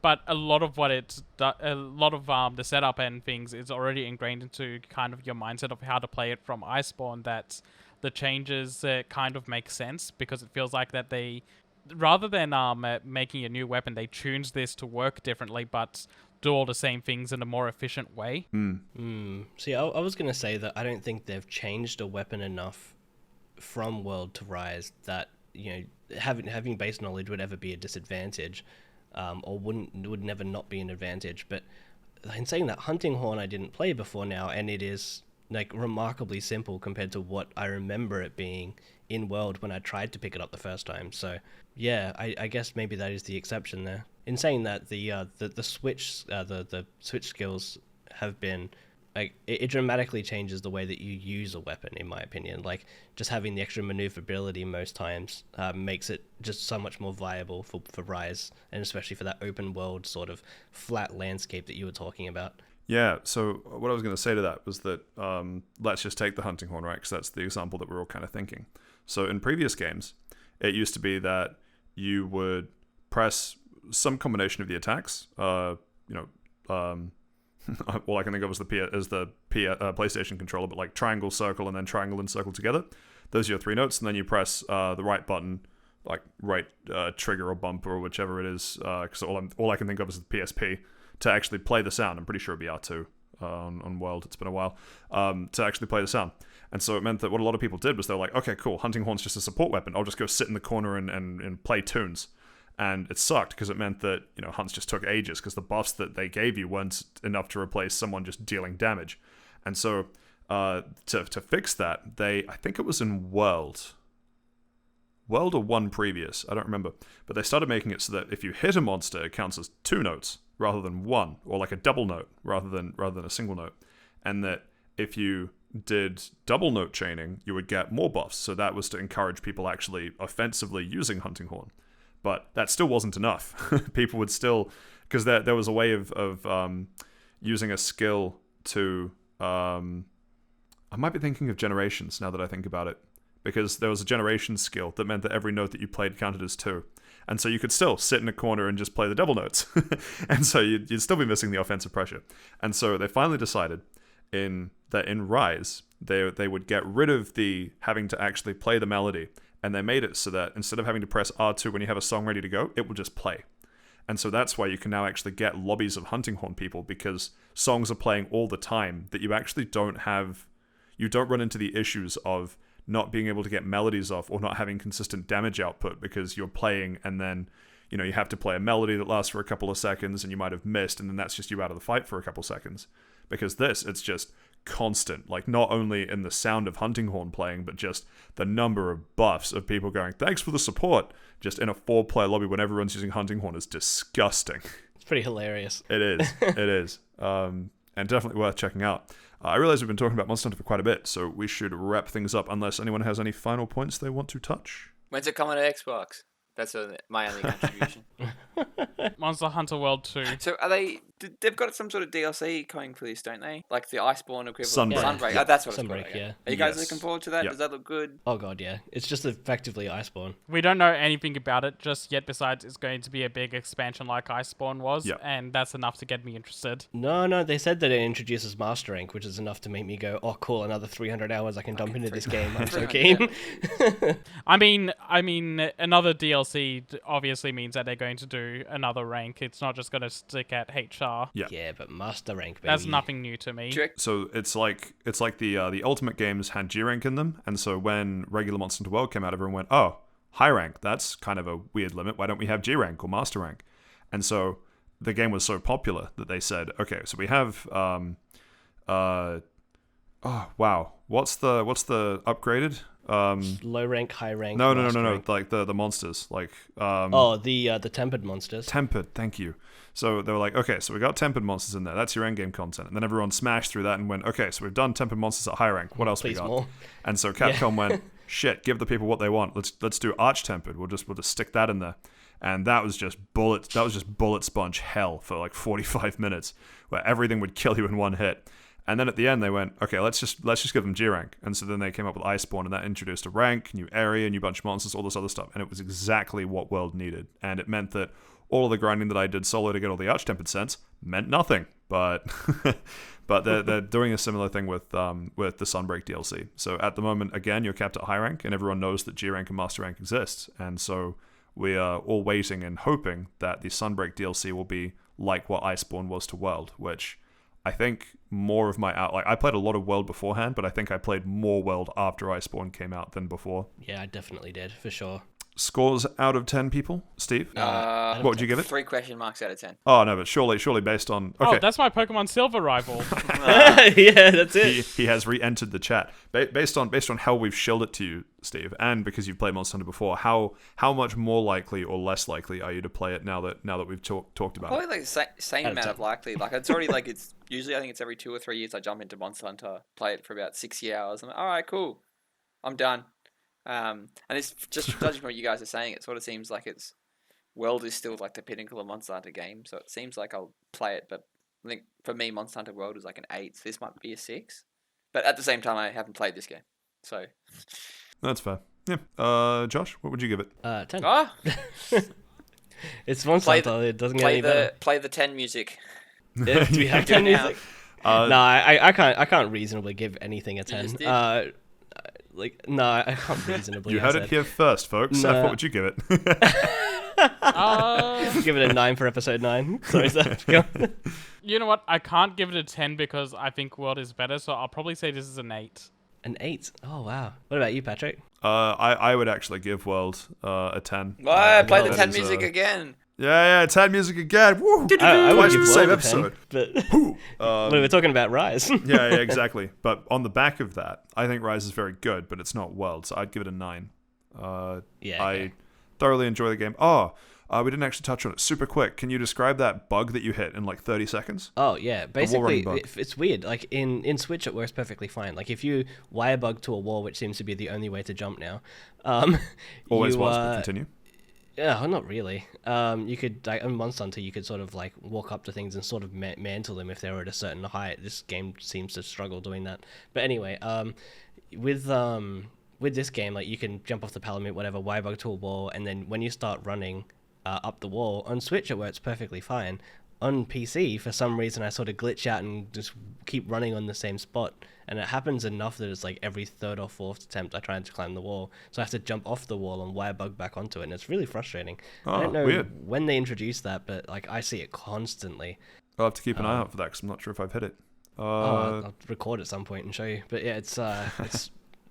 Speaker 3: But a lot of the setup and things is already ingrained into kind of your mindset of how to play it from Iceborne. That the changes kind of make sense because it feels like that they, rather than making a new weapon, they tuned this to work differently, but do all the same things in a more efficient way.
Speaker 4: See, I was going to say that I don't think they've changed a weapon enough from World to Rise that having base knowledge would ever be a disadvantage. Or would never not be an advantage. But in saying that, Hunting Horn I didn't play before now, and it is like remarkably simple compared to what I remember it being in World when I tried to pick it up the first time. So yeah, I guess maybe that is the exception there. In saying that, the switch skills have been like it dramatically changes the way that you use a weapon, in my opinion. Like just having the extra maneuverability most times makes it just so much more viable for Rise, and especially for that open world sort of flat landscape that you were talking about.
Speaker 1: Yeah, so what I was going to say to that was that let's just take the hunting horn, right? Because that's the example that we're all kind of thinking. So in previous games, it used to be that you would press some combination of the attacks. All I can think of is the PlayStation controller, but like triangle, circle, and then triangle and circle together. Those are your 3 notes, and then you press the right button, like right trigger or bumper or whichever it is, because all I can think of is the PSP, to actually play the sound. I'm pretty sure it'd be R2 on World. It's been a while to actually play the sound. And so it meant that what a lot of people did was they were like, okay, cool, hunting horn's just a support weapon. I'll just go sit in the corner and play tunes. And it sucked because it meant that, hunts just took ages because the buffs that they gave you weren't enough to replace someone just dealing damage. And so to fix that, I think it was in World or one previous, I don't remember, but they started making it so that if you hit a monster, it counts as 2 notes rather than 1, or like a double note rather than a single note. And that if you did double note chaining, you would get more buffs. So that was to encourage people actually offensively using hunting horn. But that still wasn't enough. People would still, because there was a way of using a skill to, I might be thinking of generations now that I think about it, because there was a generation skill that meant that every note that you played counted as 2. And so you could still sit in a corner and just play the double notes. And so you'd still be missing the offensive pressure. And so they finally decided that in Rise, they would get rid of the having to actually play the melody. And they made it so that instead of having to press R2 when you have a song ready to go, it will just play. And so that's why you can now actually get lobbies of hunting horn people, because songs are playing all the time that you actually don't run into the issues of not being able to get melodies off or not having consistent damage output because you're playing and then, you have to play a melody that lasts for a couple of seconds and you might have missed, and then that's just you out of the fight for a couple seconds. Because it's just constant, like not only in the sound of hunting horn playing, but just the number of buffs of people going, thanks for the support, just in a 4-player lobby when everyone's using hunting horn is disgusting.
Speaker 4: It's pretty hilarious.
Speaker 1: It is. And definitely worth checking out. I realize we've been talking about Monster Hunter for quite a bit, so we should wrap things up unless anyone has any final points they want to touch.
Speaker 2: When's it coming to Xbox? That's my only contribution.
Speaker 3: Monster Hunter World 2.
Speaker 2: So they've got some sort of DLC coming for this, don't they? Like the Iceborne equivalent.
Speaker 1: Sunbreak.
Speaker 2: Oh, that's what it's
Speaker 4: Sunbreak,
Speaker 2: called.
Speaker 4: yeah.
Speaker 2: Are you guys
Speaker 1: Yes.
Speaker 2: looking forward to that?
Speaker 1: Yep.
Speaker 2: Does that look good?
Speaker 4: Oh god, yeah. It's just effectively Iceborne.
Speaker 3: We don't know anything about it just yet, besides it's going to be a big expansion like Iceborne was,
Speaker 1: Yep.
Speaker 3: and that's enough to get me interested.
Speaker 4: No, they said that it introduces Master Rank, which is enough to make me go, oh cool, another 300 hours I can dump into this game. I'm so keen.
Speaker 3: I mean, another DLC obviously means that they're going to do another rank. It's not just going to stick at HR.
Speaker 1: Yeah.
Speaker 4: Yeah, but Master Rank, baby.
Speaker 3: That's nothing new to me.
Speaker 1: So it's like the Ultimate games had G rank in them, and so when regular Monster Hunter World came out, everyone went, "Oh, high rank. That's kind of a weird limit. Why don't we have G rank or Master rank?" And so the game was so popular that they said, "Okay, so we have oh wow, what's the upgraded?"
Speaker 4: Low rank, high rank.
Speaker 1: No,
Speaker 4: Master rank.
Speaker 1: like the monsters, like
Speaker 4: the tempered monsters.
Speaker 1: tempered. Thank you. So they were like, okay, so we got tempered monsters in there. That's your endgame content. And then everyone smashed through that and went, okay, so we've done tempered monsters at high rank. What else we
Speaker 4: Please
Speaker 1: got?
Speaker 4: more.
Speaker 1: And so Capcom went, shit, give the people what they want. Let's do arch tempered. We'll just stick that in there. And that was just bullet sponge hell for like 45 minutes, where everything would kill you in one hit. And then at the end they went, okay, let's just give them G rank. And so then they came up with Iceborne, and that introduced a rank, new area, new bunch of monsters, all this other stuff. And it was exactly what World needed. And it meant that all of the grinding that I did solo to get all the arch-tempered scents meant nothing. But they're doing a similar thing with the Sunbreak DLC. So at the moment, again, you're capped at high rank, and everyone knows that G rank and Master rank exists. And so we are all waiting and hoping that the Sunbreak DLC will be like what Iceborne was to World, which I think more of my I played a lot of World beforehand, but I think I played more World after Iceborne came out than before.
Speaker 4: Yeah, I definitely did, for sure.
Speaker 1: scores out of 10 people? Steve? What would you give it?
Speaker 2: 3 question marks out of 10.
Speaker 1: Oh, no, but surely based on... Okay.
Speaker 3: Oh, that's my Pokemon Silver rival.
Speaker 4: Yeah, that's it.
Speaker 1: He has re-entered the chat. Based on how we've shilled it to you, Steve, and because you've played Monster Hunter before, how much more likely or less likely are you to play it now that we've talked about
Speaker 2: Probably
Speaker 1: it?
Speaker 2: like the same amount of likely. Like it's already like it's usually I think it's every 2 or 3 years I jump into Monster Hunter, play it for about 60 hours. I'm like, all right, cool, I'm done. And it's just judging from what you guys are saying, it sort of seems like it's World is still like the pinnacle of Monster Hunter game. So it seems like I'll play it, but I think for me Monster Hunter World is like an 8. So this might be a 6. But at the same time, I haven't played this game, so
Speaker 1: That's fair. Yeah. Josh, what would you give it?
Speaker 4: 10.
Speaker 2: ah,
Speaker 4: It's Monster Hunter. It doesn't get any better.
Speaker 2: play the 10 music.
Speaker 4: Yeah, do we have
Speaker 2: Do it
Speaker 4: 10
Speaker 2: now.
Speaker 4: music? No, I can't reasonably give anything a 10.
Speaker 2: just did.
Speaker 4: I can't reasonably.
Speaker 1: You heard it here first, folks. Seth,
Speaker 4: Nah.
Speaker 1: what would you give it?
Speaker 4: Give it a 9 for episode 9. Sorry, Seth. Go on.
Speaker 3: You know what? I can't give it a 10 because I think World is better, so I'll probably say this is an 8.
Speaker 4: An 8. Oh wow. What about you, Patrick?
Speaker 1: I would actually give World a 10.
Speaker 2: Play the
Speaker 1: that
Speaker 2: 10
Speaker 1: is,
Speaker 2: music again.
Speaker 1: Yeah, 10 music again. Woo!
Speaker 4: I would
Speaker 1: Twice
Speaker 4: give
Speaker 1: the same
Speaker 4: World a 10,
Speaker 1: episode.
Speaker 4: but we were talking about Rise.
Speaker 1: yeah, exactly. But on the back of that, I think Rise is very good, but it's not World, so I'd give it a 9. I thoroughly enjoy the game. We didn't actually touch on it. Super quick, can you describe that bug that you hit in like 30 seconds?
Speaker 4: Oh yeah,
Speaker 1: wall
Speaker 4: basically
Speaker 1: running bug.
Speaker 4: it's weird. Like in Switch, it works perfectly fine. Like if you wire bug to a wall, which seems to be the only way to jump now.
Speaker 1: Always
Speaker 4: you,
Speaker 1: was, but continue.
Speaker 4: Yeah, not really. You could like on Monster Hunter, you could sort of like walk up to things and sort of mantle them if they were at a certain height. This game seems to struggle doing that. But anyway, with this game, like you can jump off the palamute, whatever, wire bug to a wall, and then when you start running up the wall on Switch, it works perfectly fine. On PC, for some reason, I sort of glitch out and just keep running on the same spot. And it happens enough that it's like every 3rd or 4th attempt I try to climb the wall. So I have to jump off the wall and wire bug back onto it. And it's really frustrating. I don't know
Speaker 1: weird.
Speaker 4: when they introduced that, but like I see it constantly.
Speaker 1: I'll have to keep an eye out for that because I'm not sure if I've hit it.
Speaker 4: I'll record at some point and show you. But yeah, it's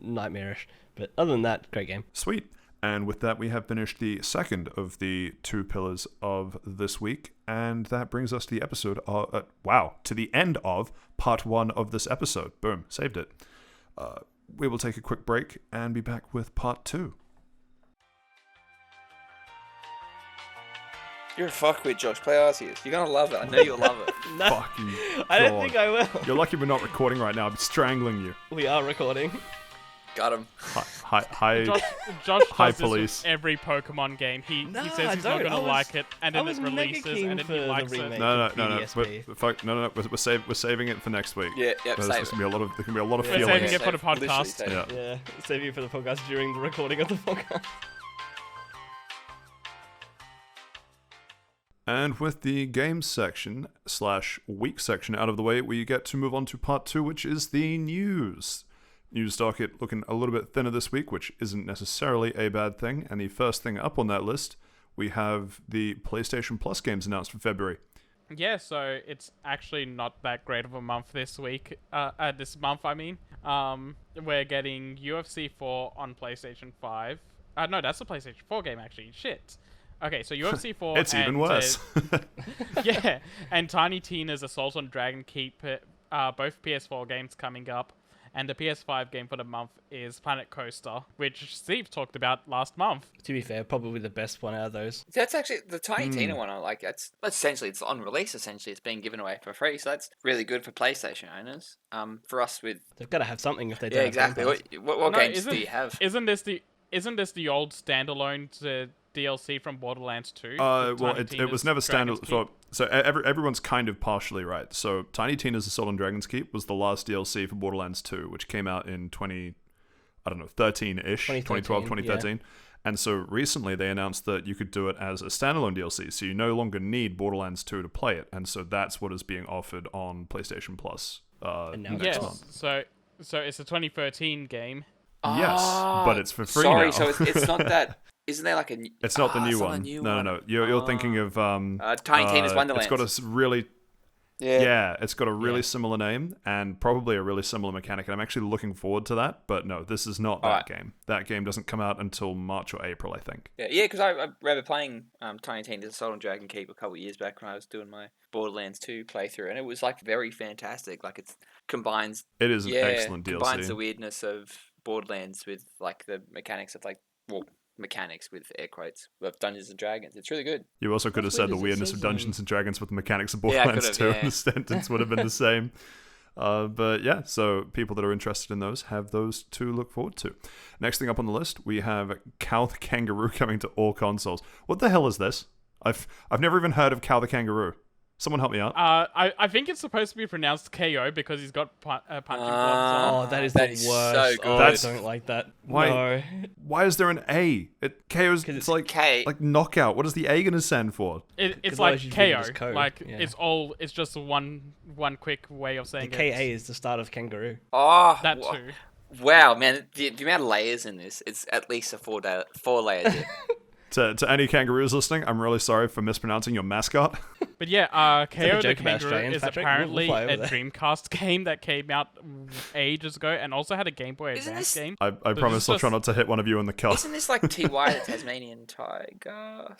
Speaker 4: nightmarish. But other than that, great game.
Speaker 1: Sweet. And with that, we have finished the second of the 2 pillars of this week. And that brings us to the episode to the end of part 1 of this episode. Boom, saved it. We will take a quick break and be back with part 2.
Speaker 2: You're a fuckwit, Josh. Play Arceus. You're gonna love it. I know you'll love it.
Speaker 4: No,
Speaker 1: Fucking
Speaker 4: I don't
Speaker 1: God.
Speaker 4: think I will.
Speaker 1: You're lucky we're not recording right now. I'm strangling you.
Speaker 4: We are recording.
Speaker 2: Got him.
Speaker 1: Hi.
Speaker 3: Josh
Speaker 1: Hi,
Speaker 3: does this
Speaker 1: police.
Speaker 3: with every Pokemon game. He
Speaker 4: No,
Speaker 3: says
Speaker 4: I
Speaker 3: he's not
Speaker 4: don't.
Speaker 3: gonna
Speaker 4: I was-
Speaker 3: like it, and then
Speaker 4: I
Speaker 3: it
Speaker 4: was mega
Speaker 3: releases,
Speaker 4: keen
Speaker 3: and then
Speaker 4: for
Speaker 3: he
Speaker 4: the
Speaker 3: likes it.
Speaker 4: remake.
Speaker 1: No.
Speaker 4: PDSP.
Speaker 1: We're saving it for next week.
Speaker 2: Yeah,
Speaker 1: There's
Speaker 2: save it.
Speaker 1: gonna be a lot of
Speaker 3: We're
Speaker 1: feelings.
Speaker 3: saving it for the
Speaker 2: Literally
Speaker 3: podcast.
Speaker 2: save it.
Speaker 1: Yeah.
Speaker 4: Yeah, save you for the podcast during the recording of the podcast.
Speaker 1: And with the games section / week section out of the way, we get to move on to part 2, which is the news. News docket looking a little bit thinner this week, which isn't necessarily a bad thing. And the first thing up on that list, we have the PlayStation Plus games announced for February.
Speaker 3: Yeah, so it's actually not that great of a month this week. This month, I mean. We're getting UFC 4 on PlayStation 5. No, that's a PlayStation 4 game, actually. Shit. Okay, so UFC 4...
Speaker 1: It's even worse.
Speaker 3: Yeah, and Tiny Tina's Assault on Dragon Keep, both PS4 games coming up. And the PS5 game for the month is Planet Coaster, which Steve talked about last month.
Speaker 4: To be fair, probably the best one out of those.
Speaker 2: That's actually the Tiny Tina one. I like. That's essentially it's on release. Essentially, it's being given away for free. So that's really good for PlayStation owners. For us with
Speaker 4: They've got to have something if they don't.
Speaker 2: yeah,
Speaker 4: have
Speaker 2: exactly.
Speaker 4: Game Pass.
Speaker 2: What games do you have?
Speaker 3: Isn't this the old standalone DLC from Borderlands 2?
Speaker 1: Well, it was never standard. So everyone's kind of partially right. So Tiny Tina's Assault on Dragon's Keep was the last DLC for Borderlands 2, which came out in 13-ish, 2012, 2013.
Speaker 4: Yeah.
Speaker 1: And so recently they announced that you could do it as a standalone DLC, so you no longer need Borderlands 2 to play it. And so that's what is being offered on PlayStation Plus
Speaker 4: And now
Speaker 1: next
Speaker 3: Yes,
Speaker 1: month.
Speaker 3: so it's a 2013 game.
Speaker 1: Yes, but it's for free
Speaker 2: Sorry,
Speaker 1: now.
Speaker 2: so it's not that. Isn't there like a?
Speaker 1: It's not the new
Speaker 2: it's not
Speaker 1: one.
Speaker 2: a new
Speaker 1: No.
Speaker 2: one.
Speaker 1: You're thinking of
Speaker 2: Tiny Tina's Wonderlands.
Speaker 1: It's got a really. Yeah, it's got a really similar name and probably a really similar mechanic, and I'm actually looking forward to that. But no, this is not that game. That game doesn't come out until March or April, I think.
Speaker 2: Yeah, because I remember playing Tiny Tina's Assault on Dragon Keep a couple of years back when I was doing my Borderlands 2 playthrough, and it was like very fantastic. Like it combines.
Speaker 1: It is an excellent DLC.
Speaker 2: Combines the weirdness of Borderlands with like the mechanics of mechanics with air quotes of Dungeons and Dragons. It's really good.
Speaker 1: You also could have said the weirdness of Dungeons and Dragons with the mechanics of Borderlands 2, and the sentence would have been the same. But yeah, so people that are interested in those have those to look forward to. Next thing up on the list, we have Cow the Kangaroo coming to all consoles. What the hell is this? I've never even heard of Cow the Kangaroo. Someone help me out.
Speaker 3: I think it's supposed to be pronounced KO because he's got punching gloves on.
Speaker 4: Oh, that is the worst.
Speaker 2: So good.
Speaker 4: I don't like that.
Speaker 1: Why?
Speaker 4: No.
Speaker 1: Why is there an A? KO's it's like
Speaker 2: K.
Speaker 1: like knockout. What is the A gonna stand for?
Speaker 3: It's like KO.
Speaker 4: Code.
Speaker 3: Like it's just one quick way of saying
Speaker 4: The
Speaker 3: it.
Speaker 4: KA is the start of kangaroo.
Speaker 2: Oh,
Speaker 3: That too.
Speaker 2: Wow, man, the amount of layers in this, it's at least a four layer dip.
Speaker 1: To any kangaroos listening, I'm really sorry for mispronouncing your mascot.
Speaker 3: But yeah, KO the
Speaker 4: joke about
Speaker 3: Kangaroo
Speaker 4: Australians,
Speaker 3: is
Speaker 4: Patrick.
Speaker 3: apparently
Speaker 4: We'll fly over
Speaker 3: a
Speaker 4: there.
Speaker 3: Dreamcast game that came out ages ago and also had a Game Boy
Speaker 2: Isn't
Speaker 3: Advance
Speaker 2: this-
Speaker 3: game.
Speaker 1: I promise I'll try not to hit one of you in the car.
Speaker 2: Isn't this like TY the Tasmanian Tiger?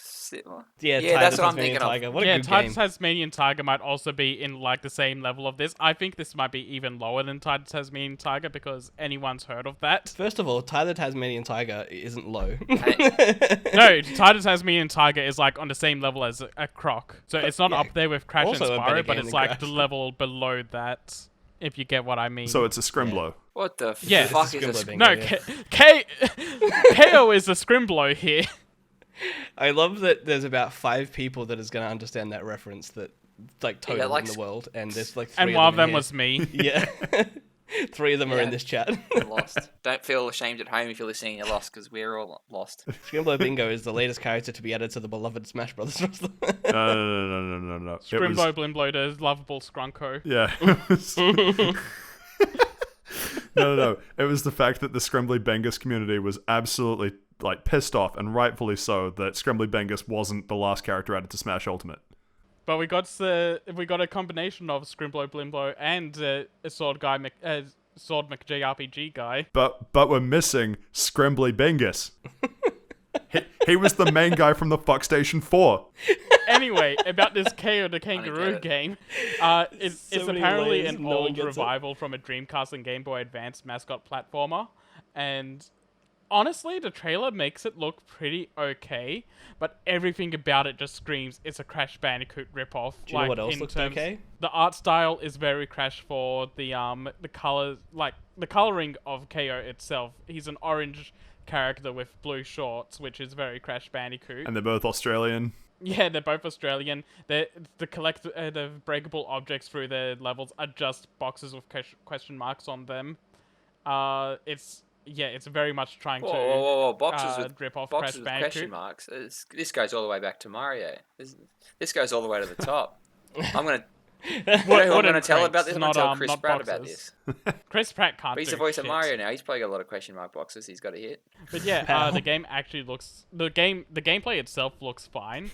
Speaker 4: Yeah,
Speaker 2: that's what I'm
Speaker 4: Tasmanian
Speaker 2: thinking of.
Speaker 4: Tiger. What a
Speaker 3: Yeah,
Speaker 4: good game.
Speaker 3: Tasmanian Tiger might also be in like the same level of this. I think this might be even lower than Tasmanian Tiger because anyone's heard of that.
Speaker 4: First of all, Tyler Tasmanian Tiger isn't low.
Speaker 3: No, Tasmanian Tiger is like on the same level as a croc. So it's not
Speaker 4: yeah,
Speaker 3: up there with Crash and
Speaker 4: also a better
Speaker 3: Spyro, but
Speaker 4: game
Speaker 3: it's
Speaker 4: than
Speaker 3: like
Speaker 4: Crash.
Speaker 3: the level below that, if you get what I mean.
Speaker 1: So it's a Scrimblow.
Speaker 2: What the
Speaker 3: Yeah,
Speaker 2: fuck
Speaker 4: it's
Speaker 2: is
Speaker 4: a
Speaker 2: this?
Speaker 4: Scribbler
Speaker 3: no,
Speaker 4: yeah.
Speaker 3: KO is a Scrimblow here.
Speaker 4: I love that there's about 5 people that is going to understand that reference that like total
Speaker 2: like
Speaker 4: in the world, and there's like 3
Speaker 3: And one of them
Speaker 4: here.
Speaker 3: was me.
Speaker 4: Yeah. 3 of them are in
Speaker 2: Yeah.
Speaker 4: this chat.
Speaker 2: You're lost. Don't feel ashamed at home if you're listening. You're lost because we're all lost.
Speaker 4: Scrimblow Bingo is the latest character to be added to the beloved Smash Brothers roster.
Speaker 1: No. It was-
Speaker 3: Scrimblow Blimblow, the lovable Scrunko.
Speaker 1: Yeah. No. It was the fact that the Scrimbly Bengus community was absolutely like pissed off, and rightfully so, that Scrimbly Bengus wasn't the last character added to Smash Ultimate.
Speaker 3: But we got a combination of Scrimblow Blimblow and a Sword McJRPG guy.
Speaker 1: But we're missing Scrimbly Bengus. he was the main guy from the Fuck Station 4.
Speaker 3: Anyway, about this KO the
Speaker 2: I
Speaker 3: Kangaroo
Speaker 2: get it.
Speaker 3: game, it's
Speaker 4: So many
Speaker 3: apparently
Speaker 4: layers,
Speaker 3: an
Speaker 4: no one
Speaker 3: old
Speaker 4: gets it.
Speaker 3: revival from a Dreamcast and Game Boy Advance mascot platformer, and honestly, the trailer makes it look pretty okay, but everything about it just screams it's a Crash Bandicoot ripoff.
Speaker 4: Do you know what else looks okay?
Speaker 3: The art style is very Crash for the colors, like the coloring of KO itself. He's an orange character with blue shorts, which is very Crash Bandicoot.
Speaker 1: And they're both Australian.
Speaker 3: Yeah, they're both Australian. The breakable objects through the levels are just boxes with question marks on them. It's very much trying
Speaker 2: Whoa.
Speaker 3: to
Speaker 2: Boxes
Speaker 3: rip off
Speaker 2: boxes
Speaker 3: Crash
Speaker 2: with
Speaker 3: Bandicoot.
Speaker 2: question marks. This goes all the way back to Mario. This goes all the way to the top. I'm gonna. You know who I'm
Speaker 3: Wooden
Speaker 2: gonna tell about
Speaker 3: crates,
Speaker 2: this? I'm gonna tell Chris
Speaker 3: not
Speaker 2: Pratt about
Speaker 3: boxes.
Speaker 2: this.
Speaker 3: Chris Pratt can't
Speaker 2: But he's
Speaker 3: do
Speaker 2: the voice
Speaker 3: shit.
Speaker 2: of Mario now. He's probably got a lot of question mark boxes he's got to hit.
Speaker 3: But yeah,
Speaker 4: How?
Speaker 3: the game actually looks the gameplay itself looks fine.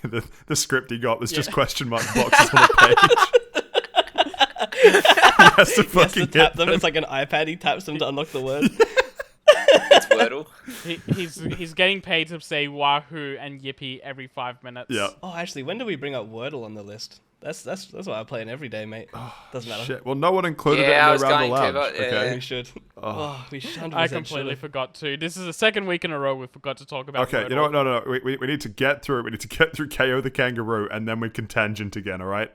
Speaker 1: The script he got was just question mark boxes on a page. He has to
Speaker 4: He has
Speaker 1: fucking
Speaker 4: to tap
Speaker 1: hit
Speaker 4: them. It's like an iPad. He taps them to unlock the word.
Speaker 2: It's Wordle.
Speaker 3: He's getting paid to say wahoo and yippee every 5 minutes.
Speaker 1: Yeah.
Speaker 4: Oh, actually, when do we bring up Wordle on the list? That's what I'm playing every day, mate. Doesn't matter.
Speaker 1: Shit. Well, no one included
Speaker 2: Yeah, I
Speaker 1: it in
Speaker 2: was
Speaker 1: the round
Speaker 2: going to,
Speaker 1: lounge.
Speaker 2: but, yeah.
Speaker 1: Okay.
Speaker 4: We should. Oh, we should. 100%
Speaker 3: I completely
Speaker 4: should.
Speaker 3: forgot to. This is the second week in a row we forgot to talk about.
Speaker 1: Okay,
Speaker 3: Wordle.
Speaker 1: you know what? No. We need to get through it. We need to get through KO the Kangaroo, and then we can tangent again, all right?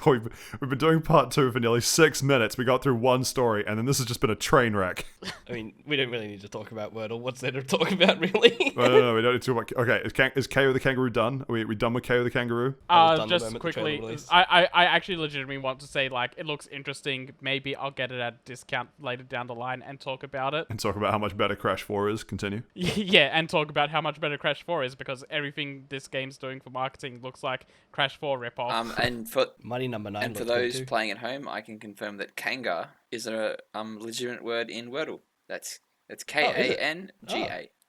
Speaker 1: We've been doing part 2 for nearly 6 minutes. We got through one story, and then this has just been a train wreck.
Speaker 4: I mean, we don't really need to talk about Wordle. What's there to talk about, really?
Speaker 1: No, we don't need to talk about... Okay, is KO the Kangaroo done? Are we done with KO the Kangaroo?
Speaker 4: I was done with
Speaker 3: Just
Speaker 4: them at the trailer
Speaker 3: quickly,
Speaker 4: release.
Speaker 3: I actually legitimately want to say, like, it looks interesting. Maybe I'll get it at a discount later down the line and talk about it.
Speaker 1: And talk about how much better Crash 4 is. Continue.
Speaker 3: Yeah, and talk about how much better Crash 4 is, because everything this game's doing for marketing looks like Crash 4 ripoff.
Speaker 2: And for
Speaker 4: Money number 9.
Speaker 2: and for
Speaker 4: looks good
Speaker 2: those
Speaker 4: too.
Speaker 2: playing at home, I can confirm that Kanga is a legitimate word in Wordle. That's Kanga.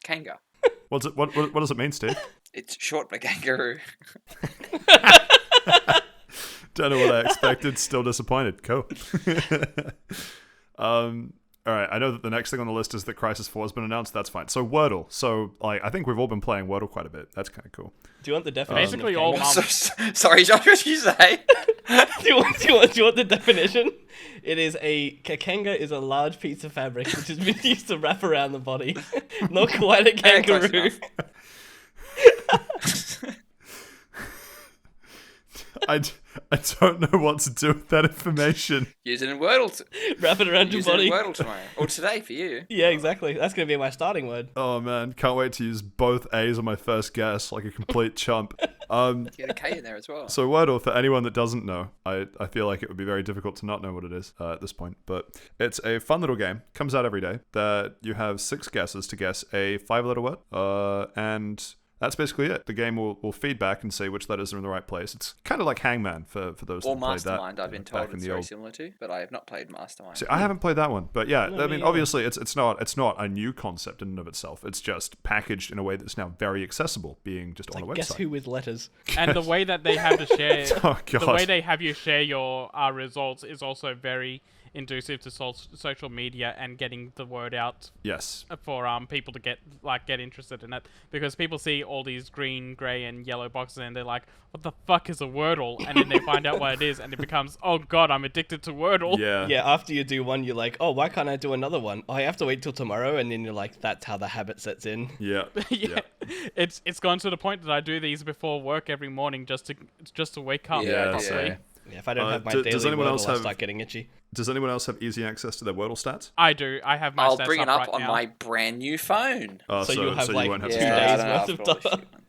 Speaker 2: Kanga.
Speaker 1: What does it mean, Steve?
Speaker 2: It's short for kangaroo.
Speaker 1: Don't know what I expected. Still disappointed. Cool. All right, I know that the next thing on the list is that Crisis 4 has been announced. That's fine. So Wordle. So I think we've all been playing Wordle quite a bit. That's kind of cool.
Speaker 4: Do you want the definition?
Speaker 3: Basically
Speaker 4: of
Speaker 3: all
Speaker 4: Kangaroo?
Speaker 2: Sorry, Josh, what did you say?
Speaker 4: do you want the definition? It is a Kanga is a large piece of fabric which has been used to wrap around the body. Not quite a
Speaker 2: Close
Speaker 4: kangaroo.
Speaker 2: enough.
Speaker 1: I don't know what to do with that information.
Speaker 2: Use it in Wordle.
Speaker 4: Wrap it around your
Speaker 2: Use it
Speaker 4: body.
Speaker 2: in Wordle tomorrow. Or today for you.
Speaker 4: Yeah, exactly. That's going to be my starting word.
Speaker 1: Oh man, can't wait to use both A's on my first guess like a complete chump.
Speaker 2: Get a K in there as well.
Speaker 1: So Wordle, for anyone that doesn't know, I feel like it would be very difficult to not know what it is at this point, but it's a fun little game. Comes out every day that you have 6 guesses to guess a 5-letter word, and that's basically it. The game will feed back and say which letters are in the right place. It's kind of like Hangman for those
Speaker 2: Or
Speaker 1: that played that.
Speaker 2: Mastermind, I've been
Speaker 1: back
Speaker 2: told
Speaker 1: in
Speaker 2: it's
Speaker 1: the
Speaker 2: very
Speaker 1: old.
Speaker 2: similar to, but I have not played Mastermind.
Speaker 1: See, I haven't played that one, but yeah,
Speaker 4: No,
Speaker 1: I
Speaker 4: me
Speaker 1: mean,
Speaker 4: either.
Speaker 1: obviously, it's not a new concept in and of itself. It's just packaged in a way that's now very accessible, being just on a website.
Speaker 4: Guess who with letters?
Speaker 3: And the way that they have to share,
Speaker 1: Oh god.
Speaker 3: the way they have you share your results is also very inducive to social media and getting the word out
Speaker 1: Yes.
Speaker 3: for people to get interested in it, because people see all these green, grey, and yellow boxes and they're like, "What the fuck is a Wordle?" And then they find out what it is, and it becomes, "Oh god, I'm addicted to Wordle."
Speaker 1: Yeah.
Speaker 4: Yeah, after you do one, you're like, oh, why can't I do another one? Oh, I have to wait till tomorrow, and then you're like, that's how the habit sets in.
Speaker 1: Yeah.
Speaker 3: Yeah. It's gone to the point that I do these before work every morning just to wake up.
Speaker 2: Yeah,
Speaker 3: basically.
Speaker 2: yeah.
Speaker 4: Yeah, if I don't have my
Speaker 1: does
Speaker 4: daily
Speaker 1: anyone
Speaker 4: Wordle,
Speaker 1: else
Speaker 4: I'll
Speaker 1: have-
Speaker 4: start getting itchy.
Speaker 1: Does anyone else have easy access to their Wordle stats?
Speaker 3: I do. I have my
Speaker 2: I'll
Speaker 3: stats
Speaker 2: bring it
Speaker 3: up
Speaker 2: up
Speaker 3: right
Speaker 2: on
Speaker 3: now.
Speaker 2: my brand new phone.
Speaker 4: So you'll have,
Speaker 1: you
Speaker 4: like,
Speaker 1: won't have
Speaker 4: two
Speaker 1: to
Speaker 2: Yeah,
Speaker 1: stress.
Speaker 2: I
Speaker 4: days
Speaker 2: don't
Speaker 4: worth
Speaker 2: have
Speaker 4: of
Speaker 2: all this
Speaker 4: data.
Speaker 2: shit, man.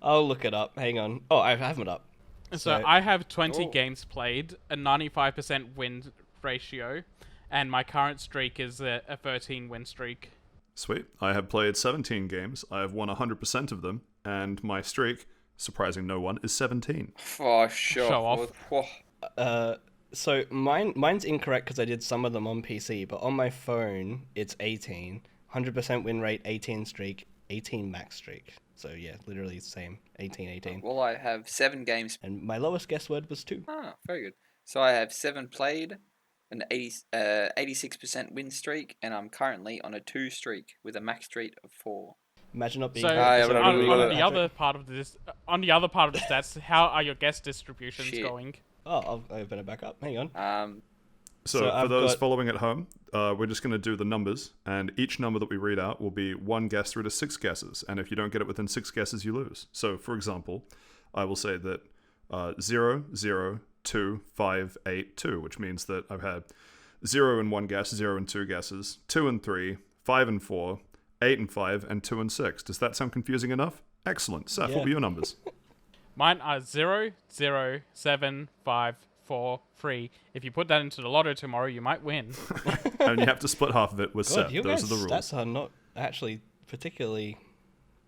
Speaker 4: I'll look it up. Hang on. Oh, I have it up.
Speaker 3: So I have 20
Speaker 2: Oh.
Speaker 3: games played, a 95% win ratio, and my current streak is a 13 win streak.
Speaker 1: Sweet. I have played 17 games. I have won 100% of them, and my streak, surprising no one, is 17.
Speaker 2: For sure.
Speaker 3: Show off.
Speaker 2: Whoa.
Speaker 4: So mine's incorrect because I did some of them on PC, but on my phone it's 18, 100% win rate, 18 streak, 18 max streak. So yeah, literally the same, 18.
Speaker 2: Well, I have 7 games.
Speaker 4: And my lowest guess word was 2.
Speaker 2: Ah, very good. So I have 7 played, an 86% win streak, and I'm currently on a 2 streak with a max streak of 4.
Speaker 4: Imagine not being.
Speaker 3: So
Speaker 2: yeah, but
Speaker 3: on,
Speaker 2: I-
Speaker 3: on the other part of the stats, how are your guest distributions
Speaker 2: Shit.
Speaker 3: going?
Speaker 4: Oh, I'll open it back up. Hang on.
Speaker 1: So
Speaker 4: So
Speaker 1: for
Speaker 4: I've
Speaker 1: those
Speaker 4: got-
Speaker 1: following at home, we're just going to do the numbers, and each number that we read out will be 1 guess through to 6 guesses, and if you don't get it within 6 guesses, you lose. So, for example, I will say that 0, 0, 2, 5, 8, 2, which means that I've had 0 and 1 guess, 0 and 2 guesses, 2 and 3, 5 and 4, 8 and 5, and 2 and 6. Does that sound confusing enough? Excellent. Seth,
Speaker 4: Yeah.
Speaker 1: what were your numbers?
Speaker 3: Mine are 0, 0, 7, 5, 4, 3. If you put that into the lotto tomorrow, you might win.
Speaker 1: And you have to split half of it with
Speaker 4: God,
Speaker 1: Seth.
Speaker 4: your
Speaker 1: Those
Speaker 4: guys'
Speaker 1: are the rules.
Speaker 4: stats are not actually particularly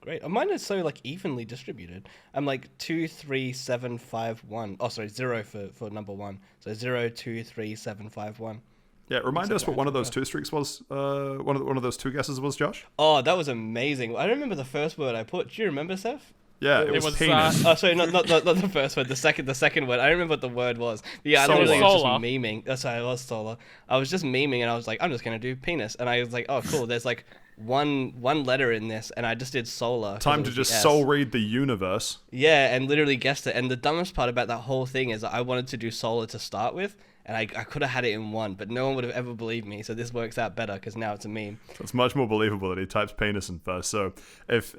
Speaker 4: great. Mine is so like evenly distributed. I'm like 2, 3, 7, 5, 1. Oh, sorry, 0 for number 1. So 0, 2, 3, 7, 5, 1.
Speaker 1: Yeah, remind us what one of those 2 streaks was. One of those 2 guesses was, Josh.
Speaker 4: Oh, that was amazing. I don't remember the first word I put. Do you remember, Seth?
Speaker 1: Yeah, it
Speaker 3: It
Speaker 1: was
Speaker 3: was,
Speaker 1: penis.
Speaker 4: Oh, sorry, not the first word. The second word. I don't remember what the word was. But yeah, I
Speaker 1: Solar.
Speaker 4: literally was just
Speaker 3: Solar.
Speaker 4: memeing. That's why I was solar. I was just memeing, and I was like, I'm just gonna do penis, and I was like, oh, cool. There's like one letter in this, and I just did solar. 'cause
Speaker 1: Time
Speaker 4: it
Speaker 1: to
Speaker 4: was the
Speaker 1: just
Speaker 4: S.
Speaker 1: soul read the universe.
Speaker 4: Yeah, and literally guessed it. And the dumbest part about that whole thing is that I wanted to do solar to start with, and I could have had it in 1, but no one would have ever believed me. So this works out better because now it's a meme.
Speaker 1: It's much more believable that he types penis in first. So if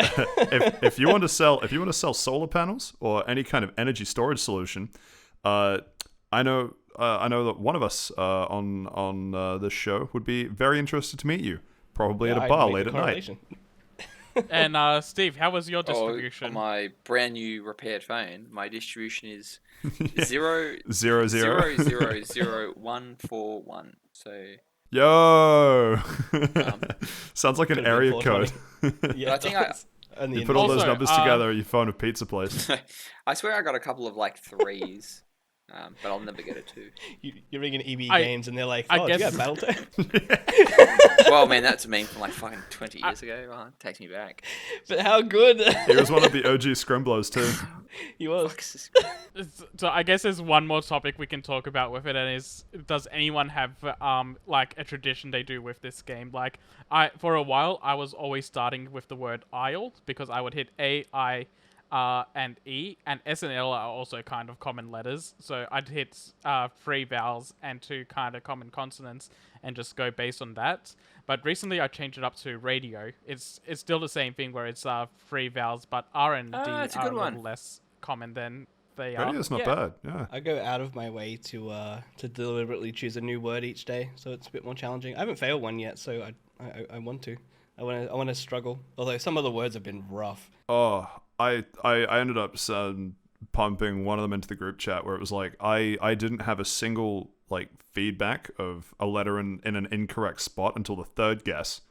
Speaker 1: if you want to sell solar panels or any kind of energy storage solution, I know that one of us on this show would be very interested to meet you, probably at
Speaker 4: Yeah,
Speaker 1: a
Speaker 4: I'd
Speaker 1: bar
Speaker 4: make
Speaker 1: late
Speaker 4: the
Speaker 1: at night.
Speaker 4: correlation.
Speaker 3: And Steve, how was your
Speaker 2: Oh,
Speaker 3: distribution?
Speaker 2: on my brand new repaired phone, my distribution is 0,
Speaker 1: 0, 0.
Speaker 2: 0, 0, 0, 1, 4, 1. So
Speaker 1: Yo, sounds like an
Speaker 4: Could've been
Speaker 1: area
Speaker 4: 420.
Speaker 1: code.
Speaker 4: Yeah,
Speaker 2: I think I-
Speaker 4: it does. And
Speaker 1: You put all those
Speaker 3: Also,
Speaker 1: numbers together, you phone a pizza place.
Speaker 2: I swear I got a couple of like 3s. but I'll never get a 2.
Speaker 4: You're ringing EB
Speaker 3: I-
Speaker 4: Games and they're like,
Speaker 3: I
Speaker 4: oh, do you
Speaker 3: guess-
Speaker 4: got Battletech?
Speaker 2: Well, man, that's a meme from like fucking 20 years ago. Oh, it takes me back.
Speaker 4: But how good?
Speaker 1: He was one of the OG Scrimblers too.
Speaker 4: He was.
Speaker 2: Fuck, this is-
Speaker 3: So I guess there's one more topic we can talk about with it, and is, does anyone have like a tradition they do with this game? Like, for a while I was always starting with the word "isle" because I would hit A, I, and E, and S and L are also kind of common letters. So I'd hit 3 vowels and 2 kind of common consonants and just go based on that. But recently I changed it up to radio. It's still the same thing where it's 3 vowels, but R and D
Speaker 2: it's a
Speaker 3: are
Speaker 2: good
Speaker 3: a
Speaker 2: one.
Speaker 3: little less common than they are.
Speaker 1: Radio's not
Speaker 3: Yeah.
Speaker 1: bad. Yeah.
Speaker 4: I go out of my way to deliberately choose a new word each day, so it's a bit more challenging. I haven't failed one yet, so I want to. I want to struggle. Although some of the words have been rough.
Speaker 1: Oh, I ended up pumping one of them into the group chat where it was like I didn't have a single like feedback of a letter in an incorrect spot until the 3rd guess,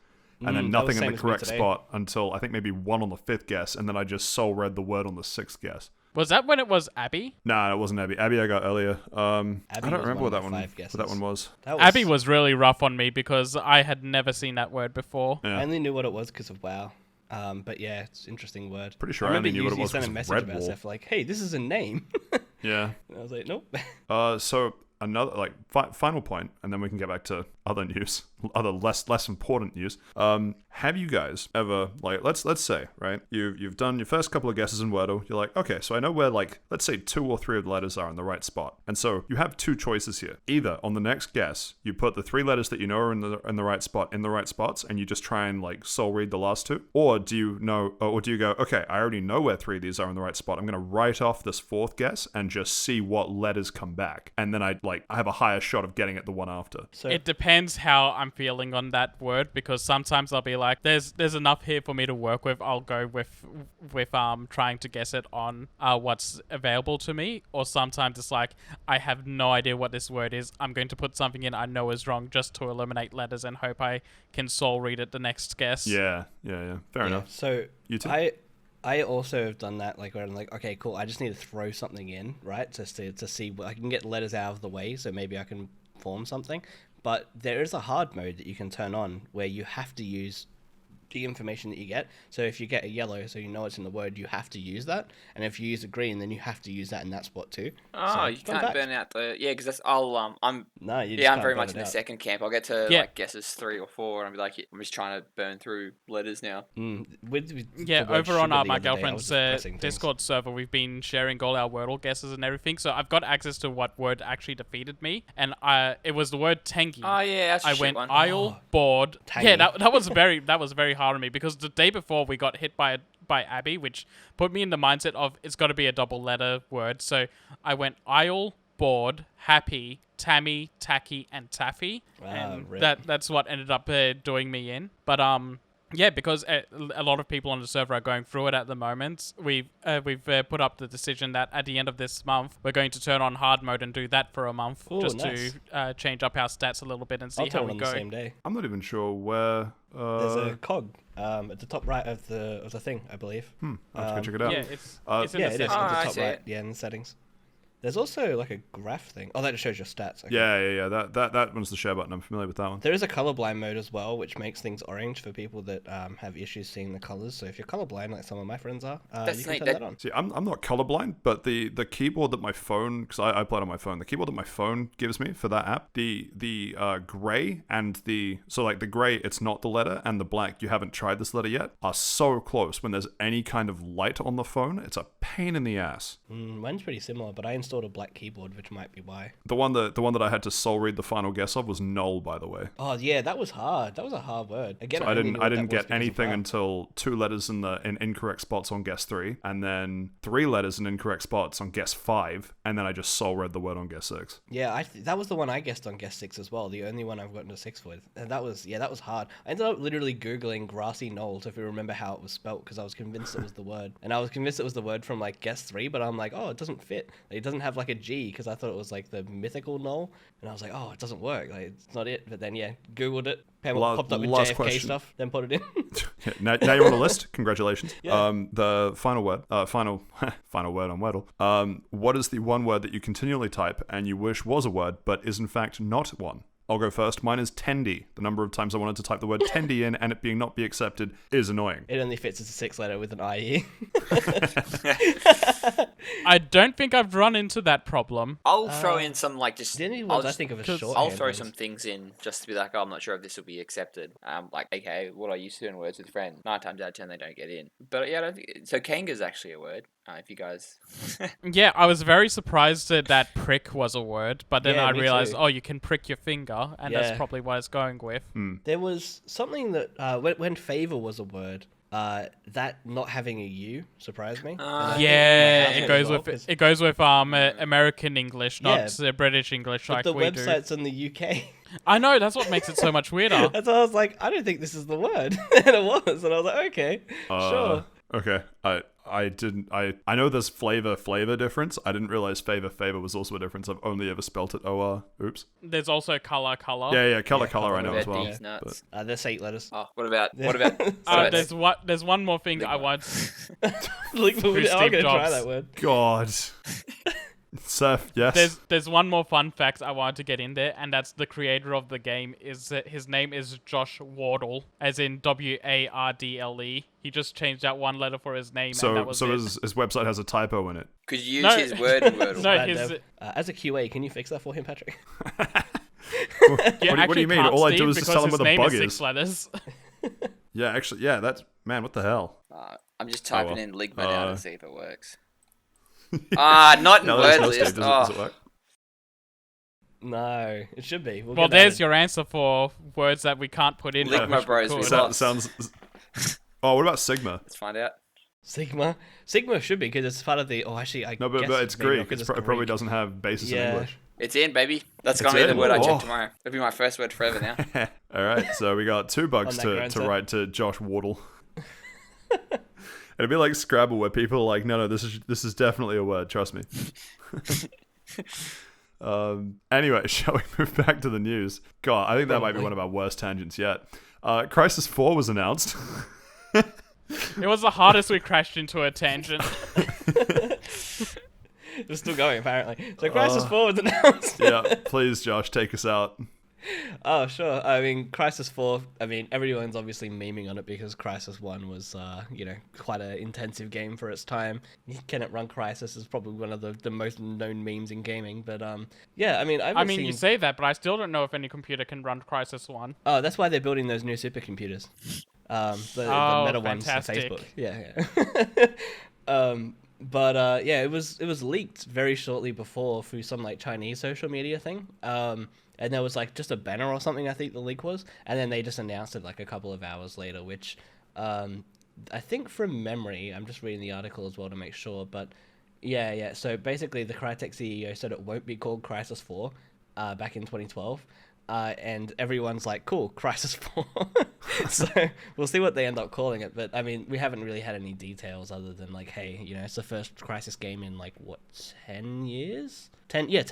Speaker 1: and then
Speaker 4: that was
Speaker 1: nothing in
Speaker 4: same
Speaker 1: the
Speaker 4: as me
Speaker 1: correct
Speaker 4: today.
Speaker 1: spot until I think maybe 1 on the 5th guess, and then I just soul read the word on the 6th guess.
Speaker 3: Was that when it was Abby?
Speaker 1: Nah, it wasn't Abby. Abby I got earlier. I
Speaker 4: Abby
Speaker 1: don't
Speaker 4: was
Speaker 1: remember
Speaker 4: one
Speaker 1: what
Speaker 4: of
Speaker 1: that
Speaker 4: my
Speaker 1: one
Speaker 4: 5
Speaker 1: what that one was.
Speaker 4: That
Speaker 3: Abby was really rough on me because I had never seen that word before.
Speaker 1: Yeah.
Speaker 4: I only knew what it was because of WoW. But yeah, it's an interesting word.
Speaker 1: Pretty sure
Speaker 4: I
Speaker 1: I
Speaker 4: remember
Speaker 1: only knew what it
Speaker 4: you
Speaker 1: was
Speaker 4: sent a
Speaker 1: 'cause of
Speaker 4: message
Speaker 1: Red
Speaker 4: about
Speaker 1: Wall.
Speaker 4: stuff like, hey, this is a name.
Speaker 1: Yeah.
Speaker 4: And I was like, nope.
Speaker 1: So another like final point, and then we can get back to other news, other less important news. Have you guys ever like let's say right you've done your first couple of guesses in Wordle. You're like, okay, so I know where like let's say 2 or 3 of the letters are in the right spot, and so you have 2 choices here. Either on the next guess you put the 3 letters that you know are in the right spot in the right spots, and you just try and like soul read the last 2, or do you go, okay, I already know where 3 of these are in the right spot. I'm gonna write off this 4th guess and just see what letters come back, and then I have a higher shot of getting it the one after.
Speaker 4: So
Speaker 3: It depends how I'm feeling on that word, because sometimes I'll be like, there's enough here for me to work with. I'll go with trying to guess it on what's available to me. Or sometimes it's like, I have no idea what this word is. I'm going to put something in I know is wrong just to eliminate letters and hope I can soul read it the next guess.
Speaker 1: Yeah. Fair enough.
Speaker 4: So
Speaker 1: You too?
Speaker 4: I also have done that, like where I'm like, okay, cool. I just need to throw something in, right, just to see what I can get letters out of the way, so maybe I can form something. But there is a hard mode that you can turn on where you have to use the information that you get. So if you get a yellow, so you know it's in the word, you have to use that. And if you use a green, then you have to use that in that spot too.
Speaker 2: Oh,
Speaker 4: So,
Speaker 2: you
Speaker 4: fun
Speaker 2: can't
Speaker 4: fact.
Speaker 2: burn out the because that's I'm
Speaker 4: No, you just
Speaker 2: yeah I'm
Speaker 4: can't
Speaker 2: very
Speaker 4: burn
Speaker 2: much
Speaker 4: it
Speaker 2: in the
Speaker 4: out.
Speaker 2: second camp. I'll get to
Speaker 3: Yeah.
Speaker 2: like guesses 3 or 4 and I'll be like, I'm just trying to burn through letters now.
Speaker 4: With
Speaker 3: Yeah,
Speaker 4: the word
Speaker 3: over on
Speaker 4: sugar the
Speaker 3: my
Speaker 4: other day, I was
Speaker 3: girlfriend's
Speaker 4: just pressing things.
Speaker 3: Discord server, we've been sharing all our Wordle guesses and everything. So I've got access to what word actually defeated me, and it was the word tangy.
Speaker 2: Oh yeah, that's a
Speaker 3: I
Speaker 2: shit
Speaker 3: went
Speaker 2: one.
Speaker 3: aisle, board.
Speaker 4: tangy.
Speaker 3: Yeah, that was very hard on me because the day before we got hit by Abby, which put me in the mindset of it's got to be a double letter word. So I went aisle, board, happy, Tammy, tacky, and taffy, and
Speaker 4: rip.
Speaker 3: that's what ended up doing me in. But yeah, because a lot of people on the server are going through it at the moment. We've put up the decision that at the end of this month we're going to turn on hard mode and do that for a month,
Speaker 4: Ooh,
Speaker 3: just
Speaker 4: nice.
Speaker 3: to change up our stats a little bit and see
Speaker 4: I'll
Speaker 3: how
Speaker 4: turn
Speaker 3: we
Speaker 4: on
Speaker 3: go.
Speaker 4: the same day.
Speaker 1: I'm not even sure where.
Speaker 4: There's a cog at the top right of the thing, I believe.
Speaker 1: I'll have to go check it out.
Speaker 3: Yeah, it's in
Speaker 4: Yeah,
Speaker 3: the
Speaker 4: it is.
Speaker 3: settings.
Speaker 2: Oh,
Speaker 4: At
Speaker 2: I
Speaker 4: the top
Speaker 2: see
Speaker 4: right.
Speaker 2: it.
Speaker 4: Yeah, in the settings. There's also like a graph thing. Oh, that just shows your stats. Okay.
Speaker 1: Yeah. That one's the share button. I'm familiar with that one.
Speaker 4: There is a colorblind mode as well, which makes things orange for people that have issues seeing the colors. So if you're colorblind, like some of my friends are,
Speaker 2: That's
Speaker 4: you can
Speaker 2: neat.
Speaker 4: turn
Speaker 2: That-
Speaker 4: that on.
Speaker 1: See, I'm not colorblind, but the keyboard that my phone, because I play it on my phone, the keyboard that my phone gives me for that app, the gray and the gray, it's not the letter, and the black, you haven't tried this letter yet, are so close. When there's any kind of light on the phone, it's a pain in the ass.
Speaker 4: Mine's pretty similar, but I installed a black keyboard, which might be why.
Speaker 1: The one that I had to soul read the final guess of was null, by the way.
Speaker 4: Oh yeah, that was hard. That was a hard word. Again,
Speaker 1: So
Speaker 4: I
Speaker 1: I
Speaker 4: only
Speaker 1: didn't
Speaker 4: knew what that was
Speaker 1: get
Speaker 4: because of
Speaker 1: anything
Speaker 4: WoW.
Speaker 1: until 2 letters in incorrect spots on guess 3, and then 3 letters in incorrect spots on guess 5, and then I just soul read the word on guess 6.
Speaker 4: Yeah, that was the one I guessed on guess 6 as well. The only one I've gotten to 6 with, and that was hard. I ended up literally googling grassy knolls if you remember how it was spelt, because I was convinced it was the word, and I was convinced it was the word from like guess 3, but I'm like, oh, it doesn't fit. It doesn't have like a G because I thought it was like the mythical null, and I was like, oh, it doesn't work. Like it's not it. But then Googled it. Popped up with JFK
Speaker 1: question.
Speaker 4: stuff. Then put it in.
Speaker 1: Now you're on the list. Congratulations.
Speaker 4: Yeah.
Speaker 1: The final word. Final word on Wordle. What is the one word that you continually type and you wish was a word but is in fact not one? I'll go first. Mine is tendy. The number of times I wanted to type the word tendy in and it being not be accepted is annoying.
Speaker 4: It only fits as a 6-letter with an IE.
Speaker 3: I don't think I've run into that problem.
Speaker 2: I'll throw in some like just.
Speaker 4: The only
Speaker 2: I'll
Speaker 4: ones I
Speaker 2: just-
Speaker 4: think of as
Speaker 3: I'll
Speaker 4: short.
Speaker 2: I'll throw some things in just to be like, oh, I'm not sure if this will be accepted. Like, okay, what I used to do in Words with Friends. 9 times out of 10 they don't get in. But yeah, I don't think so. Kanga's actually a word. If you guys.
Speaker 3: Yeah, I was very surprised that prick was a word, but then
Speaker 4: Yeah,
Speaker 3: I
Speaker 4: me
Speaker 3: realized,
Speaker 4: too.
Speaker 3: oh, you can prick your finger, and
Speaker 4: Yeah.
Speaker 3: that's probably what it's going with.
Speaker 4: There was something that when favor was a word, that not having a U surprised me. And I think
Speaker 3: Yeah,
Speaker 4: my house
Speaker 3: it
Speaker 4: as
Speaker 3: goes
Speaker 4: well,
Speaker 3: with
Speaker 4: 'cause-
Speaker 3: it goes with American English, not British English
Speaker 4: But
Speaker 3: like
Speaker 4: the
Speaker 3: we do.
Speaker 4: website's in the UK.
Speaker 3: I know, that's what makes it so much weirder.
Speaker 4: That's why I was like, I don't think this is the word, and it was, and I was like, okay, sure.
Speaker 1: Okay. I know there's flavor difference. I didn't realize favor was also a difference. I've only ever spelt it OR. Oops.
Speaker 3: There's also color.
Speaker 1: Yeah, color
Speaker 4: color
Speaker 1: I know
Speaker 2: What
Speaker 1: as
Speaker 2: about
Speaker 1: well.
Speaker 2: these nuts?
Speaker 4: There's 8 letters.
Speaker 2: Oh, what about what about?
Speaker 3: There's one more thing I
Speaker 2: Ligma.
Speaker 3: want.
Speaker 4: Like, I'm
Speaker 3: Steve
Speaker 4: gonna try
Speaker 3: Jobs.
Speaker 4: that word.
Speaker 1: God. Seth, yes.
Speaker 3: There's one more fun fact I wanted to get in there, and that's the creator of the game his name is Josh Wardle, as in Wardle. He just changed out one letter for his name, and
Speaker 1: So
Speaker 3: that was it.
Speaker 1: his website has a typo in it.
Speaker 2: Could you use
Speaker 3: No.
Speaker 2: his word in Wordle?
Speaker 3: No,
Speaker 4: Bad
Speaker 3: his,
Speaker 4: dev. As a QA, can you fix that for him, Patrick?
Speaker 1: What do you mean? All I do is just tell him what the bug
Speaker 3: is.
Speaker 1: is.
Speaker 3: 6 letters.
Speaker 1: Yeah, actually, yeah, that's... Man, what the hell?
Speaker 2: I'm just typing
Speaker 1: well.
Speaker 2: in Ligma now to see if it works. Not in
Speaker 1: Now
Speaker 2: word
Speaker 1: that it's no
Speaker 2: list.
Speaker 1: Steve, does it work?
Speaker 4: No, it should be.
Speaker 3: Well, there's your answer for words that we can't put in.
Speaker 2: Ligma
Speaker 3: but we
Speaker 2: bros,
Speaker 3: could.
Speaker 2: we
Speaker 1: So-
Speaker 2: lost.
Speaker 1: sounds... Oh, what about Sigma?
Speaker 2: Let's find out.
Speaker 4: Sigma. Sigma should be because it's part of the. Oh, actually, I
Speaker 1: No, but
Speaker 4: guess
Speaker 1: it's
Speaker 4: maybe not
Speaker 1: Greek.
Speaker 4: 'cause
Speaker 1: It
Speaker 4: it's
Speaker 1: probably
Speaker 4: Greek.
Speaker 1: doesn't have basis in
Speaker 4: Yeah.
Speaker 1: English.
Speaker 2: It's in, baby. That's
Speaker 1: It's
Speaker 2: gonna be the
Speaker 1: in?
Speaker 2: word I
Speaker 1: Oh.
Speaker 2: check tomorrow. It'll be my first word forever now.
Speaker 1: All right, so we got 2 bugs
Speaker 4: On that
Speaker 1: to
Speaker 4: grind,
Speaker 1: write to Josh Wardle. It'd be like Scrabble, where people are like, no, this is definitely a word. Trust me. Anyway, shall we move back to the news? God, I think that might be
Speaker 4: Probably.
Speaker 1: one of our worst tangents yet. Crisis 4 was announced.
Speaker 3: It was the hardest we crashed into a tangent.
Speaker 4: It's still going apparently. So Crisis 4 was announced.
Speaker 1: Yeah, please, Josh, take us out.
Speaker 4: Oh, sure. I mean, Crisis 4, I mean, everyone's obviously memeing on it because Crisis 1 was, quite an intensive game for its time. Can it run Crisis is probably one of the most known memes in gaming. But, yeah, I mean,
Speaker 3: I mean, you say that, but I still don't know if any computer can run Crisis 1.
Speaker 4: Oh, that's why they're building those new supercomputers. The
Speaker 3: Oh,
Speaker 4: meta ones for
Speaker 3: fantastic.
Speaker 4: Facebook. Yeah. But it was leaked very shortly before through some like Chinese social media thing. And there was like just a banner or something, I think the leak was, and then they just announced it like a couple of hours later, which I think from memory, I'm just reading the article as well to make sure, but yeah. So basically, the Crytek CEO said it won't be called Crisis 4 back in 2012. And everyone's like, cool, Crisis 4. So we'll see what they end up calling it. But I mean, we haven't really had any details other than like, hey, it's the first Crisis game in like, what, 10 years? 10 years.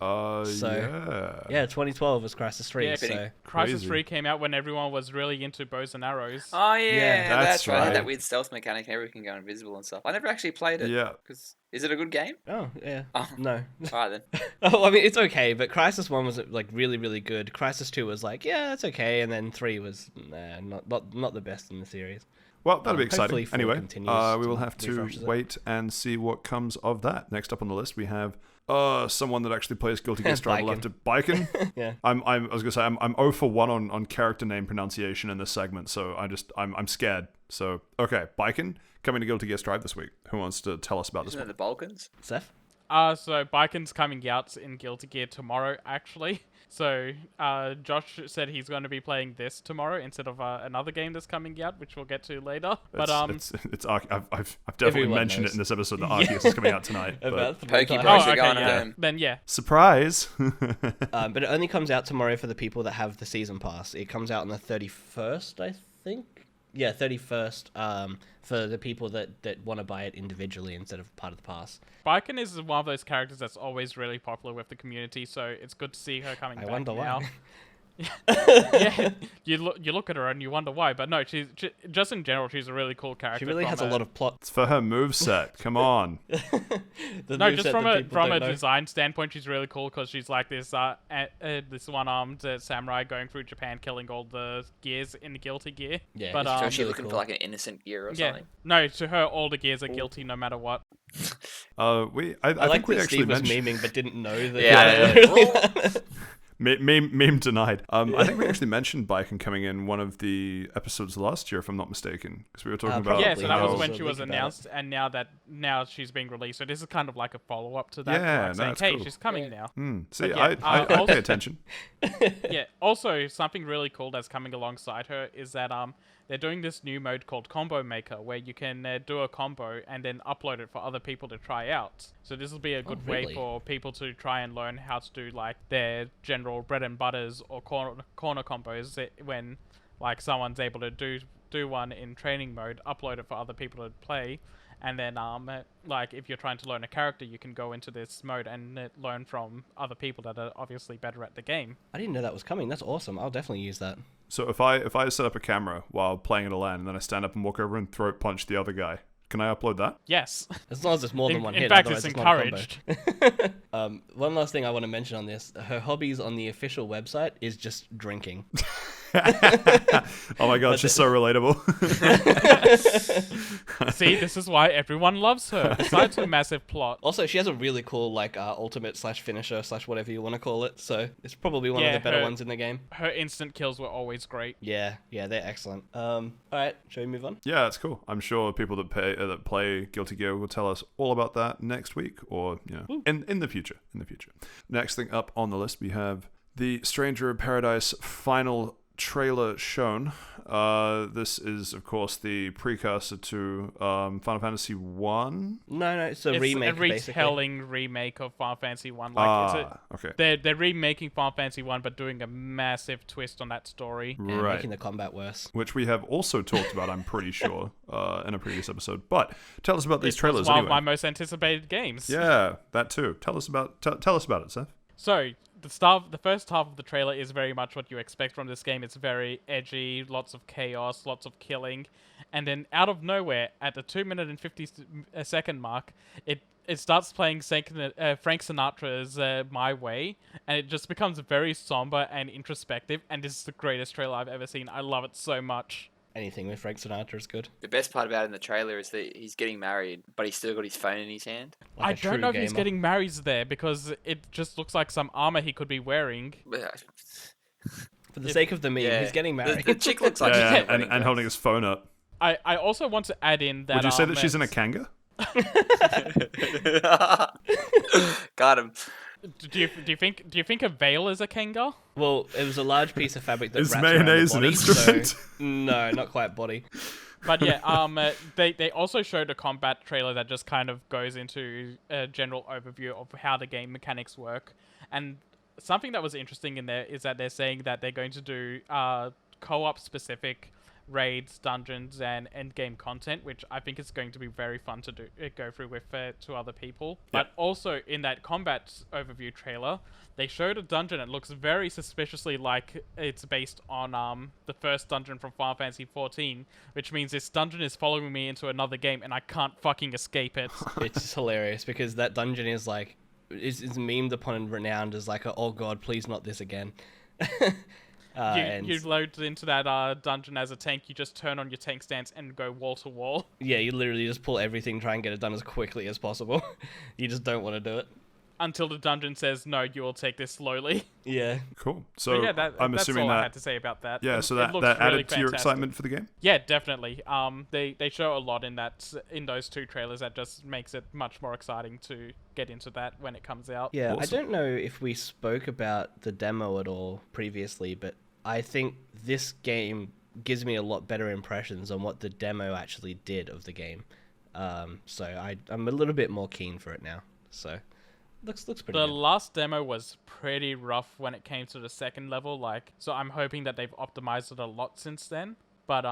Speaker 4: Yeah, 2012 was Crisis 3.
Speaker 3: Yeah,
Speaker 4: So
Speaker 3: Crisis
Speaker 1: Crazy.
Speaker 3: 3 came out when everyone was really into bows and arrows.
Speaker 2: Oh yeah,
Speaker 4: Yeah,
Speaker 2: that's right. It had
Speaker 1: right.
Speaker 2: that weird stealth mechanic and everything go invisible and stuff. I never actually played it.
Speaker 1: Yeah.
Speaker 2: Is it a good game?
Speaker 4: oh yeah,
Speaker 2: Oh.
Speaker 4: no.
Speaker 2: All right then.
Speaker 4: Oh, I mean, it's okay, but Crisis 1 was like really, really good. Crisis 2 was like, yeah, that's okay, and then 3 was not the best in the series.
Speaker 1: Well, that'll be
Speaker 4: Hopefully
Speaker 1: exciting.
Speaker 4: 4
Speaker 1: Anyway,
Speaker 4: continues
Speaker 1: we will
Speaker 4: to
Speaker 1: have to
Speaker 4: refreshes it.
Speaker 1: wait and see what comes of that. Next up on the list, we have someone that actually plays Guilty Gear Strive left to Biken.
Speaker 4: Yeah.
Speaker 1: I was gonna say I'm 0 for 1 on character name pronunciation in this segment, so I'm scared. So okay, Biken coming to Guilty Gear Strive this week. Who wants to tell us about this
Speaker 2: Isn't it
Speaker 1: one?
Speaker 2: the Balkans?
Speaker 4: Seth?
Speaker 3: So Biken's coming out in Guilty Gear tomorrow, actually. So Josh said he's going to be playing this tomorrow instead of another game that's coming out, which we'll get to later. But
Speaker 1: it's I've definitely
Speaker 4: Everyone
Speaker 1: mentioned
Speaker 4: knows.
Speaker 1: it in this episode that Arceus is coming out tonight. But
Speaker 4: About 3
Speaker 2: Pokey
Speaker 4: times.
Speaker 2: Bros
Speaker 3: oh,
Speaker 2: are
Speaker 3: okay,
Speaker 2: going
Speaker 3: yeah.
Speaker 2: home.
Speaker 3: Then yeah.
Speaker 1: surprise!
Speaker 4: But it only comes out tomorrow for the people that have the season pass. It comes out on the 31st, I think. Yeah, 31st. For the people that want to buy it individually instead of part of the pass.
Speaker 3: Biken is one of those characters that's always really popular with the community, so it's good to see her coming
Speaker 4: I
Speaker 3: back
Speaker 4: wonder
Speaker 3: now.
Speaker 4: why.
Speaker 3: Yeah, you look at her and you wonder why, but no, she just in general, she's a really cool character.
Speaker 4: She really has a lot of plot.
Speaker 1: It's for her moveset. Come on.
Speaker 3: No, just from a design standpoint, she's really cool because she's like this this one-armed samurai going through Japan, killing all the gears in the guilty gear.
Speaker 4: Yeah,
Speaker 3: but
Speaker 2: So
Speaker 4: it's
Speaker 2: she's
Speaker 4: really
Speaker 2: looking
Speaker 4: cool.
Speaker 2: for like an innocent gear or
Speaker 3: yeah,
Speaker 2: something.
Speaker 3: no, to her all the gears are guilty no matter what.
Speaker 1: I
Speaker 4: I like
Speaker 1: think we
Speaker 4: that
Speaker 1: actually
Speaker 4: Steve was
Speaker 1: mentioned...
Speaker 4: memeing but didn't know that.
Speaker 2: Yeah.
Speaker 1: Meme denied. I think we actually mentioned Biken coming in one of the episodes last year, if I'm not mistaken, because we were talking about.
Speaker 3: Yeah, so that was when
Speaker 4: how-
Speaker 3: she was announced, and now she's being released. So this is kind of like a follow-up to that.
Speaker 1: Yeah,
Speaker 3: like
Speaker 1: no,
Speaker 3: saying,
Speaker 1: that's
Speaker 3: hey,
Speaker 1: cool.
Speaker 3: she's coming now.
Speaker 1: See,
Speaker 3: But yeah,
Speaker 1: I
Speaker 3: also-
Speaker 1: pay attention.
Speaker 3: Yeah. Also, something really cool that's coming alongside her is that they're doing this new mode called Combo Maker, where you can do a combo and then upload it for other people to try out. So this will be a good way
Speaker 4: really?
Speaker 3: for people to try and learn how to do like their general bread and butters or corner combos when like someone's able to do one in training mode, upload it for other people to play. And then, like, if you're trying to learn a character, you can go into this mode and learn from other people that are obviously better at the game.
Speaker 4: I didn't know that was coming. That's awesome. I'll definitely use that.
Speaker 1: So if I set up a camera while playing at a LAN and then I stand up and walk over and throat punch the other guy, can I upload that?
Speaker 3: Yes.
Speaker 4: As long as it's more than
Speaker 3: In,
Speaker 4: one
Speaker 3: in
Speaker 4: hit.
Speaker 3: fact,
Speaker 4: otherwise
Speaker 3: it's
Speaker 4: not a combo.
Speaker 3: encouraged.
Speaker 4: One last thing I want to mention on this: her hobbies on the official website is just drinking.
Speaker 1: Oh my god, she's so relatable.
Speaker 3: See, this is why everyone loves her, besides her massive plot.
Speaker 4: Also, she has a really cool like ultimate / finisher / whatever you want to call it. So it's probably one of the better ones in the game.
Speaker 3: Her instant kills were always great.
Speaker 4: Yeah, they're excellent. All right, shall we move on?
Speaker 1: Yeah, that's cool. I'm sure people that play Guilty Gear will tell us all about that next week, or in the future. Next thing up on the list, we have the Stranger of Paradise final trailer shown. This is, of course, the precursor to Final Fantasy 1.
Speaker 4: No, it's a
Speaker 3: It's
Speaker 4: remake.
Speaker 3: a retelling remake of Final Fantasy 1.
Speaker 1: Okay.
Speaker 3: They're remaking Final Fantasy 1, but doing a massive twist on that story.
Speaker 4: And
Speaker 1: Right.
Speaker 4: making the combat worse.
Speaker 1: Which we have also talked about, I'm pretty sure, in a previous episode. But tell us about these
Speaker 3: This
Speaker 1: trailers
Speaker 3: was one
Speaker 1: anyway.
Speaker 3: of my most anticipated games.
Speaker 1: Yeah, that too. Tell us about it, Seth.
Speaker 3: So, the first half of the trailer is very much what you expect from this game. It's very edgy, lots of chaos, lots of killing. And then out of nowhere, at the 2-minute and 50-second mark, it starts playing Frank Sinatra's My Way, and it just becomes very somber and introspective, and this is the greatest trailer I've ever seen. I love it so much.
Speaker 4: Anything with Frank Sinatra is good.
Speaker 2: The best part about it in the trailer is that he's getting married, but he's still got his phone in his hand.
Speaker 4: Like
Speaker 3: I
Speaker 4: a
Speaker 3: don't
Speaker 4: true
Speaker 3: know if he's
Speaker 4: gamer.
Speaker 3: getting married there, because it just looks like some armor he could be wearing.
Speaker 4: For the sake of the meme,
Speaker 2: Yeah.
Speaker 4: he's getting married.
Speaker 2: The chick looks like she's
Speaker 1: Yeah,
Speaker 2: wedding
Speaker 1: and
Speaker 2: dress.
Speaker 1: holding his phone up.
Speaker 3: I also want to add in that...
Speaker 1: Would you say that she's in a kanga?
Speaker 2: Got him.
Speaker 3: Do you think a veil is a Kenga?
Speaker 4: Well, it was a large piece of fabric that
Speaker 1: Is
Speaker 4: wraps around the
Speaker 1: mayonnaise an
Speaker 4: body,
Speaker 1: instrument?
Speaker 4: So, no, not quite body.
Speaker 3: But yeah, they also showed a combat trailer that just kind of goes into a general overview of how the game mechanics work. And something that was interesting in there is that they're saying that they're going to do co-op specific raids, dungeons, and endgame content, which I think is going to be very fun to go through with two other people.
Speaker 1: Yeah.
Speaker 3: But also in that combat overview trailer, they showed a dungeon that looks very suspiciously like it's based on the first dungeon from Final Fantasy 14, which means this dungeon is following me into another game and I can't fucking escape it.
Speaker 4: It's hilarious because that dungeon is like is memed upon and renowned as like oh god, please not this again.
Speaker 3: You load into that dungeon as a tank, you just turn on your tank stance and go wall to wall.
Speaker 4: Yeah, you literally just pull everything, try and get it done as quickly as possible. You just don't want to do it.
Speaker 3: Until the dungeon says, no, you will take this slowly.
Speaker 4: Yeah.
Speaker 1: Cool. So
Speaker 3: Yeah,
Speaker 1: I'm
Speaker 3: that's
Speaker 1: assuming
Speaker 3: all I
Speaker 1: that.
Speaker 3: had to say about that.
Speaker 1: Yeah,
Speaker 3: It-
Speaker 1: so
Speaker 3: it
Speaker 1: that
Speaker 3: looks
Speaker 1: added
Speaker 3: really
Speaker 1: to your
Speaker 3: fantastic.
Speaker 1: excitement for the game.
Speaker 3: Yeah, definitely. They show a lot in those two trailers that just makes it much more exciting to get into that when it comes out.
Speaker 4: Yeah,
Speaker 1: Awesome.
Speaker 4: I don't know if we spoke about the demo at all previously, but I think this game gives me a lot better impressions on what the demo actually did of the game. So I'm a little bit more keen for it now. So looks pretty
Speaker 3: The
Speaker 4: good.
Speaker 3: last demo was pretty rough when it came to the second level, so I'm hoping that they've optimized it a lot since then. But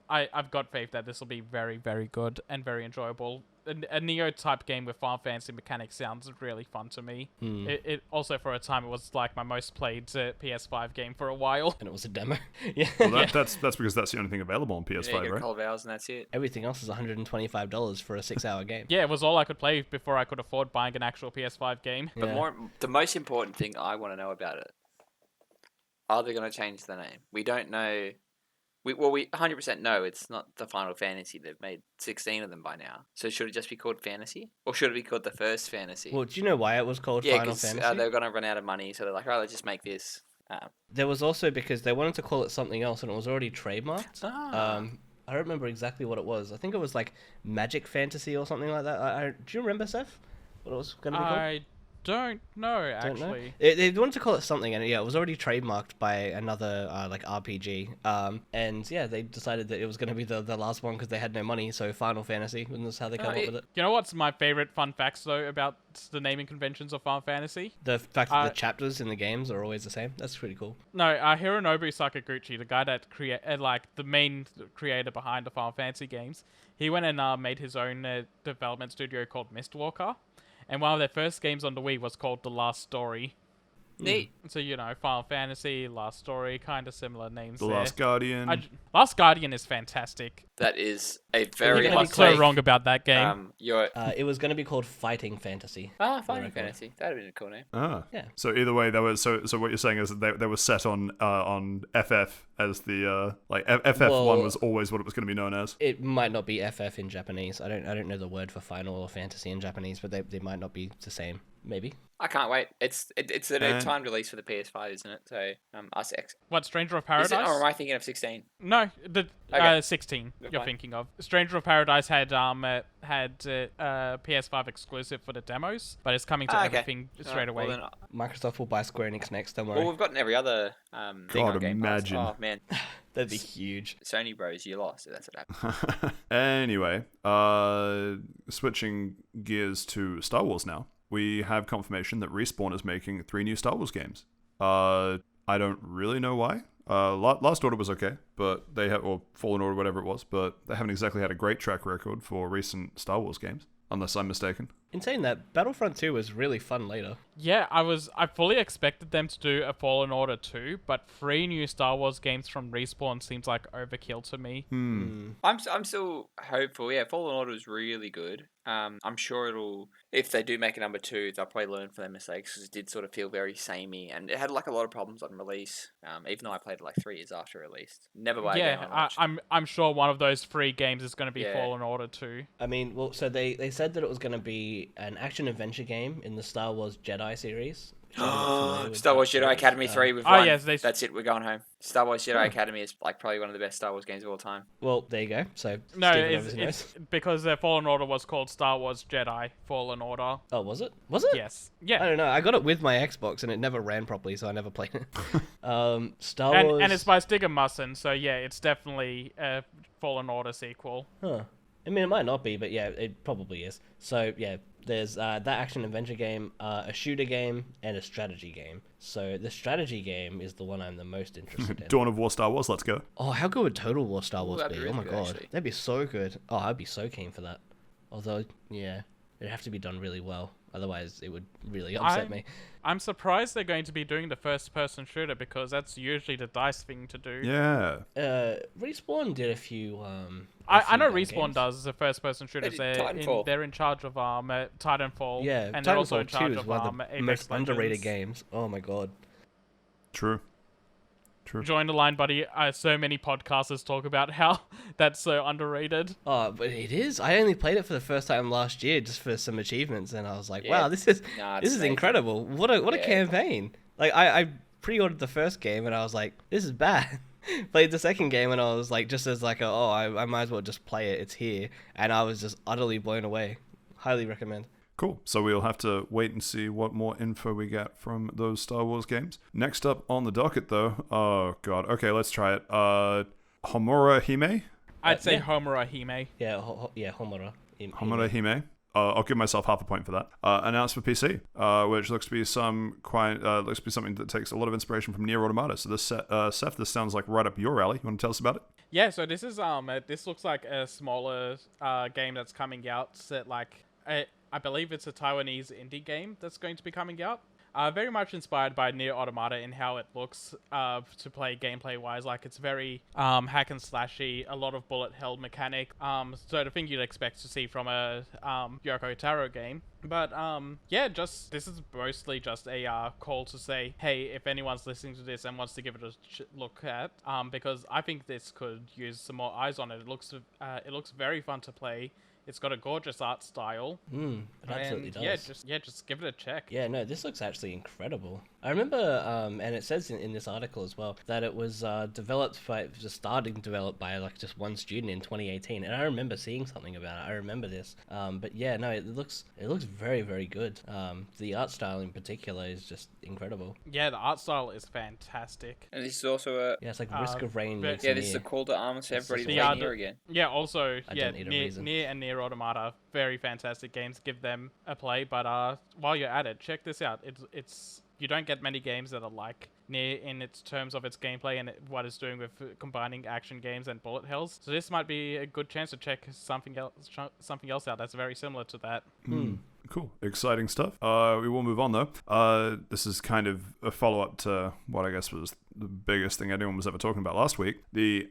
Speaker 3: I've got faith that this will be very, very good and very enjoyable. A Neo type game with Final Fantasy mechanics sounds really fun to me. It also, for a time, it was like my most played PS5 game for a while.
Speaker 4: And it was a demo. Yeah.
Speaker 1: Well, that's because that's the only thing available on PS5,
Speaker 2: Yeah, you get
Speaker 1: right?
Speaker 2: 12 hours and that's it.
Speaker 4: Everything else is $125 for a 6-hour game.
Speaker 3: Yeah, it was all I could play before I could afford buying an actual PS5 game.
Speaker 2: But
Speaker 4: Yeah.
Speaker 2: the most important thing I want to know about it, are they going to change the name? We don't know. We 100% know it's not the Final Fantasy. They've made 16 of them by now. So should it just be called Fantasy? Or should it be called the First Fantasy?
Speaker 4: Well, do you know why it was called
Speaker 2: yeah,
Speaker 4: Final
Speaker 2: because
Speaker 4: Fantasy?
Speaker 2: they're going to run out of money. So they're like, right, let's just make this.
Speaker 4: There was also because they wanted to call it something else and it was already trademarked.
Speaker 2: Ah.
Speaker 4: I don't remember exactly what it was. I think it was like Magic Fantasy or something like that. Do you remember, Seth? What it was going to be called?
Speaker 3: I don't know,
Speaker 4: Don't know?
Speaker 3: actually.
Speaker 4: They wanted to call it something, and yeah, it was already trademarked by another like RPG. And yeah, they decided that it was going to be the last one because they had no money. So Final Fantasy, and that's how they come up with it.
Speaker 3: You know what's my favorite fun facts, though, about the naming conventions of Final Fantasy?
Speaker 4: The fact that the chapters in the games are always the same. That's pretty cool.
Speaker 3: No, Hironobu Sakaguchi, the guy that the main creator behind the Final Fantasy games, he went and made his own development studio called Mistwalker. And one of their first games on the Wii was called The Last Story.
Speaker 2: Neat.
Speaker 3: So, Final Fantasy, Last Story, kind of similar names
Speaker 1: The
Speaker 3: there.
Speaker 1: Last Guardian.
Speaker 3: Last Guardian is fantastic.
Speaker 2: That is a very
Speaker 4: gonna
Speaker 2: hot
Speaker 4: be
Speaker 3: So
Speaker 2: take.
Speaker 3: wrong about that game.
Speaker 4: It was going to be called Fighting Fantasy.
Speaker 2: Final
Speaker 4: record.
Speaker 2: Fantasy. That would have been a cool name.
Speaker 4: Yeah.
Speaker 1: So either way, they were so what you're saying is that they were set on FF as the FF1
Speaker 4: Well,
Speaker 1: was always what it was going to be known as.
Speaker 4: It might not be FF in Japanese. I don't know the word for final or fantasy in Japanese, but they might not be the same. Maybe.
Speaker 2: I can't wait. It's a
Speaker 1: And-
Speaker 2: timed release for the PS5, isn't it? So us X.
Speaker 3: What, Stranger of
Speaker 2: Is
Speaker 3: Paradise?
Speaker 2: it, or am I thinking of 16?
Speaker 3: No,
Speaker 2: Okay.
Speaker 3: 16
Speaker 2: Good
Speaker 3: you're
Speaker 2: point.
Speaker 3: thinking of. Stranger of Paradise had PS5 exclusive for the demos, but it's coming to everything straight away.
Speaker 2: Well,
Speaker 4: Microsoft will buy Square Enix next. Don't worry.
Speaker 2: well, we've gotten every other thing
Speaker 1: God,
Speaker 2: on Game Pass.
Speaker 1: imagine.
Speaker 2: Oh man,
Speaker 4: That'd be huge.
Speaker 2: Sony bros, you lost. That's what happened.
Speaker 1: Anyway, switching gears to Star Wars now. We have confirmation that Respawn is making 3 new Star Wars games. I don't really know why. Last Order was okay, but or Fallen Order, whatever it was, but they haven't exactly had a great track record for recent Star Wars games, unless I'm mistaken.
Speaker 4: In saying that, Battlefront 2 was really fun later.
Speaker 3: Yeah, I fully expected them to do a Fallen Order 2, but 3 new Star Wars games from Respawn seems like overkill to me.
Speaker 2: I'm still hopeful. Yeah, Fallen Order was really good. I'm sure it'll, if they do make a number 2, they'll probably learn from their mistakes because it did sort of feel very samey and it had like a lot of problems on release. Even though I played it like 3 years after release, never buy a game on launch.
Speaker 3: I'm sure one of those 3 games is going to be
Speaker 2: Yeah.
Speaker 3: Fallen Order 2.
Speaker 4: I mean, well, so they said that it was going to be an action-adventure game in the Star Wars Jedi series.
Speaker 2: Star Wars Jedi Academy 3 with
Speaker 3: Oh,
Speaker 2: one.
Speaker 3: yes,
Speaker 2: That's it. We're going home. Star Wars Jedi Academy is like probably one of the best Star Wars games of all time.
Speaker 4: Well, there you go. So
Speaker 3: No,
Speaker 4: Steven
Speaker 3: it's
Speaker 4: obviously knows.
Speaker 3: because Fallen Order was called Star Wars Jedi Fallen Order.
Speaker 4: Oh, was it? Was it?
Speaker 3: Yes.
Speaker 4: I
Speaker 3: Yeah.
Speaker 4: don't know. I got it with my Xbox and it never ran properly, so I never played it. Star Wars.
Speaker 3: And it's by Stiga Musson, so yeah, it's definitely a Fallen Order sequel.
Speaker 4: Huh. I mean, it might not be, but yeah, it probably is. So yeah, there's that action-adventure game, a shooter game, and a strategy game. So the strategy game is the one I'm the most interested in.
Speaker 1: Dawn of War Star Wars, let's go.
Speaker 4: Oh, how good would Total War Star Wars
Speaker 2: that'd
Speaker 4: be?
Speaker 2: be
Speaker 4: Oh my
Speaker 2: really good,
Speaker 4: god,
Speaker 2: actually.
Speaker 4: that'd be so good. Oh, I'd be so keen for that. Although, yeah, it'd have to be done really well. Otherwise, it would really upset me.
Speaker 3: I'm surprised they're going to be doing the first-person shooter because that's usually the DICE thing to do.
Speaker 1: Yeah.
Speaker 4: Respawn did a few.
Speaker 3: I know
Speaker 4: games.
Speaker 3: Respawn does the first-person shooters.
Speaker 2: did Titanfall.
Speaker 3: They're in charge of Titanfall.
Speaker 4: Yeah,
Speaker 3: and they're also
Speaker 4: Titanfall
Speaker 3: in
Speaker 4: 2
Speaker 3: charge
Speaker 4: is
Speaker 3: of
Speaker 4: one of the
Speaker 3: Apex
Speaker 4: most underrated
Speaker 3: Legends.
Speaker 4: games. Oh my god.
Speaker 1: True.
Speaker 3: Join the line, buddy. So many podcasters talk about how that's so underrated.
Speaker 4: Oh, but it is. I only played it for the first time last year just for some achievements, and I was like,
Speaker 2: Yeah.
Speaker 4: "Wow, this is
Speaker 2: Nah,
Speaker 4: this
Speaker 2: it's
Speaker 4: is
Speaker 2: amazing.
Speaker 4: incredible! What a
Speaker 2: Yeah.
Speaker 4: campaign!" Like I pre-ordered the first game, and I was like, "This is bad." Played the second game, and I was like, just as like, I might as well just play it. It's here, and I was just utterly blown away. Highly recommend.
Speaker 1: Cool. So we'll have to wait and see what more info we get from those Star Wars games. Next up on the docket, though. Oh, God. Okay, let's try it. Homura Hime?
Speaker 3: I'd say
Speaker 4: yeah.
Speaker 3: Homura Hime.
Speaker 4: Yeah, Homura.
Speaker 1: Homura Hime. I'll give myself half a point for that. Announced for PC, which looks to be something that takes a lot of inspiration from Nier Automata. So this Seth, this sounds like right up your alley. You want to tell us about it?
Speaker 3: Yeah, so this is this looks like a smaller game that's coming out. Set like I believe it's a Taiwanese indie game that's going to be coming out. Very much inspired by Nier Automata in how it looks to play gameplay wise. Like it's very hack and slashy, a lot of bullet hell mechanic. So the thing you'd expect to see from a Yoko Taro game. But yeah, just this is mostly just a call to say, hey, if anyone's listening to this and wants to give it a look at, because I think this could use some more eyes on it. It looks very fun to play. It's got a gorgeous art style.
Speaker 4: It absolutely does.
Speaker 3: Just give it a check.
Speaker 4: Yeah, no, this looks actually incredible. I remember, and it says in this article as well, that it was developed by like just one student in 2018, and I remember seeing something about it. I remember this. But yeah, no, it looks very, very good. The art style in particular is just incredible.
Speaker 3: Yeah, the art style is fantastic.
Speaker 2: And this is also a...
Speaker 4: Yeah, it's like Risk of Rain.
Speaker 2: Yeah, this is a call to arms for everybody to play Nier again.
Speaker 3: Yeah, also,
Speaker 4: don't need a reason.
Speaker 3: Nier and Nier Automata, very fantastic games. Give them a play, but while you're at it, check this out. It's you don't get many games that are like Nier in its terms of its gameplay and what it's doing with combining action games and bullet hells. So this might be a good chance to check something else out that's very similar to that.
Speaker 1: Cool. Exciting stuff. We will move on, though. This is kind of a follow-up to what I guess was the biggest thing anyone was ever talking about last week. The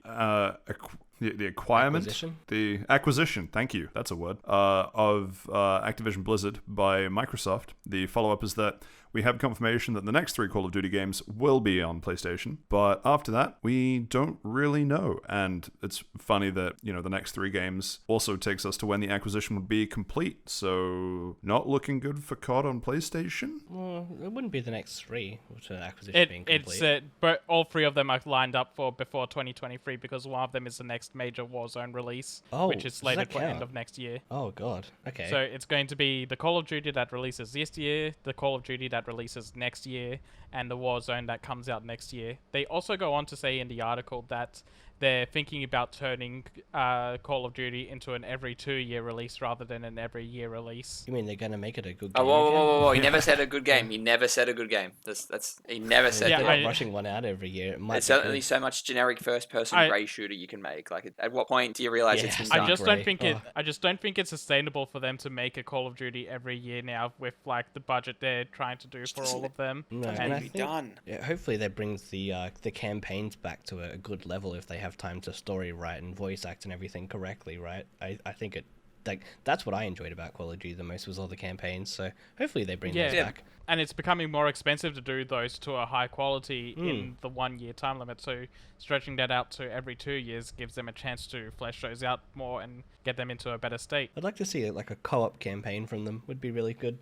Speaker 1: acquisition, thank you, that's a word, of Activision Blizzard by Microsoft. The follow-up is that we have confirmation that the next 3 Call of Duty games will be on PlayStation, but after that, we don't really know. And it's funny that, the next 3 games also takes us to when the acquisition would be complete. So, not looking good for COD on PlayStation?
Speaker 4: Well, it wouldn't be the next 3, which an acquisition being complete.
Speaker 3: But all 3 of them are lined up for before 2023 because one of them is the next major Warzone release, which is slated for end of next year.
Speaker 4: Oh, God. Okay.
Speaker 3: So it's going to be the Call of Duty that releases this year, the Call of Duty that releases next year, and the Warzone that comes out next year. They also go on to say in the article that they're thinking about turning Call of Duty into an every 2-year release rather than an every year release.
Speaker 4: You mean they're going to make it a good game?
Speaker 2: Whoa. He never said a good game. He never said a good game. He never said that.
Speaker 4: They're not rushing one out every year. It might
Speaker 2: There's certainly so much generic first-person grey shooter you can make. Like, at what point do you realize it's been done?
Speaker 3: I just don't think it's sustainable for them to make a Call of Duty every year now with like the budget they're trying to do for all of them.
Speaker 4: No,
Speaker 2: and I think, done.
Speaker 4: Yeah, hopefully that brings the campaigns back to a good level if they have time to story write and voice act and everything correctly, right? I think that's what I enjoyed about Call of Duty the most was all the campaigns. So hopefully they bring those back.
Speaker 3: And it's becoming more expensive to do those to a high quality in the 1-year time limit. So stretching that out to every 2 years gives them a chance to flesh those out more and get them into a better state.
Speaker 4: I'd like to see like a co-op campaign from them. Would be really good,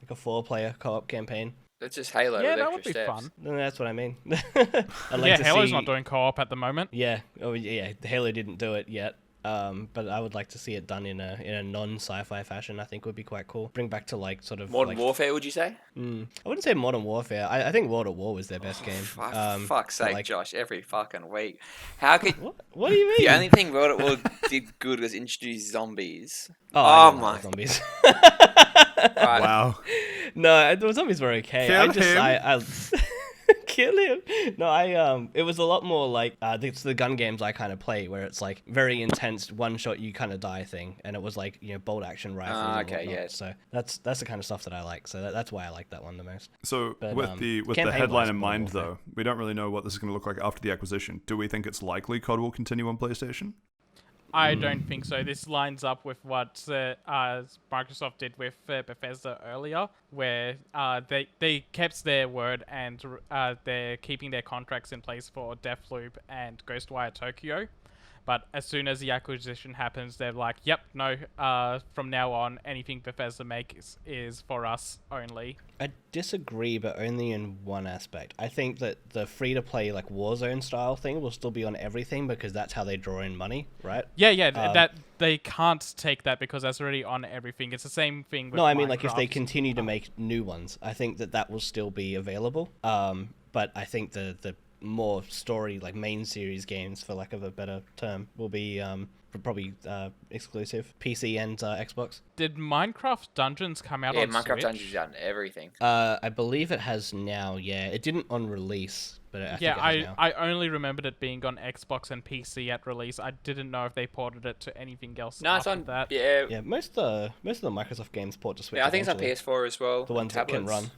Speaker 4: like a 4-player co-op campaign.
Speaker 2: It's just Halo.
Speaker 3: Yeah,
Speaker 2: with
Speaker 3: that would
Speaker 2: extra
Speaker 3: be
Speaker 2: steps.
Speaker 3: fun.
Speaker 4: No, that's what I mean.
Speaker 3: Halo's not doing co-op at the moment.
Speaker 4: Yeah, Halo didn't do it yet. But I would like to see it done in a non-sci-fi fashion. I think would be quite cool. Bring back to like sort of
Speaker 2: Modern Warfare, would you say?
Speaker 4: I wouldn't say Modern Warfare. I think World at War was their best game.
Speaker 2: Fuck's sake, Josh! Every fucking week. How could?
Speaker 4: What do you mean?
Speaker 2: The only thing World at War did good was introduce zombies.
Speaker 4: Oh my zombies!
Speaker 2: Right.
Speaker 1: Wow.
Speaker 4: No, the zombies were okay. I kill him. No, it was a lot more like it's the gun games I kind of play where it's like very intense one shot you kind of die thing, and it was like bolt action rifles. And whatnot. So that's the kind of stuff that I like. So that's why I like that one the most.
Speaker 1: So with the headline in mind, though, we don't really know what this is going to look like after the acquisition. Do we think it's likely COD will continue on PlayStation?
Speaker 3: I don't think so. This lines up with what Microsoft did with Bethesda earlier, where they kept their word and they're keeping their contracts in place for Deathloop and Ghostwire Tokyo. But as soon as the acquisition happens, they're like, yep, no, from now on, anything Bethesda makes is for us only.
Speaker 4: I disagree, but only in one aspect. I think that the free-to-play, like, Warzone style thing will still be on everything because that's how they draw in money, right?
Speaker 3: Yeah, that they can't take that because that's already on everything. It's the same thing with Minecraft.
Speaker 4: Like, if they continue to make new ones, I think that will still be available. But I think the more story, like main series games, for lack of a better term, will be probably exclusive, PC and Xbox.
Speaker 3: Did Minecraft Dungeons come out on
Speaker 2: Minecraft
Speaker 3: Switch?
Speaker 2: Dungeons is out on everything.
Speaker 4: I believe it has now. Yeah, it didn't on release, but I think it has now.
Speaker 3: I only remembered it being on Xbox and PC at release. I didn't know if they ported it to anything else.
Speaker 2: No, it's
Speaker 3: after
Speaker 2: on
Speaker 3: that.
Speaker 4: Yeah, most of the Microsoft games port to Switch.
Speaker 2: Yeah, I think it's on
Speaker 4: eventually.
Speaker 2: PS4 as well.
Speaker 4: The ones that can run.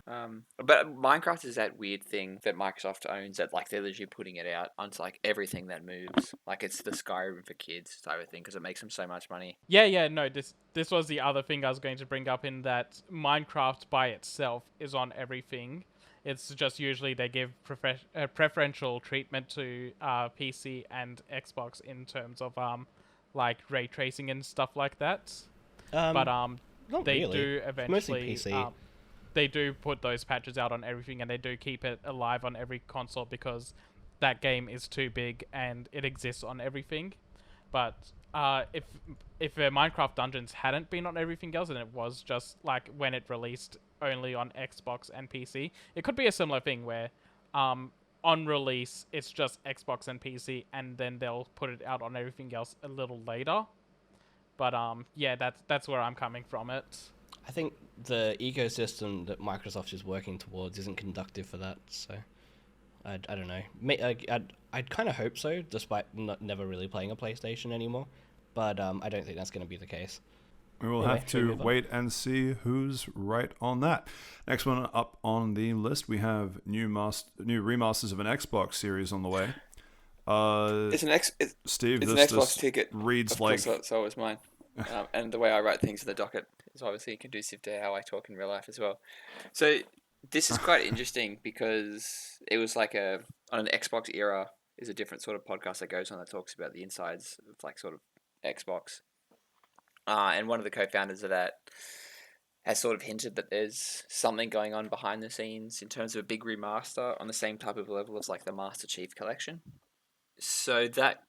Speaker 2: But Minecraft is that weird thing that Microsoft owns that like they're literally putting it out onto like everything that moves. Like it's the Skyrim for kids type of thing because it makes them so much money.
Speaker 3: Yeah, no, this was the other thing I was going to bring up in that Minecraft by itself is on everything. It's just usually they give preferential treatment to PC and Xbox in terms of like ray tracing and stuff like that. But
Speaker 4: not
Speaker 3: they
Speaker 4: really.
Speaker 3: do eventually
Speaker 4: Mostly PC.
Speaker 3: They do put those patches out on everything, and they do keep it alive on every console because that game is too big and it exists on everything. But if Minecraft Dungeons hadn't been on everything else and it was just like when it released only on Xbox and PC, it could be a similar thing where on release it's just Xbox and PC, and then they'll put it out on everything else a little later. But yeah, that's where I'm coming from it.
Speaker 4: I think the ecosystem that Microsoft is working towards isn't conductive for that, so I don't know. I'd kind of hope so, despite never really playing a PlayStation anymore, but I don't think that's going to be the case.
Speaker 1: We will have to wait and see who's right on that. Next one up on the list, we have new remasters of an Xbox series on the way. Steve,
Speaker 2: it's
Speaker 1: this
Speaker 2: an Xbox ticket.
Speaker 1: Reads
Speaker 2: of
Speaker 1: like...
Speaker 2: course, so is mine. And the way I write things in the docket is obviously conducive to how I talk in real life as well. So this is quite interesting because it was like on an Xbox Era is a different sort of podcast that goes on that talks about the insides of like sort of Xbox. And one of the co-founders of that has sort of hinted that there's something going on behind the scenes in terms of a big remaster on the same type of level as like the Master Chief Collection. So that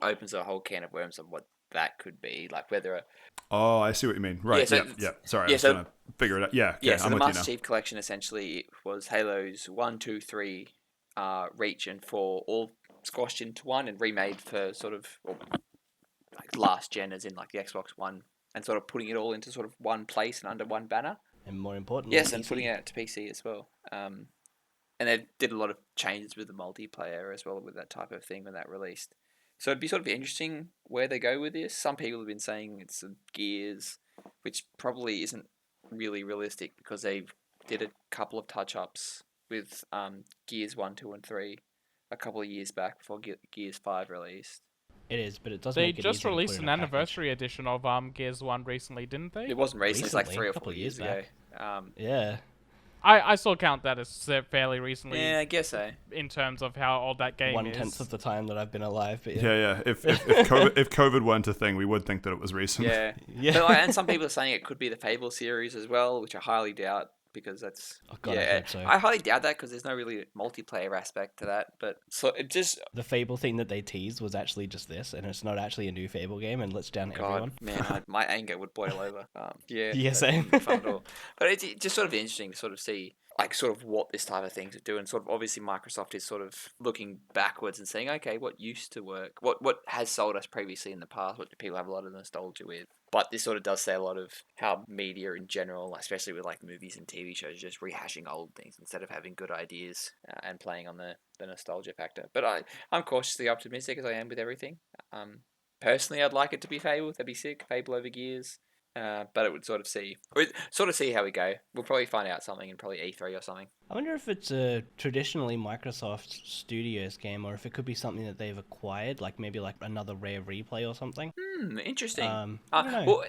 Speaker 2: opens a whole can of worms on what that could be, like whether
Speaker 1: Oh, I see what you mean. Right, yeah. Sorry, I was trying to figure it out. Yeah, okay,
Speaker 2: so
Speaker 1: I'm
Speaker 2: the
Speaker 1: with
Speaker 2: Master
Speaker 1: you now.
Speaker 2: Chief Collection essentially was Halo's 1, 2, 3 Reach and 4 all squashed into one and remade for sort of like last gen, as in like the Xbox One, and sort of putting it all into sort of one place and under one banner.
Speaker 4: And more importantly,
Speaker 2: yes, and putting it out to PC as well. And they did a lot of changes with the multiplayer as well with that type of thing when that released. So it'd be sort of interesting where they go with this. Some people have been saying it's Gears, which probably isn't really realistic because they did a couple of touch-ups with Gears 1, 2, and 3 a couple of years back before Gears 5 released.
Speaker 4: It is, but it does
Speaker 3: They
Speaker 4: make it
Speaker 3: just
Speaker 4: easy to
Speaker 3: released
Speaker 4: put
Speaker 3: an
Speaker 4: in a
Speaker 3: anniversary edition of Gears 1 recently, didn't they?
Speaker 2: It wasn't recently, it's like
Speaker 4: Recently,
Speaker 2: 3 or
Speaker 4: a couple
Speaker 2: 4
Speaker 4: of
Speaker 2: years
Speaker 4: years
Speaker 2: ago.
Speaker 4: Yeah.
Speaker 3: I still count that as fairly recently.
Speaker 2: Yeah, I guess so.
Speaker 3: In terms of how old that game is.
Speaker 4: 1/10 of the time that I've been alive, but
Speaker 1: Yeah. If COVID weren't a thing, we would think that it was recent.
Speaker 2: Yeah.
Speaker 4: Yeah.
Speaker 2: But, and some people are saying it could be the Fable series as well, which I highly doubt because that's...
Speaker 4: Oh God, I hope so.
Speaker 2: I highly doubt that because there's no really multiplayer aspect to that. But so it just...
Speaker 4: The Fable thing that they teased was actually just this, and it's not actually a new Fable game, and let's down everyone.
Speaker 2: Man, my anger would boil over.
Speaker 4: Yeah, same.
Speaker 2: Fun at all. But it's just sort of interesting to sort of see like sort of what this type of things are doing. Sort of obviously Microsoft is sort of looking backwards and saying, okay, what used to work? What has sold us previously in the past? What do people have a lot of nostalgia with? But this sort of does say a lot of how media in general, especially with like movies and TV shows, just rehashing old things instead of having good ideas and playing on the nostalgia factor. But I'm cautiously optimistic as I am with everything. Personally, I'd like it to be Fable. That'd be sick. Fable over Gears. But it would sort of see how we go. We'll probably find out something in probably E3 or something.
Speaker 4: I wonder if it's a traditionally Microsoft Studios game, or if it could be something that they've acquired, like maybe like another Rare Replay or something.
Speaker 2: Interesting.
Speaker 4: I don't know.
Speaker 2: Well,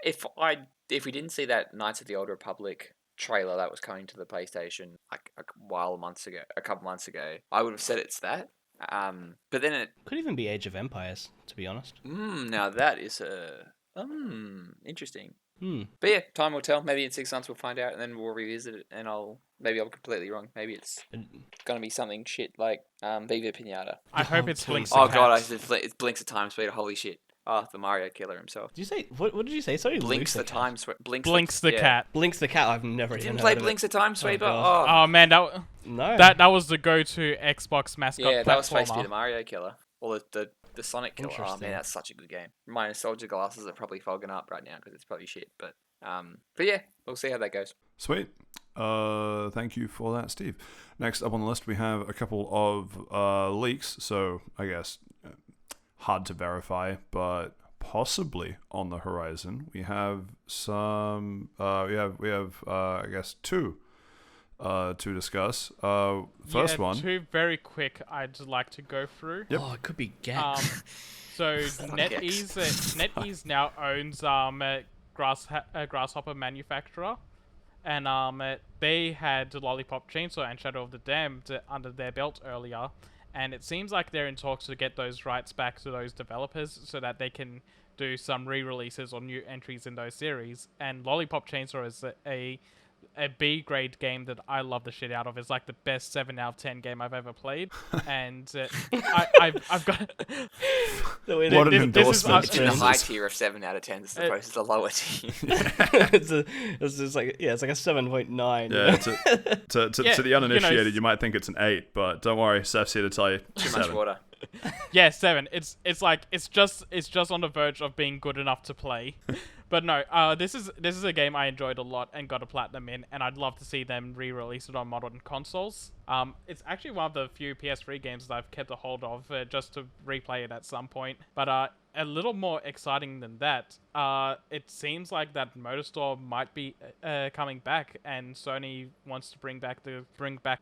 Speaker 2: if we didn't see that Knights of the Old Republic trailer that was coming to the PlayStation like a couple months ago, I would have said it's that. But then it
Speaker 4: could even be Age of Empires, to be honest.
Speaker 2: Now that is interesting. But yeah, time will tell. Maybe in 6 months we'll find out, and then we'll revisit it. And I'm completely wrong. Maybe it's gonna be something shit like Viva Pinata.
Speaker 3: I hope it's Blinks.
Speaker 2: Oh god, it's Blinks the Time Sweeper. Holy shit! Oh, the Mario killer himself.
Speaker 4: Did you say what did you say? Sorry,
Speaker 2: Blinks the Time Sweeper.
Speaker 3: Blinks the cat.
Speaker 4: Blinks the cat. I've never
Speaker 2: didn't play Blinks the Time Sweeper.
Speaker 3: Oh man, that was the go-to Xbox mascot.
Speaker 2: Yeah, that was supposed to be the Mario killer. Or the The Sonic Killer. Oh man,
Speaker 4: Interesting.
Speaker 2: that's such a good game. My nostalgia glasses are probably fogging up right now because it's probably shit. But yeah, we'll see how that goes.
Speaker 1: Sweet. Thank you for that, Steve. Next up on the list, we have a couple of leaks. So I guess hard to verify, but possibly on the horizon. We have some. We have. I guess two. To discuss. First one.
Speaker 3: Two very quick. I'd like to go through.
Speaker 1: Yep.
Speaker 4: Oh, it could be Gex.
Speaker 3: So NetEase now owns Grasshopper manufacturer, and they had Lollipop Chainsaw and Shadow of the Damned under their belt earlier, and it seems like they're in talks to get those rights back to those developers so that they can do some re-releases or new entries in those series. And Lollipop Chainsaw is a B grade game that I love the shit out of. It's like the best 7 out of 10 game I've ever played, and I've got.
Speaker 1: What an endorsement!
Speaker 2: It's in the high tier of 7 out of 10 as opposed to the lower tier.
Speaker 4: it's like a 7.9.
Speaker 1: Yeah, to the uninitiated, you might think it's an 8, but don't worry, Seth's here to tell you.
Speaker 2: Too much water.
Speaker 3: Yeah, 7. It's just on the verge of being good enough to play. But no, this is a game I enjoyed a lot and got a platinum in, and I'd love to see them re-release it on modern consoles. It's actually one of the few PS3 games that I've kept a hold of just to replay it at some point. But a little more exciting than that, it seems like that MotorStorm might be coming back, and Sony wants to bring back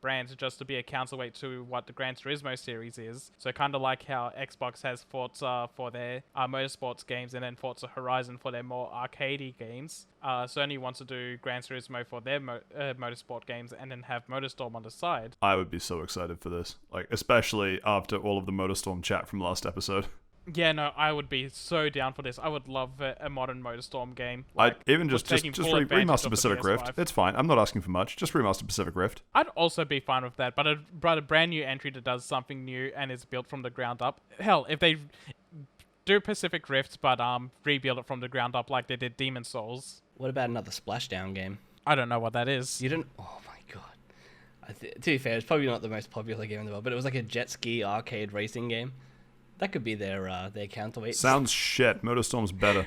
Speaker 3: brands just to be a counterweight to what the Gran Turismo series is. So kind of like how Xbox has Forza for their motorsports games, and then Forza Horizon for their more arcadey games. Sony wants to do Gran Turismo for their motorsport games, and then have MotorStorm on the side.
Speaker 1: I would be so excited for this, like especially after all of the MotorStorm chat from last episode.
Speaker 3: Yeah, no, I would be so down for this. I would love a modern MotorStorm game.
Speaker 1: I'd even just
Speaker 3: taking full advantage
Speaker 1: remaster
Speaker 3: of the
Speaker 1: Pacific Rift.
Speaker 3: PS5.
Speaker 1: It's fine. I'm not asking for much. Just remaster Pacific Rift.
Speaker 3: I'd also be fine with that, but a brand new entry that does something new and is built from the ground up. Hell, if they do Pacific Rift, but rebuild it from the ground up like they did Demon Souls.
Speaker 4: What about another Splashdown game?
Speaker 3: I don't know what that is.
Speaker 4: You don't. Oh my god. To be fair, it's probably not the most popular game in the world, but it was like a jet ski arcade racing game. That could be their counterweight.
Speaker 1: Sounds shit. MotorStorm's better.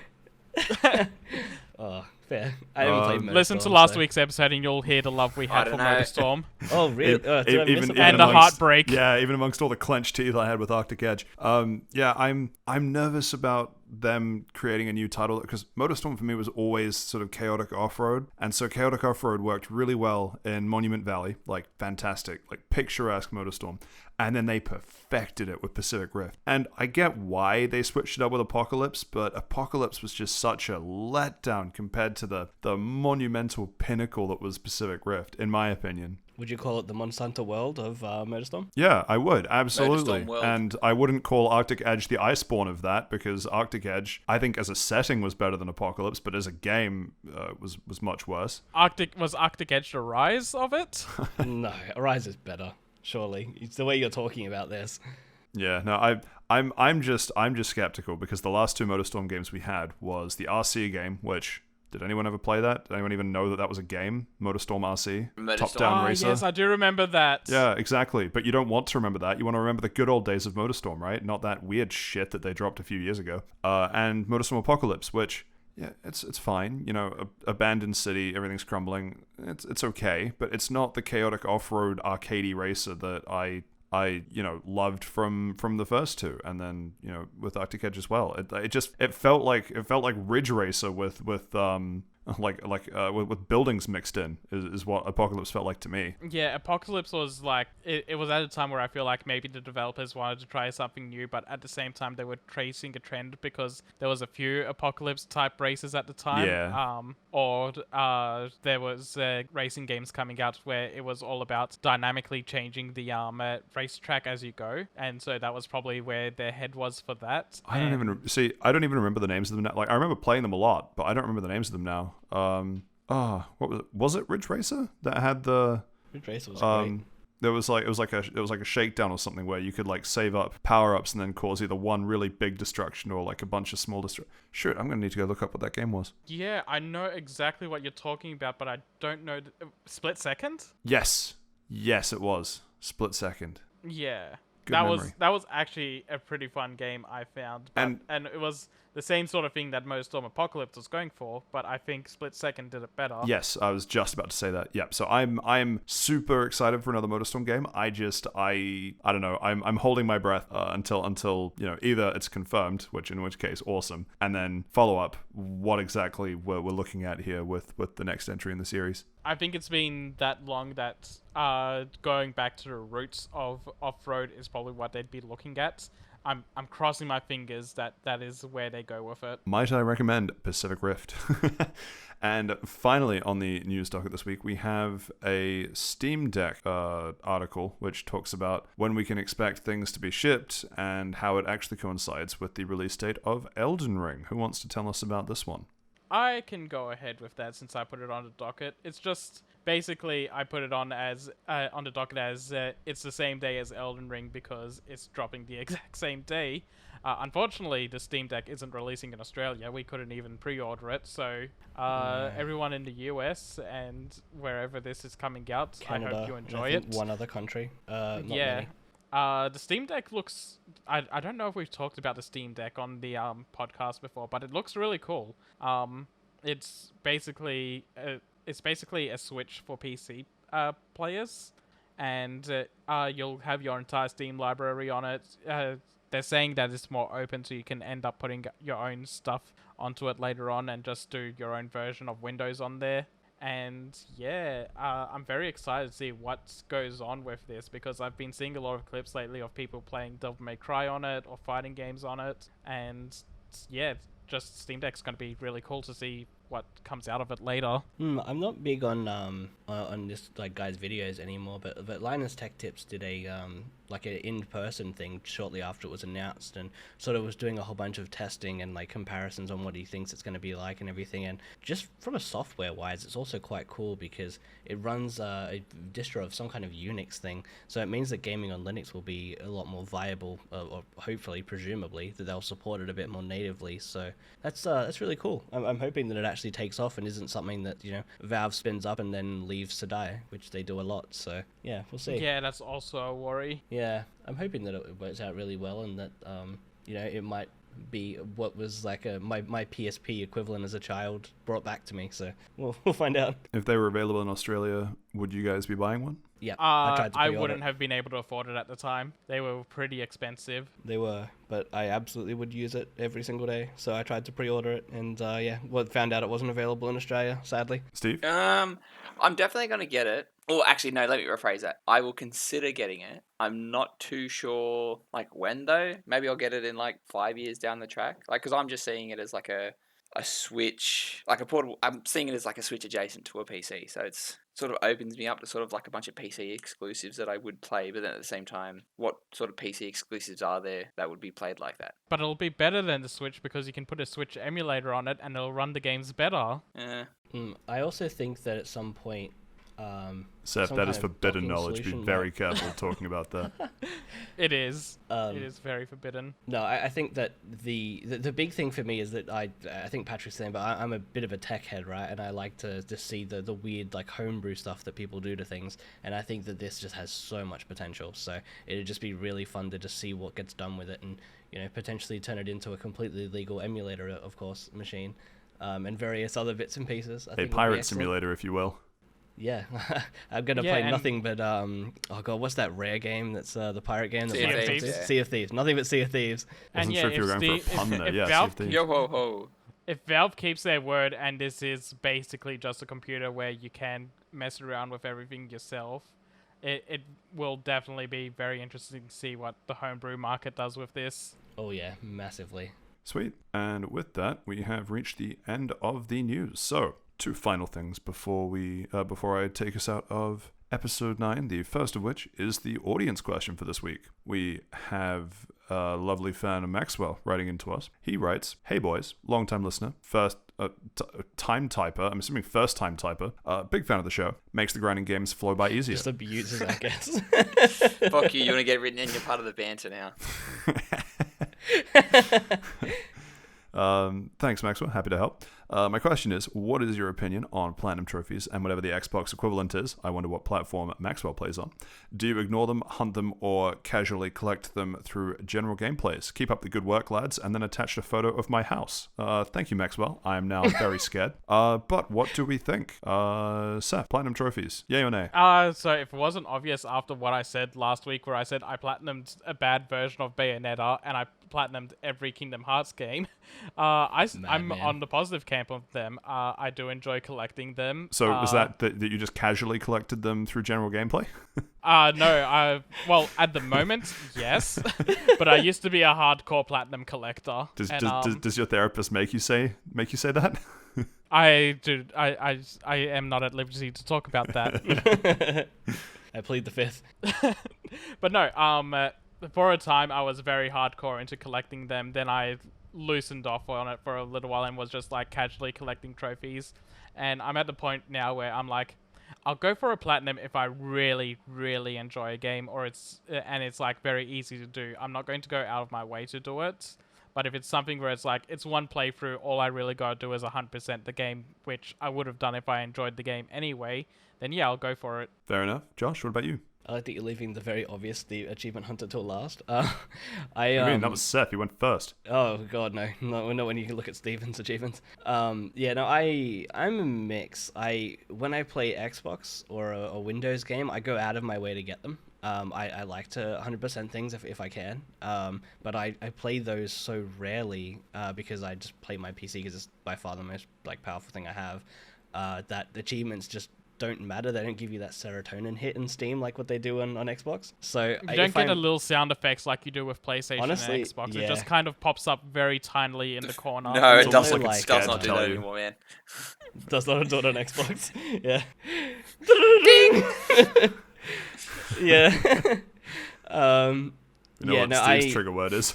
Speaker 4: Oh, fair. I haven't played MotorStorm.
Speaker 3: Listen to last week's episode and you'll hear the love we had for MotorStorm.
Speaker 4: Oh, really?
Speaker 3: And the heartbreak.
Speaker 1: Yeah, even amongst all the clenched teeth I had with Arctic Edge. Yeah, I'm nervous about them creating a new title, because MotorStorm for me was always sort of chaotic off-road, and so chaotic off-road worked really well in Monument Valley, like fantastic, like picturesque MotorStorm, and then they perfected it with Pacific Rift. And I get why they switched it up with Apocalypse, but Apocalypse was just such a letdown compared to the monumental pinnacle that was Pacific Rift, in my opinion.
Speaker 4: Would you call it the Monsanto world of MotorStorm?
Speaker 1: Yeah, I would, absolutely.
Speaker 2: MotorStorm world.
Speaker 1: And I wouldn't call Arctic Edge the Iceborne of that, because Arctic Edge, I think as a setting was better than Apocalypse, but as a game was much worse.
Speaker 3: Was Arctic Edge the rise of it?
Speaker 4: No, Arise is better. Surely, it's the way you're talking about this.
Speaker 1: Yeah, no, I'm just skeptical, because the last two MotorStorm games we had was the RC game, which. Did anyone ever play that? Did anyone even know that was a game? MotorStorm RC? Top-down racer?
Speaker 3: Yes, I do remember that.
Speaker 1: Yeah, exactly. But you don't want to remember that. You want to remember the good old days of MotorStorm, right? Not that weird shit that they dropped a few years ago. And MotorStorm Apocalypse, which, yeah, it's fine. You know, abandoned city, everything's crumbling. It's okay. But it's not the chaotic off-road arcadey racer that I loved from the first two, and then with Arctic Edge as well. It felt like Ridge Racer with buildings mixed in is what Apocalypse felt like to me.
Speaker 3: Yeah, Apocalypse was like it was at a time where I feel like maybe the developers wanted to try something new, but at the same time they were tracing a trend, because there was a few Apocalypse type races at the time.
Speaker 1: Yeah.
Speaker 3: Or there was racing games coming out where it was all about dynamically changing the racetrack as you go, and so that was probably where their head was for that.
Speaker 1: I don't even remember the names of them now. Like, I remember playing them a lot, but I don't remember the names of them now. What was it? Was it Ridge Racer that had the
Speaker 4: Ridge Racer was great.
Speaker 1: It was like a shakedown or something where you could like save up power-ups and then cause either one really big destruction or like a bunch of small destruction. Shoot, I'm gonna need to go look up what that game was.
Speaker 3: Yeah, I know exactly what you're talking about, but I don't know. Split Second?
Speaker 1: Yes, it was Split Second.
Speaker 3: Yeah.
Speaker 1: Good memory.
Speaker 3: that was actually a pretty fun game, I found. But, and it was the same sort of thing that MotorStorm Apocalypse was going for, but I think Split Second did it better.
Speaker 1: Yes, I was just about to say that. Yep. So I'm super excited for another MotorStorm game. I don't know. I'm holding my breath until either it's confirmed, in which case awesome, and then follow up what exactly we're looking at here with the next entry in the series.
Speaker 3: I think it's been that long that going back to the roots of off-road is probably what they'd be looking at. I'm crossing my fingers that is where they go with it.
Speaker 1: Might I recommend Pacific Rift? And finally, on the news docket this week, we have a Steam Deck article which talks about when we can expect things to be shipped and how it actually coincides with the release date of Elden Ring. Who wants to tell us about this one?
Speaker 3: I can go ahead with that since I put it on the docket. It's just basically I put it on the docket as it's the same day as Elden Ring because it's dropping the exact same day. Unfortunately, the Steam Deck isn't releasing in Australia. We couldn't even pre-order it, so everyone in the US and wherever this is coming out,
Speaker 4: Canada,
Speaker 3: I hope you enjoy
Speaker 4: I think
Speaker 3: it.
Speaker 4: one other country. Not
Speaker 3: yeah.
Speaker 4: many.
Speaker 3: The Steam Deck looks... I don't know if we've talked about the Steam Deck on the podcast before, but it looks really cool. It's basically a Switch for PC players, and you'll have your entire Steam library on it. They're saying that it's more open, so you can end up putting your own stuff onto it later on and just do your own version of Windows on there. And yeah, I'm very excited to see what goes on with this because I've been seeing a lot of clips lately of people playing Devil May Cry on it or fighting games on it. And yeah, just Steam Deck's going to be really cool to see what comes out of it later.
Speaker 4: I'm not big on this guy's videos anymore, but Linus Tech Tips did a an in-person thing shortly after it was announced, and sort of was doing a whole bunch of testing and comparisons on what he thinks it's going to be like and everything. And just from a software wise, it's also quite cool because it runs a distro of some kind of Unix thing, so it means that gaming on Linux will be a lot more viable, or hopefully, presumably, that they'll support it a bit more natively. So that's really cool. I'm hoping that it actually takes off and isn't something that Valve spins up and then leaves to die, which they do a lot. So yeah, we'll see.
Speaker 3: Yeah, that's also a worry.
Speaker 4: Yeah, I'm hoping that it works out really well and that it might be what was my PSP equivalent as a child brought back to me. So we'll find out.
Speaker 1: If they were available in Australia, would you guys be buying one?
Speaker 4: Yeah,
Speaker 3: I wouldn't have been able to afford it at the time. They were pretty expensive.
Speaker 4: They were, but I absolutely would use it every single day. So I tried to pre-order it, and found out it wasn't available in Australia, sadly.
Speaker 1: Steve?
Speaker 2: I'm definitely going to get it. Or actually, no, let me rephrase that. I will consider getting it. I'm not too sure, when, though. Maybe I'll get it in, 5 years down the track. Because I'm just seeing it as, a Switch, a portable... I'm seeing it as, a Switch adjacent to a PC. So it's sort of opens me up to sort of, a bunch of PC exclusives that I would play. But then at the same time, what sort of PC exclusives are there that would be played like that?
Speaker 3: But it'll be better than the Switch because you can put a Switch emulator on it and it'll run the games better.
Speaker 4: I also think that at some point...
Speaker 1: Seth, that is forbidden knowledge. Be very careful talking about that.
Speaker 3: It is. It is very forbidden.
Speaker 4: No, I think that the big thing for me is that I think Patrick's saying, but I'm a bit of a tech head, right? And I like to just see the weird homebrew stuff that people do to things. And I think that this just has so much potential. So it'd just be really fun to just see what gets done with it, and potentially turn it into a completely legal emulator, of course, machine, and various other bits and pieces. I think
Speaker 1: pirate simulator, if you will.
Speaker 4: Yeah, I'm gonna play nothing but what's that Rare game? That's the pirate game.
Speaker 3: Sea of Thieves.
Speaker 4: Sea of Thieves. Nothing but Sea of Thieves.
Speaker 1: Wasn't sure if you were going for a pun there. Yeah, Sea of Thieves.
Speaker 2: Yo ho ho.
Speaker 3: If Valve keeps their word and this is basically just a computer where you can mess around with everything yourself, it will definitely be very interesting to see what the homebrew market does with this.
Speaker 4: Oh yeah, massively.
Speaker 1: Sweet. And with that, we have reached the end of the news. So, two final things before I take us out of episode 9, the first of which is the audience question for this week. We have a lovely fan of Maxwell writing into us. He writes, "Hey boys, long-time listener, time typer, I'm assuming first-time typer, big fan of the show, makes the grinding games flow by easier."
Speaker 4: Just abuses, I guess.
Speaker 2: Fuck you want to get written in, you're part of the banter now.
Speaker 1: Thanks, Maxwell. Happy to help. My question is, what is your opinion on platinum trophies and whatever the Xbox equivalent is? I wonder what platform Maxwell plays on. Do you ignore them, hunt them, or casually collect them through general gameplays? Keep up the good work, lads, and then attached a photo of my house. Thank you, Maxwell. I am now very scared. But what do we think? Seth, platinum trophies, yay or nay?
Speaker 3: So if it wasn't obvious after what I said last week, where I said I platinumed a bad version of Bayonetta and I platinumed every Kingdom Hearts game, I'm on the positive camp of them. I do enjoy collecting them.
Speaker 1: So was that you just casually collected them through general gameplay?
Speaker 3: No. Well, at the moment, yes, but I used to be a hardcore platinum collector.
Speaker 1: Does your therapist make you say that?
Speaker 3: I do. I am not at liberty to talk about that.
Speaker 4: I plead the fifth.
Speaker 3: But no. For a time, I was very hardcore into collecting them. Then I loosened off on it for a little while and was just like casually collecting trophies. And I'm at the point now where I'm like, I'll go for a platinum if I really, really enjoy a game, or it's like very easy to do. I'm not going to go out of my way to do it. But if it's something where it's like, it's one playthrough, all I really gotta do is 100% the game, which I would have done if I enjoyed the game anyway, then yeah, I'll go for it.
Speaker 1: Fair enough. Josh, what about you?
Speaker 4: I like that you're leaving the very obvious, the achievement hunter till last.
Speaker 1: I mean, that was Seth. He went first.
Speaker 4: Oh god, no, not when you look at Steven's achievements. I'm a mix. When I play Xbox or a Windows game, I go out of my way to get them. I like to 100% things if I can. But I play those so rarely because I just play my PC because it's by far the most powerful thing I have. That achievements just don't matter. They don't give you that serotonin hit in Steam like what they do on Xbox. So
Speaker 3: you don't get a little sound effects like you do with PlayStation
Speaker 4: honestly,
Speaker 3: and Xbox.
Speaker 4: yeah.
Speaker 3: It just kind of pops up very tinily in the corner.
Speaker 2: No, it
Speaker 1: does
Speaker 2: does not do that anymore, man.
Speaker 4: Does not do it on Xbox. Yeah.
Speaker 2: Ding!
Speaker 4: Yeah.
Speaker 1: You know what Steve's trigger word is?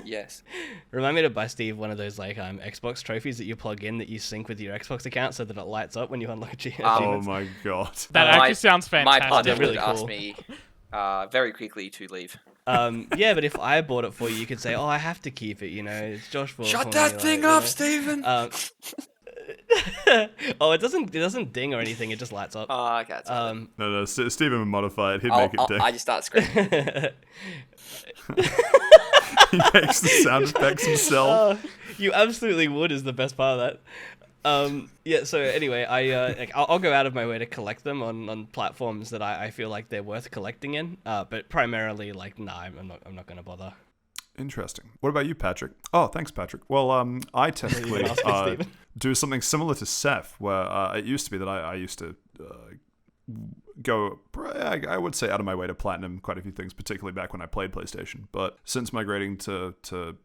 Speaker 2: Yes.
Speaker 4: Remind me to buy Steve one of those Xbox trophies that you plug in that you sync with your Xbox account so that it lights up when you unlock achievements.
Speaker 1: Oh my god.
Speaker 3: That actually sounds fantastic.
Speaker 2: My partner
Speaker 4: really
Speaker 2: would ask me very quickly to leave.
Speaker 4: Yeah, but if I bought it for you, you could say, "Oh, I have to keep it." You know, it's Josh.
Speaker 2: Shut that thing up, Steven!
Speaker 4: Oh, it doesn't ding or anything. It just lights up.
Speaker 2: Oh, okay.
Speaker 1: No, Steven would modify it. He'd make it ding.
Speaker 2: I just start screaming.
Speaker 1: He makes the sound effects himself.
Speaker 4: You absolutely would is the best part of that. Yeah. So anyway, I'll go out of my way to collect them on platforms that I feel like they're worth collecting in. But primarily, I'm not going to bother.
Speaker 1: Interesting. What about you, Patrick? Oh, thanks, Patrick. Well, I technically do something similar to Seth, where it used to be that I used to go, I would say, out of my way to platinum quite a few things, particularly back when I played PlayStation. But since migrating to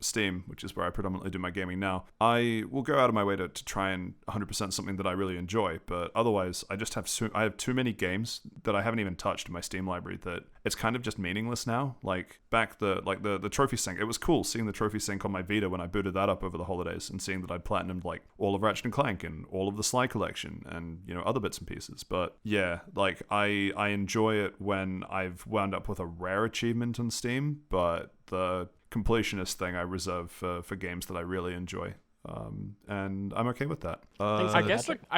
Speaker 1: Steam, which is where I predominantly do my gaming now, I will go out of my way to try and 100% something that I really enjoy. But otherwise, I just have I have too many games that I haven't even touched in my Steam library that it's kind of just meaningless now. Like back the trophy sync, it was cool seeing the trophy sync on my Vita when I booted that up over the holidays and seeing that I'd platinumed all of Ratchet and Clank and all of the Sly collection and other bits and pieces. But yeah, I enjoy it when I've wound up with a rare achievement on Steam, but the completionist thing I reserve for games that I really enjoy. And I'm okay with that.
Speaker 3: I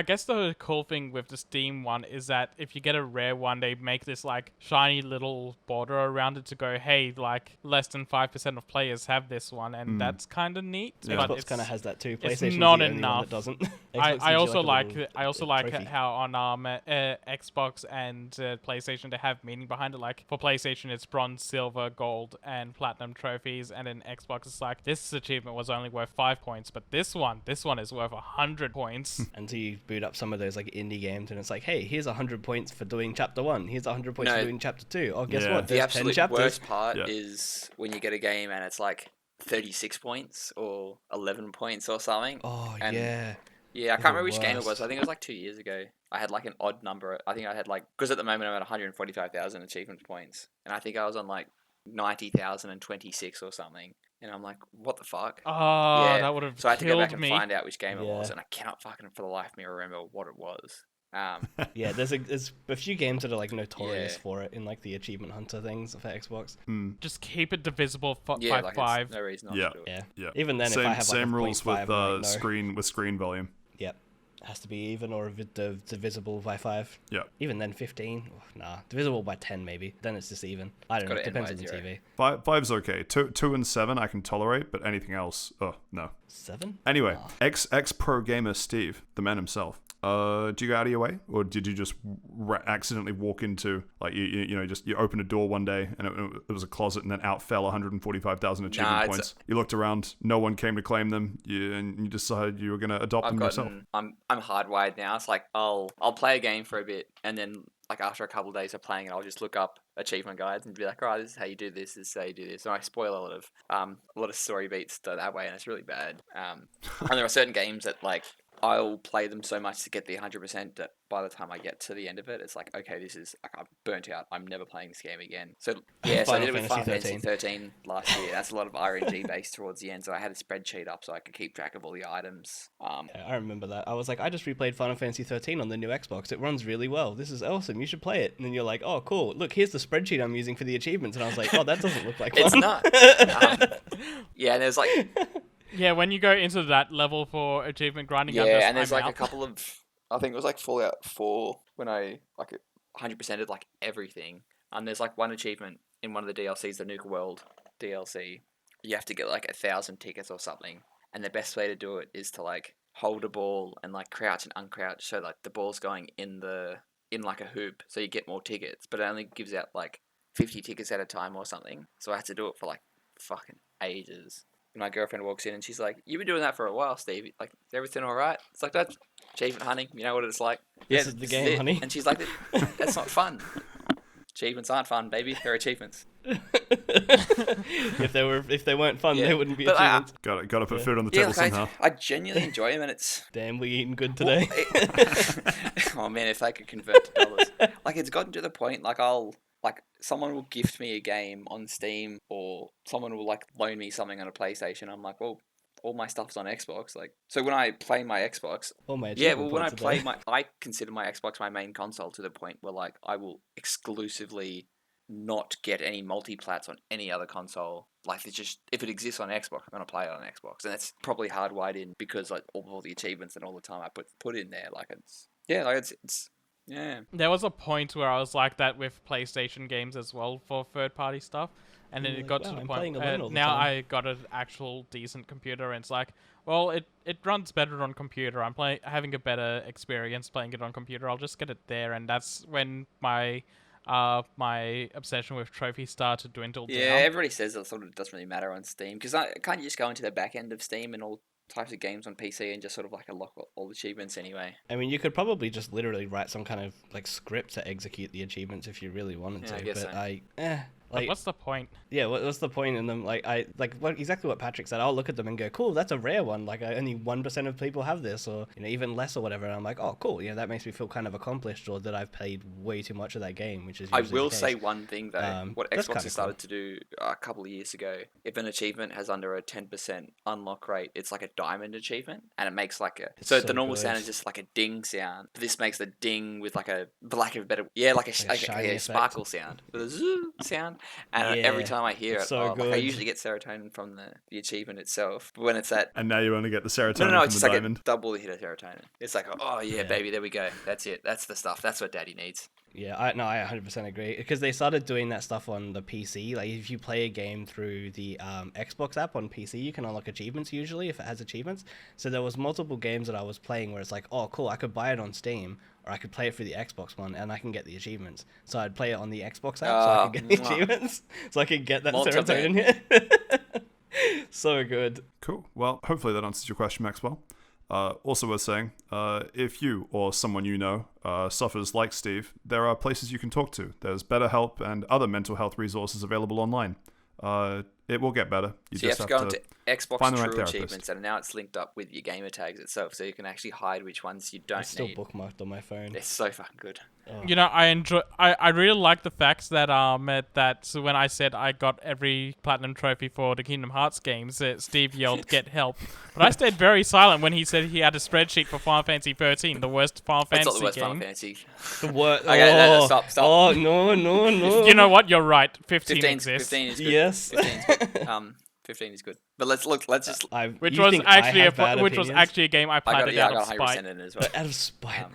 Speaker 3: guess the cool thing with the Steam one is that if you get a rare one, they make this shiny little border around it to go, hey, less than 5% of players have this one, and that's kind of neat.
Speaker 4: Yeah.
Speaker 3: But
Speaker 4: Xbox kind of has that too.
Speaker 3: It's
Speaker 4: PlayStation's
Speaker 3: not
Speaker 4: the only
Speaker 3: enough.
Speaker 4: one that doesn't.
Speaker 3: I also like
Speaker 4: trophy.
Speaker 3: how on Xbox and PlayStation they have meaning behind it. Like for PlayStation, it's bronze, silver, gold, and platinum trophies, and in Xbox, it's this achievement was only worth 5 points, but this one is worth 100 points.
Speaker 4: Until you boot up some of those indie games, and it's hey, here's 100 points for doing chapter 1. Here's 100 points for doing chapter 2. Oh, guess what?
Speaker 2: The
Speaker 4: There's 10
Speaker 2: absolute
Speaker 4: chapters.
Speaker 2: worst part is when you get a game and it's 36 points or 11 points or something.
Speaker 4: Oh,
Speaker 2: and
Speaker 4: yeah.
Speaker 2: Yeah, I can't remember which game it was. I think it was 2 years ago. I had an odd number. I think I had because at the moment I'm at 145,000 achievement points, and I think I was on 90,026 or something. And I'm what the fuck?
Speaker 3: Oh,
Speaker 2: yeah.
Speaker 3: that would have
Speaker 2: So I had to go back and
Speaker 3: me.
Speaker 2: find out which game it was, and I cannot fucking for the life of me remember what it was.
Speaker 4: Yeah, there's a few games that are like notorious
Speaker 2: Yeah.
Speaker 4: for it in like the achievement hunter things for Xbox.
Speaker 3: Just keep it divisible
Speaker 2: Yeah,
Speaker 3: by
Speaker 2: like
Speaker 3: 5.
Speaker 2: it's no reason not
Speaker 1: Yeah.
Speaker 2: to do it.
Speaker 4: Yeah.
Speaker 1: Yeah.
Speaker 4: Even then,
Speaker 1: same,
Speaker 4: if I have like
Speaker 1: same
Speaker 4: a
Speaker 1: rules
Speaker 4: 0.5,
Speaker 1: with
Speaker 4: I'm like, no.
Speaker 1: screen volume.
Speaker 4: Yep. Has to be even or divisible by 5.
Speaker 1: Yeah.
Speaker 4: Even then, 15. Oh, nah, divisible by 10 maybe. Then it's just even. I don't know.
Speaker 2: gotta
Speaker 4: It
Speaker 2: end
Speaker 4: depends
Speaker 2: by
Speaker 4: on the
Speaker 2: 0.
Speaker 4: TV.
Speaker 1: Five's okay. Two and 7 I can tolerate, but anything else, no.
Speaker 4: 7?
Speaker 1: Anyway,
Speaker 4: Nah.
Speaker 1: ex pro gamer Steve, the man himself. Do you go out of your way, or did you just accidentally walk into like you opened a door one day and it was a closet and then out fell 145,000 achievement points? You looked around, no one came to claim them, and you decided you were gonna adopt them yourself.
Speaker 2: I'm hardwired now. It's like I'll play a game for a bit, and then like after a couple of days of playing it, I'll just look up achievement guides and be like, "Right, this is how you do this. This is how you do this." And I spoil a lot of story beats that way, and it's really bad. And there are certain games that like I'll play them so much to get the 100% that by the time I get to the end of it, it's like, okay, this is like, I'm burnt out. I'm never playing this game again. So yeah, so I did it with Final Fantasy 13 last year. That's a lot of RNG based towards the end. So I had a spreadsheet up so I could keep track of all the items.
Speaker 4: Yeah, I remember that. I was like, I just replayed Final Fantasy 13 on the new Xbox. It runs really well. This is awesome. You should play it. And then you're like, oh, cool. Look, here's the spreadsheet I'm using for the achievements. And I was like, oh, that doesn't look like fun.
Speaker 2: It's not. Yeah, and there's like
Speaker 3: Yeah, when you go into that level for achievement grinding,
Speaker 2: and there's
Speaker 3: I'm
Speaker 2: like
Speaker 3: out.
Speaker 2: a couple of I think it was like Fallout 4 when I like 100%ed like everything. There's like one achievement in one of the DLCs, the Nuka World DLC. You have to get like 1,000 tickets or something, and the best way to do it is to like hold a ball and like crouch and uncrouch, so like the ball's going in like a hoop, so you get more tickets, but it only gives out like 50 tickets at a time or something. So I had to do it for like fucking ages. And my girlfriend walks in and she's like, "You've been doing that for a while, Steve. Like, is everything all right?" It's like, "That's achievement hunting. You know what it's like."
Speaker 4: This is the
Speaker 2: this
Speaker 4: game,
Speaker 2: it.
Speaker 4: honey.
Speaker 2: And she's like, "That's not fun. Achievements aren't fun, baby. They're achievements."
Speaker 4: If they weren't fun, they wouldn't be
Speaker 2: But
Speaker 4: achievements.
Speaker 1: Got to put food on the
Speaker 2: Yeah,
Speaker 1: table
Speaker 2: like,
Speaker 1: somehow.
Speaker 2: I genuinely enjoy them, and it's
Speaker 4: Damn, we eating good today.
Speaker 2: oh man, if they could convert to dollars. Like, it's gotten to the point like someone will gift me a game on Steam, or someone will like loan me something on a PlayStation. I'm like, well, all my stuff's on Xbox. Like, so when I play my Xbox,
Speaker 4: All my
Speaker 2: yeah,
Speaker 4: achievement
Speaker 2: well, when I
Speaker 4: points are
Speaker 2: play
Speaker 4: there.
Speaker 2: I consider my Xbox my main console to the point where like I will exclusively not get any multi-plats on any other console. Like, it's just, if it exists on Xbox, I'm gonna play it on Xbox, and that's probably hardwired in because like all the achievements and all the time I put in there. Like, it's yeah.
Speaker 3: There was a point where I was like that with PlayStation games as well for third-party stuff, and then
Speaker 4: You're
Speaker 3: it
Speaker 4: like,
Speaker 3: got to
Speaker 4: "Wow,
Speaker 3: the
Speaker 4: I'm
Speaker 3: point
Speaker 4: playing alone all the
Speaker 3: now
Speaker 4: time."
Speaker 3: I got an actual decent computer, and it's like, well, it runs better on computer. I'm having a better experience playing it on computer. I'll just get it there, and that's when my obsession with Trophy Star to dwindle
Speaker 2: Yeah,
Speaker 3: down.
Speaker 2: everybody says that sort of doesn't really matter on Steam, because can't you just go into the back end of Steam and all types of games on PC and just sort of like unlock all the achievements anyway?
Speaker 4: I mean, you could probably just literally write some kind of like script to execute the achievements if you really wanted
Speaker 2: Yeah, I
Speaker 4: to.
Speaker 2: guess
Speaker 4: But
Speaker 2: so.
Speaker 3: But
Speaker 4: like,
Speaker 3: what's the point?
Speaker 4: yeah, what's the point in them? Like, exactly what Patrick said. I'll look at them and go, cool, that's a rare one. Like, only 1% of people have this, or even less or whatever. And I'm like, oh, cool. That makes me feel kind of accomplished, or that I've played way too much of that game, which is.
Speaker 2: I
Speaker 4: Usually
Speaker 2: will
Speaker 4: the
Speaker 2: say
Speaker 4: case.
Speaker 2: one thing though. What
Speaker 4: that's
Speaker 2: Xbox
Speaker 4: kinda
Speaker 2: has started to do a couple of years ago, if an achievement has under a 10% unlock rate, it's like a diamond achievement, and it makes like a.
Speaker 4: It's
Speaker 2: So
Speaker 4: so
Speaker 2: the normal
Speaker 4: good.
Speaker 2: sound is just like a ding sound. But this makes the ding with like a, for lack of a better, yeah, like a
Speaker 4: shiny effect.
Speaker 2: sparkle sound, with a zoo sound. And
Speaker 4: Yeah,
Speaker 2: every time I hear
Speaker 4: it's
Speaker 2: it,
Speaker 4: so
Speaker 2: like, I
Speaker 4: good.
Speaker 2: usually get serotonin from the achievement itself. But when it's that.
Speaker 1: And now you only get the serotonin
Speaker 2: No,
Speaker 1: from
Speaker 2: it's
Speaker 1: the
Speaker 2: just like
Speaker 1: diamond.
Speaker 2: a double hit of serotonin. It's like, oh yeah,
Speaker 4: Yeah.
Speaker 2: baby, there we go. That's it. That's the stuff. That's what daddy needs.
Speaker 4: Yeah, I 100% agree, because they started doing that stuff on the PC. Like, if you play a game through the Xbox app on PC, you can unlock achievements usually if it has achievements. So there was multiple games that I was playing where it's like, oh, cool, I could buy it on Steam, or I could play it through the Xbox one, and I can get the achievements. So I'd play it on the Xbox app, so I could get the
Speaker 2: mwah.
Speaker 4: achievements, so I could get that
Speaker 2: Multiple.
Speaker 4: serotonin hit. So good.
Speaker 1: Cool. Well, hopefully that answers your question, Maxwell. Also worth saying, if you or someone you know suffers like Steve, there are places you can talk to. There's BetterHelp and other mental health resources available online. It will get better.
Speaker 2: So you have to go into Xbox
Speaker 1: find the right
Speaker 2: True
Speaker 1: therapist.
Speaker 2: Achievements, and now it's linked up with your gamer tags itself, so you can actually hide which ones you don't
Speaker 4: It's still
Speaker 2: need.
Speaker 4: bookmarked on my phone.
Speaker 2: It's so fucking good.
Speaker 4: Oh.
Speaker 3: You know, I really like the facts that that when I said I got every platinum trophy for the Kingdom Hearts games, Steve yelled "Get help!" But I stayed very silent when he said he had a spreadsheet for Final Fantasy 13, the worst Final
Speaker 2: It's
Speaker 3: Fantasy
Speaker 2: not the worst
Speaker 3: game.
Speaker 2: Final Fantasy.
Speaker 4: The word.
Speaker 2: Okay, no, stop.
Speaker 4: Oh no.
Speaker 3: You know what? You're right. 15
Speaker 2: 15
Speaker 3: exists.
Speaker 2: 15 is good.
Speaker 4: Yes.
Speaker 2: 15 is good. 15 is good. But let's just.
Speaker 3: Which
Speaker 4: You
Speaker 3: was
Speaker 4: think I
Speaker 3: actually
Speaker 4: have bad
Speaker 3: which was
Speaker 4: opinions?
Speaker 3: actually a game I
Speaker 2: I
Speaker 3: played
Speaker 2: got
Speaker 3: out of
Speaker 2: 100%
Speaker 3: spite.
Speaker 2: in it as well.
Speaker 4: Out of spite.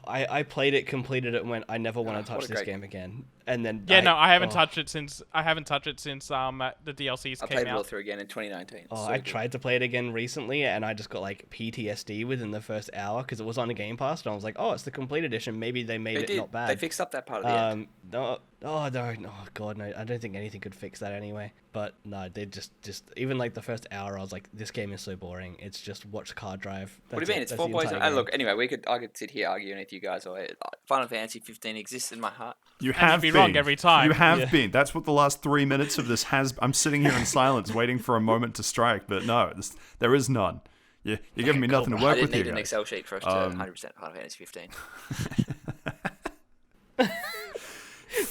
Speaker 4: I played it, completed it, and went, I never want to
Speaker 2: what
Speaker 4: touch
Speaker 2: a
Speaker 4: this
Speaker 2: great
Speaker 4: game again. And then
Speaker 3: I haven't touched it since the DLCs
Speaker 2: I
Speaker 3: came
Speaker 2: played it all
Speaker 3: out.
Speaker 2: through again in 2019.
Speaker 4: Oh,
Speaker 2: So
Speaker 4: I
Speaker 2: good.
Speaker 4: tried to play it again recently, and I just got like PTSD within the first hour because it was on a Game Pass, and I was like, "Oh, it's the complete edition. Maybe they made
Speaker 2: They
Speaker 4: it
Speaker 2: did.
Speaker 4: not bad."
Speaker 2: They fixed up that part of the end.
Speaker 4: No, oh no, God, no! I don't think anything could fix that anyway. But no, they just even like the first hour, I was like, "This game is so boring. It's just watch card drive."
Speaker 2: What do you mean? It's 4 boys. Look, anyway, I could sit here arguing with you guys. Or Final Fantasy 15 exists in my heart.
Speaker 1: You
Speaker 3: And
Speaker 1: have
Speaker 3: you'd be
Speaker 1: been
Speaker 3: wrong every time.
Speaker 1: You have
Speaker 4: Yeah.
Speaker 1: been. That's what the last 3 minutes of this has. I'm sitting here in silence, waiting for a moment to strike. But no, there is none. You're giving me nothing to
Speaker 2: I
Speaker 1: work
Speaker 2: didn't
Speaker 1: with here,
Speaker 2: need an
Speaker 1: guys.
Speaker 2: Excel sheet for us to 100% Final Fantasy 15.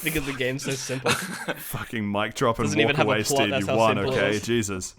Speaker 4: because the game's so simple.
Speaker 1: Fucking mic drop and
Speaker 4: Doesn't
Speaker 1: walk
Speaker 4: even have a
Speaker 1: away,
Speaker 4: plot,
Speaker 1: Steve.
Speaker 4: that's
Speaker 1: You
Speaker 4: how
Speaker 1: won,
Speaker 4: simple it
Speaker 1: okay?
Speaker 4: is.
Speaker 1: Jesus.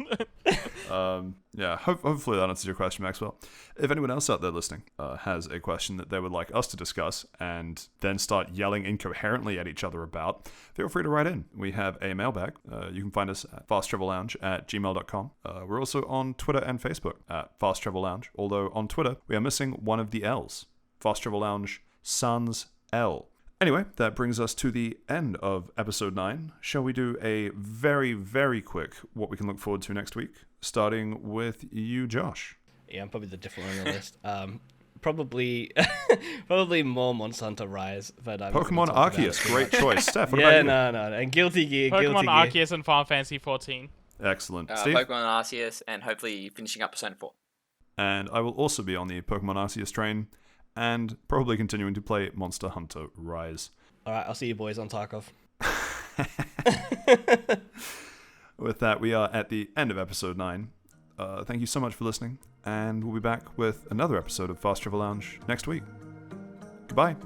Speaker 1: Yeah, hopefully that answers your question, Maxwell. If anyone else out there listening has a question that they would like us to discuss and then start yelling incoherently at each other about, feel free to write in. We have a mailbag. You can find us at fasttravellounge@gmail.com. We're also on Twitter and Facebook at Fast Travel Lounge, although on Twitter we are missing one of the L's. Fast Travel Lounge Sans L. Anyway, that brings us to the end of episode 9. Shall we do a very, very quick what we can look forward to next week? Starting with you, Josh.
Speaker 4: Yeah, I'm probably the different one on the list. Probably more Monster Hunter Rise, but I'm not gonna
Speaker 1: Pokemon
Speaker 4: talk about
Speaker 1: Arceus,
Speaker 4: it.
Speaker 1: great choice. Steph, what
Speaker 4: Yeah,
Speaker 1: about you?
Speaker 4: no, and Guilty Gear,
Speaker 3: Pokemon
Speaker 4: Guilty Gear.
Speaker 3: Arceus and Final Fantasy 14.
Speaker 1: Excellent. Steve?
Speaker 2: Pokemon Arceus, and hopefully finishing up Persona 4.
Speaker 1: And I will also be on the Pokemon Arceus train and probably continuing to play Monster Hunter Rise.
Speaker 4: All right, I'll see you boys on Tarkov.
Speaker 1: With that, we are at the end of episode 9. Thank you so much for listening, and we'll be back with another episode of Fast Travel Lounge next week. Goodbye.